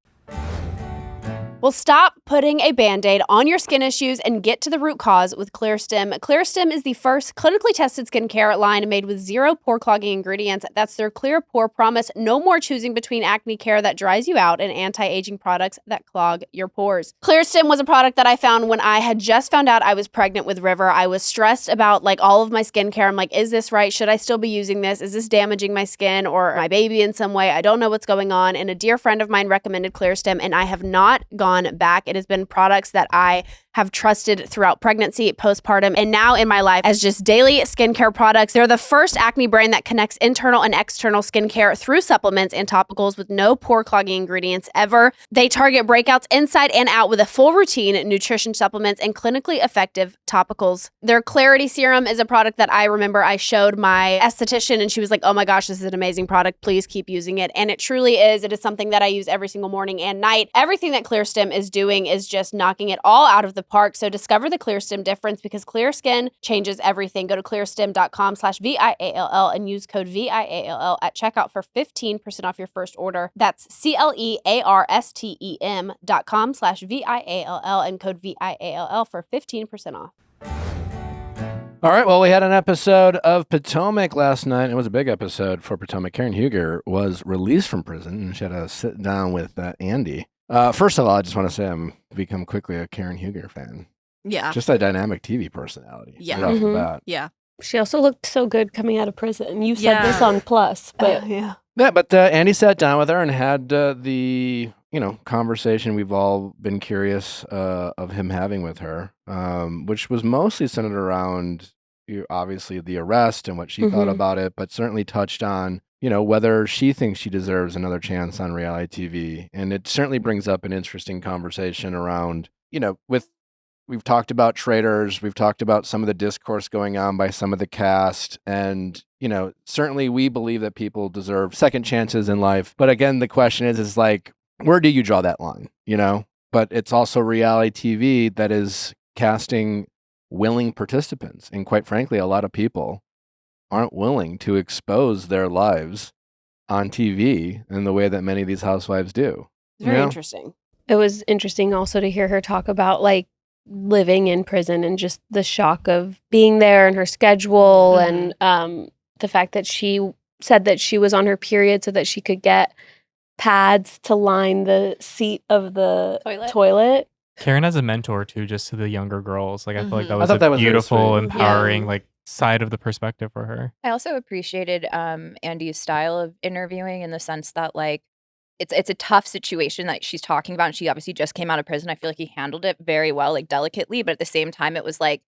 Well, stop putting a Band-Aid on your skin issues and get to the root cause with ClearStem. ClearStem is the first clinically tested skincare line made with 0 pore-clogging ingredients. That's their clear pore promise. No more choosing between acne care that dries you out and anti-aging products that clog your pores. ClearStem was a product that I found when I had just found out I was pregnant with River. I was stressed about like all of my skincare. I'm like, is this right? Should I still be using this? Is this damaging my skin or my baby in some way? I don't know what's going on. And a dear friend of mine recommended ClearStem, and I have not gone back. It has been products that I have trusted throughout pregnancy, postpartum, and now in my life as just daily skincare products. They're the first acne brand that connects internal and external skincare through supplements and topicals with no pore clogging ingredients ever. They target breakouts inside and out with a full routine, nutrition supplements, and clinically effective topicals. Their Clarity Serum is a product that I remember I showed my esthetician and she was like, oh my gosh, this is an amazing product. Please keep using it. And it truly is. It is something that I use every single morning and night. Everything that ClearStem is doing is just knocking it all out of the park. So discover the ClearStem difference because clear skin changes everything. Go to clearstem.com/VIALL and use code VIALL at checkout for 15% off your first order. That's CLEARSTEM.com/VIALL and code VIALL for 15% off. All right. Well, we had an episode of Potomac last night. It was a big episode for Potomac. Karen Huger was released from prison and she had to sit down with Andy. First of all, I just want to say I'm become quickly a Karen Huger fan. Yeah. Just a dynamic TV personality. Yeah. Right off the bat. Yeah. She also looked so good coming out of prison. You said this on Plus, but yeah. Yeah, but Andy sat down with her and had the conversation we've all been curious of him having with her, which was mostly centered around obviously the arrest and what she thought about it, but certainly touched on whether she thinks she deserves another chance on reality TV. And it certainly brings up an interesting conversation around, we've talked about Traitors, we've talked about some of the discourse going on by some of the cast, and, certainly we believe that people deserve second chances in life. But again, the question is like, where do you draw that line, But it's also reality TV that is casting willing participants. And quite frankly, a lot of people aren't willing to expose their lives on TV in the way that many of these housewives do. Very interesting. it was interesting also to hear her talk about like living in prison and just the shock of being there and her schedule and the fact that she said that she was on her period so that she could get pads to line the seat of the toilet. Karen as a mentor too, just to the younger girls. Like I feel like that was thought that was very beautiful, sweet. empowering like side of the perspective for her. I also appreciated Andy's style of interviewing in the sense that like it's a tough situation that she's talking about, and she obviously just came out of prison. I feel like he handled it very well, like delicately, but at the same time it was like,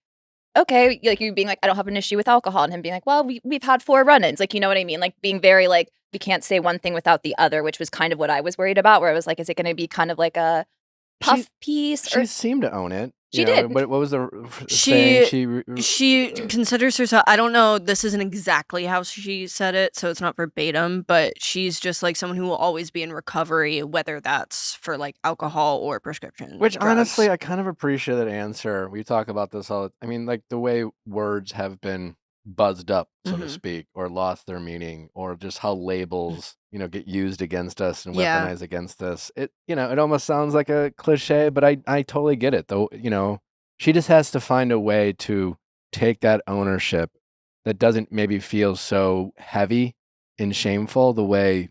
okay, like you being like, I don't have an issue with alcohol, and him being like, well, we've had 4 run-ins, like, you know what I mean? Like being very like, we can't say one thing without the other, which was kind of what I was worried about, where I was like, is it going to be kind of like a puff piece? She seemed to own it. She did. What was the saying? She considers herself, I don't know, this isn't exactly how she said it, so it's not verbatim, but she's just like someone who will always be in recovery, whether that's for like alcohol or prescription Which drugs. honestly, I kind of appreciate that answer. We talk about this all. I mean, like the way words have been buzzed up, so to Mhm. speak, or lost their meaning, or just how labels, get used against us and Yeah. weaponized against us. It almost sounds like a cliche, but I totally get it. Though, she just has to find a way to take that ownership that doesn't maybe feel so heavy and shameful the way,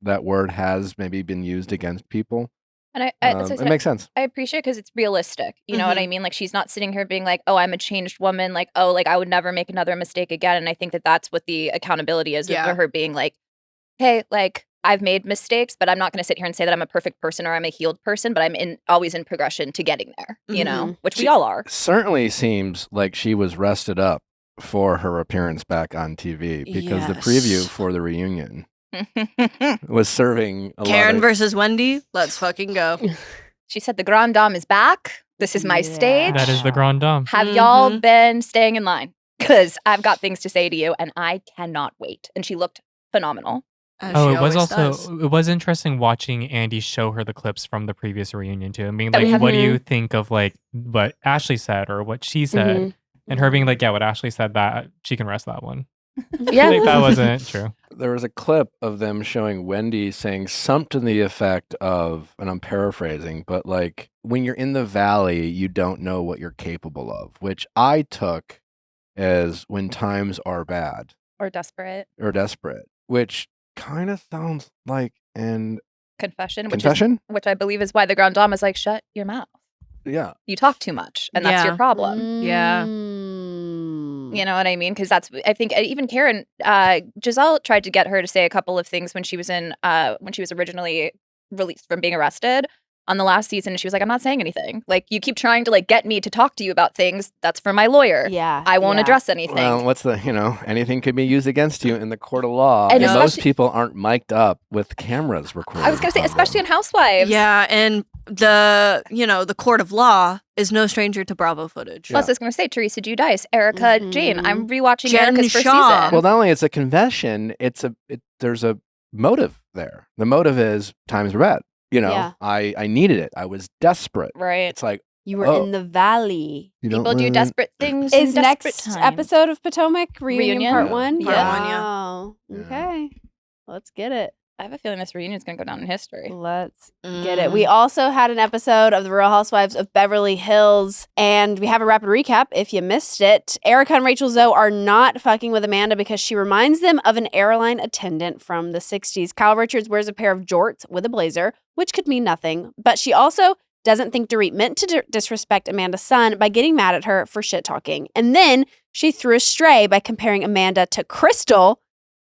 that word has maybe been used against people. And It makes sense. I appreciate because it's realistic. You know what I mean? Like she's not sitting here being like, "Oh, I'm a changed woman." Like, "Oh, like I would never make another mistake again." And I think that that's what the accountability is Yeah. for her being like, "Hey, like I've made mistakes, but I'm not going to sit here and say that I'm a perfect person or I'm a healed person, but I'm always in progression to getting there." You know, which we all are. Certainly seems like she was rested up for her appearance back on TV because the preview Yes. for the reunion was serving a Karen lot of... versus Wendy. Let's fucking go. She said, "The Grand Dame is back. This is my stage. That is the Grand Dame. Have y'all been staying in line? Because I've got things to say to you, and I cannot wait." And she looked phenomenal. Oh, it was also it was interesting watching Andy show her the clips from the previous reunion too, and being That we like, have- "What do you think of like what Ashley said or what she said?" And her being like, "Yeah, what Ashley said, that she can rest that one." Yeah. I think that wasn't true. There was a clip of them showing Wendy saying something to the effect of, and I'm paraphrasing, but like, when you're in the valley, you don't know what you're capable of, which I took as when times are bad Or desperate. which kind of sounds like an Confession. confession. Which I believe is why the Grand Dame is like, "Shut your mouth. Yeah. You talk too much, and that's your Yeah. problem." Yeah. You know what I mean? Because that's, I think, even Karen, Giselle tried to get her to say a couple of things when she was when she was originally released from being arrested on the last season. And she was like, "I'm not saying anything. Like, you keep trying to like get me to talk to you about things. That's for my lawyer. Yeah. I won't address anything." Well, what's the, anything could be used against you in the court of law. And And most especially- people aren't mic'd up with cameras recording. I was going to say, especially in Housewives. Yeah, and the court of law is no stranger to Bravo footage. Plus, I was going to say, Teresa Giudice, Erica Jane. I'm rewatching Jen Erica's first Shaw. season. Well, not only it's a confession, there's a motive there. The motive is times were bad. Yeah. I needed it. I was desperate. Right. It's like, You were oh, in the valley. you don't People do really- desperate things. Is in desperate next times. episode of Potomac reunion part Reunion? one? Part one, yeah. Wow. Okay. Let's get it. I have a feeling this reunion is going to go down in history. Let's get it. We also had an episode of The Real Housewives of Beverly Hills, and we have a rapid recap if you missed it. Erica and Rachel Zoe are not fucking with Amanda because she reminds them of an airline attendant from the 60s. Kyle Richards wears a pair of jorts with a blazer, which could mean nothing, but she also doesn't think Dorit meant to disrespect Amanda's son by getting mad at her for shit talking. And then she threw a stray by comparing Amanda to Crystal,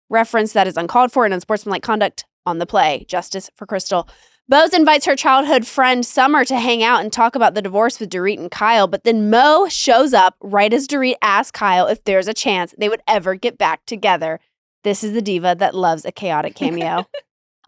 reference that is uncalled for and unsportsmanlike conduct on the play. Justice for Crystal. Bose invites her childhood friend Summer to hang out and talk about the divorce with Dorit and Kyle, but then Mo shows up right as Dorit asks Kyle if there's a chance they would ever get back together. This is the diva that loves a chaotic cameo.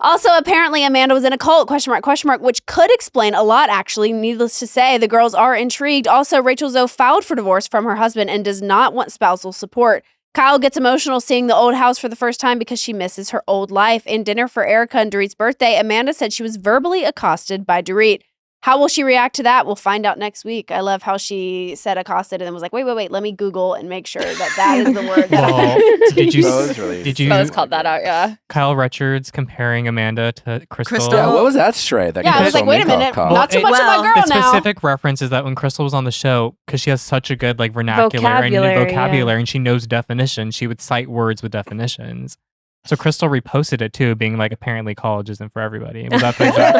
Also, apparently Amanda was in a cult, question mark, which could explain a lot, actually. Needless to say, the girls are intrigued. Also, Rachel Zoe filed for divorce from her husband and does not want spousal support. Kyle gets emotional seeing the old house for the first time because she misses her old life. In dinner for Erica and Dorit's birthday, Amanda said she was verbally accosted by Dorit. How will she react to that? We'll find out next week. I love how she said accosted and then was like, wait, let me Google and make sure that is the word. Well, did you Bose called that out, yeah. Kyle Richards comparing Amanda to Crystal? Yeah, what was that stray? That Yeah, I was Crystal like, wait a Minkoff minute, called? not too much of my girl the now. specific reference is that when Crystal was on the show, because she has such a good like vernacular and vocabulary, and she knows definitions, she would cite words with definitions. So Crystal reposted it too, being like, apparently college isn't for everybody. Was that the exact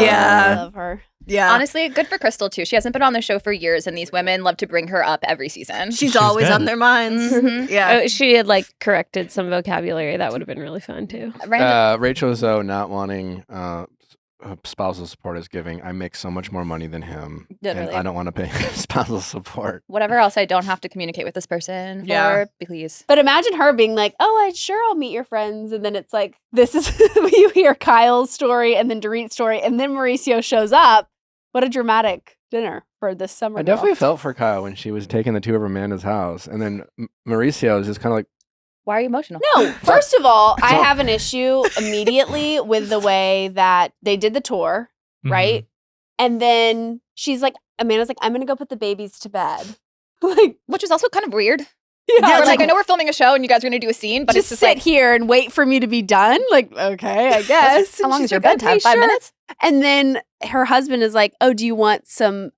Yeah. I love her. Yeah. Honestly, good for Crystal too. She hasn't been on the show for years, and these women love to bring her up every season. She's always on their minds. Mhm. Yeah. Oh, she had like corrected some vocabulary. That would have been really fun too. Rachel Zoe not wanting spousal support is giving. I make so much more money than him, Literally. and I don't want to pay spousal support. Whatever else I don't have to communicate with this person Yeah. for, please. But imagine her being like, oh, I'll meet your friends. And then it's like, this is, you hear Kyle's story and then Dorit's story. And then Mauricio shows up. What a dramatic dinner for this summer. I definitely felt for Kyle when she was taking the two of Amanda's house, and then Mauricio is just kind of like, Why are you emotional? No, first of all, I have an issue immediately with the way that they did the tour, right? And then she's like, Amanda's like, I'm going to go put the babies to bed. Like, which is also kind of weird. We're like, I know we're filming a show and you guys are going to do a scene, but it's just sit like here and wait for me to be done. Like, okay, I guess. How long And is she's your like, bedtime? okay, 5 sure. minutes? And then her husband is like, oh, do you want some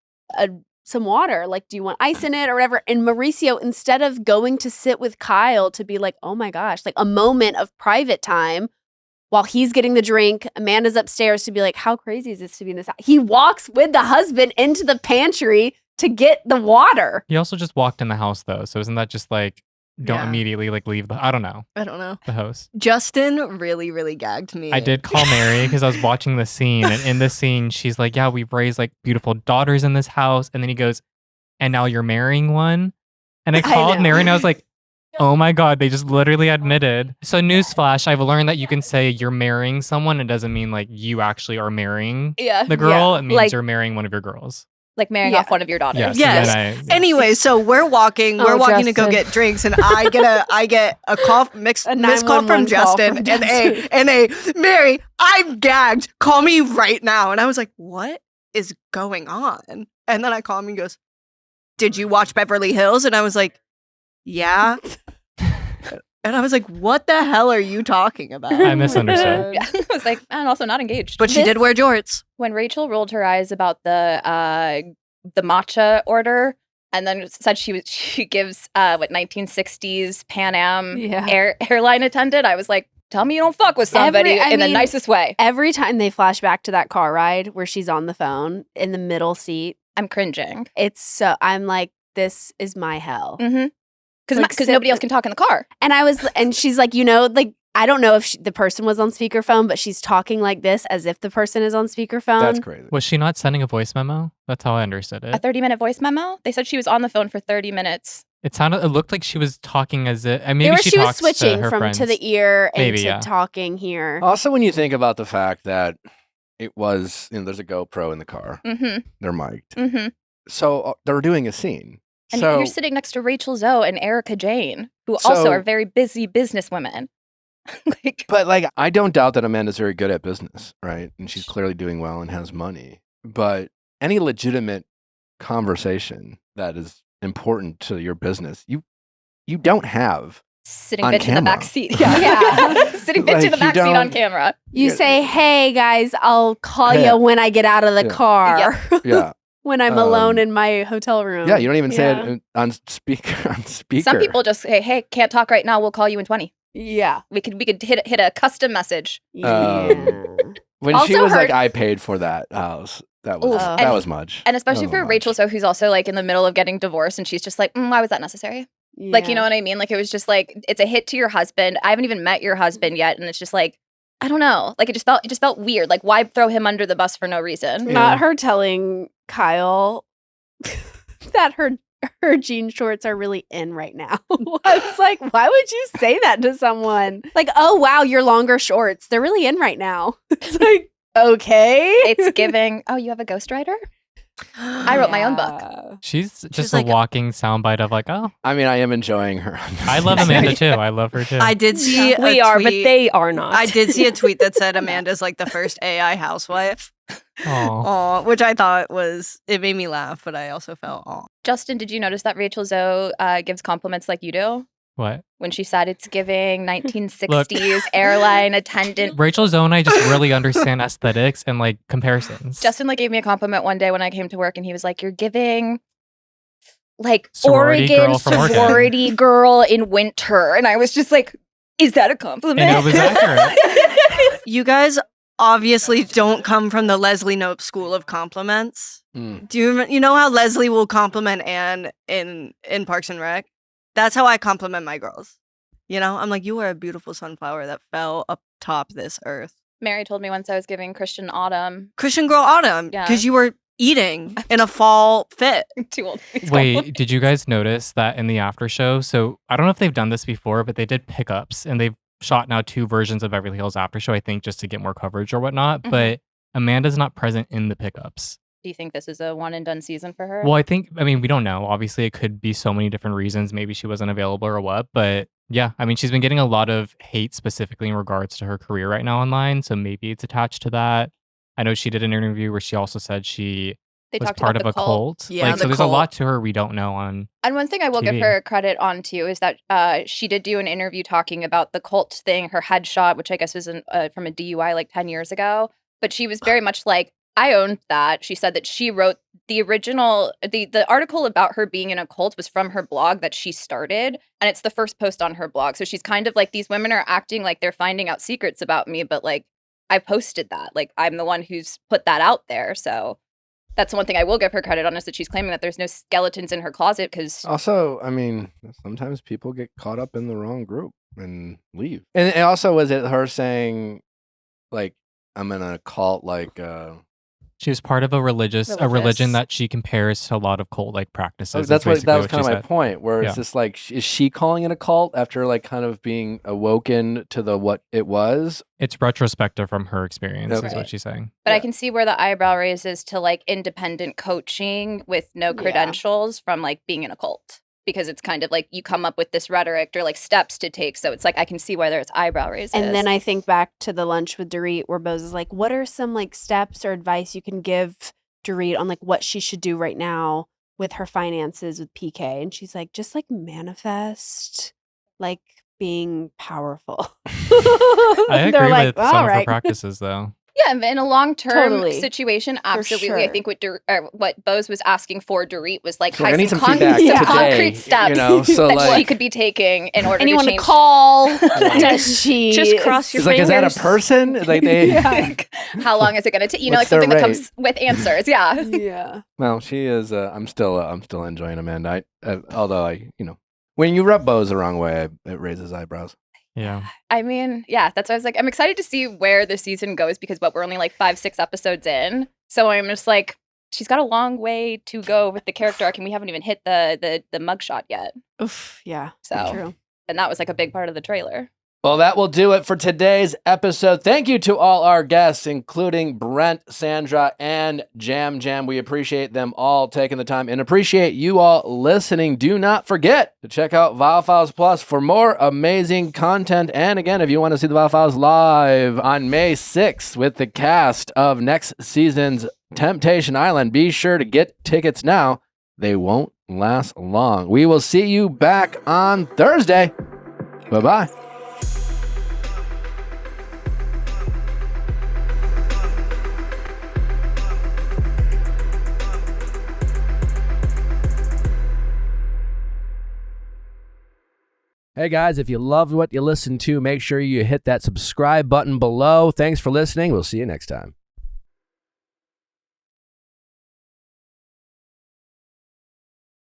water? Like, do you want ice in it or whatever? And Mauricio, instead of going to sit with Kyle to be like, oh my gosh, like a moment of private time while he's getting the drink, Amanda's upstairs to be like, how crazy is this to be in this house? He walks with the husband into the pantry to get the water. He also just walked in the house though, so isn't that just like don't Yeah. immediately like leave the? I don't know. I don't know. The host. Justin really, really gagged me. I did call Mary because I was watching the scene, and in this scene, she's like, "Yeah, we've raised like beautiful daughters in this house," and then he goes, "And now you're marrying one." And I called know. Mary, and I was like, "Oh my god!" They just literally admitted. So newsflash, I've learned that you can say you're marrying someone. It doesn't mean like you actually are marrying the girl. It means like- you're marrying one of your girls. like marrying off one of your daughters. Yes. Yes. And then Anyway, so we're walking to go Justin. get drinks, and I get a call, missed call 911 from call Justin, from and a Mary, I'm gagged. Call me right now. And I was like, what is going on? And then I call him and he goes, did you watch Beverly Hills? And I was like, yeah. And I was like, what the hell are you talking about? I misunderstood. Yeah. I was like, and also not engaged. But she did wear jorts. When Rachel rolled her eyes about the matcha order, and then said she gives 1960s Pan Am airline attendant, I was like, tell me you don't fuck with somebody in the nicest way. Every time they flash back to that car ride where she's on the phone in the middle seat, I'm cringing. I'm like, this is my hell. Mm-hmm. Because nobody else can talk in the car. And she's like, like, I don't know if the person was on speakerphone, but she's talking like this as if the person is on speakerphone. That's crazy. Was she not sending a voice memo? That's how I understood it. A 30-minute voice memo? They said she was on the phone for 30 minutes. It looked like she was talking as if, and maybe Or she was talks switching to her from friends. to the ear and Maybe, to yeah. talking here. Also, when you think about the fact that it was, there's a GoPro in the car. Mm-hmm. They're mic'd. Mm-hmm. So they're doing a scene. And so you're sitting next to Rachel Zoe and Erica Jane, who also are very busy businesswomen. But I don't doubt that Amanda's very good at business, right? And she's clearly doing well and has money. But any legitimate conversation that is important to your business, you don't have sitting on bitch in the camera. back seat. Yeah. Sitting bitch in the back seat on camera. You say, hey, guys, I'll call Yeah. you when I get out of the car. Yeah. When I'm alone in my hotel room. Yeah, you don't even say it on speaker. Some people just say, hey, can't talk right now. We'll call you in 20. Yeah. We could hit a custom message. When Also she was like, heard- I paid for that house. That was Oof. that was much. And especially That was for Rachel, so who's also in the middle of getting divorced, and she's just like, why was that necessary? Like, you know what I mean? Like, it was just it's a hit to your husband. I haven't even met your husband yet, and it's just I don't know. Like, it just felt weird. Like, why throw him under the bus for no reason? Not her telling Kyle that her jean shorts are really in right now. I was like, why would you say that to someone? Like, oh wow, your longer shorts, they're really in right now. It's like, okay. It's giving, oh, you have a ghostwriter? I wrote my own book. She's just a walking soundbite of oh. I mean, I am enjoying her. I love Amanda too. I love her too. I did see a We are, but tweet- they are not. I did see a tweet that said Amanda's like the first AI housewife. Aw. Which I thought it made me laugh, but I also felt aw. Justin, did you notice that Rachel Zoe gives compliments like you do? What? When she said it's giving 1960s airline attendant. Rachel Zoe and I just really understand aesthetics and comparisons. Justin gave me a compliment one day when I came to work, and he was like, "You're giving Sorority Oregon girl from Oregon." sorority girl in winter," and I was just like, "Is that a compliment?" And it was accurate. You guys obviously don't come from the Leslie Knope school of compliments. Do you know how Leslie will compliment Anne in Parks and Rec? That's how I compliment my girls. I'm like, you are a beautiful sunflower that fell up top this earth. Mary told me once I was giving Christian Autumn. Christian Girl Autumn, Yeah. because you were eating in a fall fit. Too old. Wait, did you guys notice that in the after show? So I don't know if they've done this before, but they did pickups and they've shot now 2 versions of Beverly Hills after show, I think, just to get more coverage or whatnot. Mhm. But Amanda's not present in the pickups. Do you think this is a one and done season for her? Well, we don't know. Obviously, it could be so many different reasons. Maybe she wasn't available or what. But yeah, she's been getting a lot of hate specifically in regards to her career right now online. So maybe it's attached to that. I know she did an interview where she also said she They was talked part about of the a cult. Yeah, so the there's a cult. lot to her we don't know on. And one thing I will give TV. her credit on too is that she did do an interview talking about the cult thing, her headshot, which I guess was from a DUI like 10 years ago. But she was very much like, I owned that. She said that she wrote the original, the article about her being in a cult was from her blog that she started. And it's the first post on her blog. So she's kind of like, these women are acting like they're finding out secrets about me, but like, I posted that. Like, I'm the one who's put that out there. So that's one thing I will give her credit on, is that she's claiming that there's no skeletons in her closet because Also, I mean, sometimes people get caught up in the wrong group and leave. And also, was it her saying, like, I'm in a cult, like, She was part of a religion Religious. that she compares to a lot of cult-like practices. that's what basically that was she kind of my said. point. Where Yeah. it's just like, is she calling it a cult after like kind of being awoken to the what it was? It's retrospective from her experience, is Okay. what she's saying. But I can see where the eyebrow raises to like independent coaching with no credentials from like being in a cult, because it's kind of like you come up with this rhetoric or like steps to take. So it's like, I can see why there's eyebrow raises. And then I think back to the lunch with Dorit where Bose is like, what are some like steps or advice you can give Dorit on like what she should do right now with her finances with PK? And she's like, just like manifest, like being powerful. I They're agree like, with some "All of her right." practices, though. Yeah, in a long-term Totally. situation, absolutely. I sure. think what Bose was asking for Dorit was like So I need some some feedback Yeah. some today, concrete steps you know, so that like, she could be taking in order Anyone to to change. call? Does she Just cross your it's like, is that a fingers. person? Like they, Like, how long is it going to take? You know, like What's their something that rate? comes with answers. Yeah. Yeah. well, she is. I'm still enjoying Amanda. Although when you rub Bose the wrong way, it raises eyebrows. Yeah. I mean, yeah, that's why I was like, I'm excited to see where the season goes because we're only like 5-6 episodes in. So I'm just like, she's got a long way to go with the character arc, and we haven't even hit the mugshot yet. Oof. Yeah. So, True. and that was like a big part of the trailer. Well, that will do it for today's episode. Thank you to all our guests, including Brent, Sandra, and Jam Jam. We appreciate them all taking the time and appreciate you all listening. Do not forget to check out Viall Files Plus for more amazing content. And again, if you want to see the Viall Files live on May 6th with the cast of next season's Temptation Island, be sure to get tickets now. They won't last long. We will see you back on Thursday. Bye-bye. Hey guys, if you loved what you listened to, make sure you hit that subscribe button below. Thanks for listening. We'll see you next time.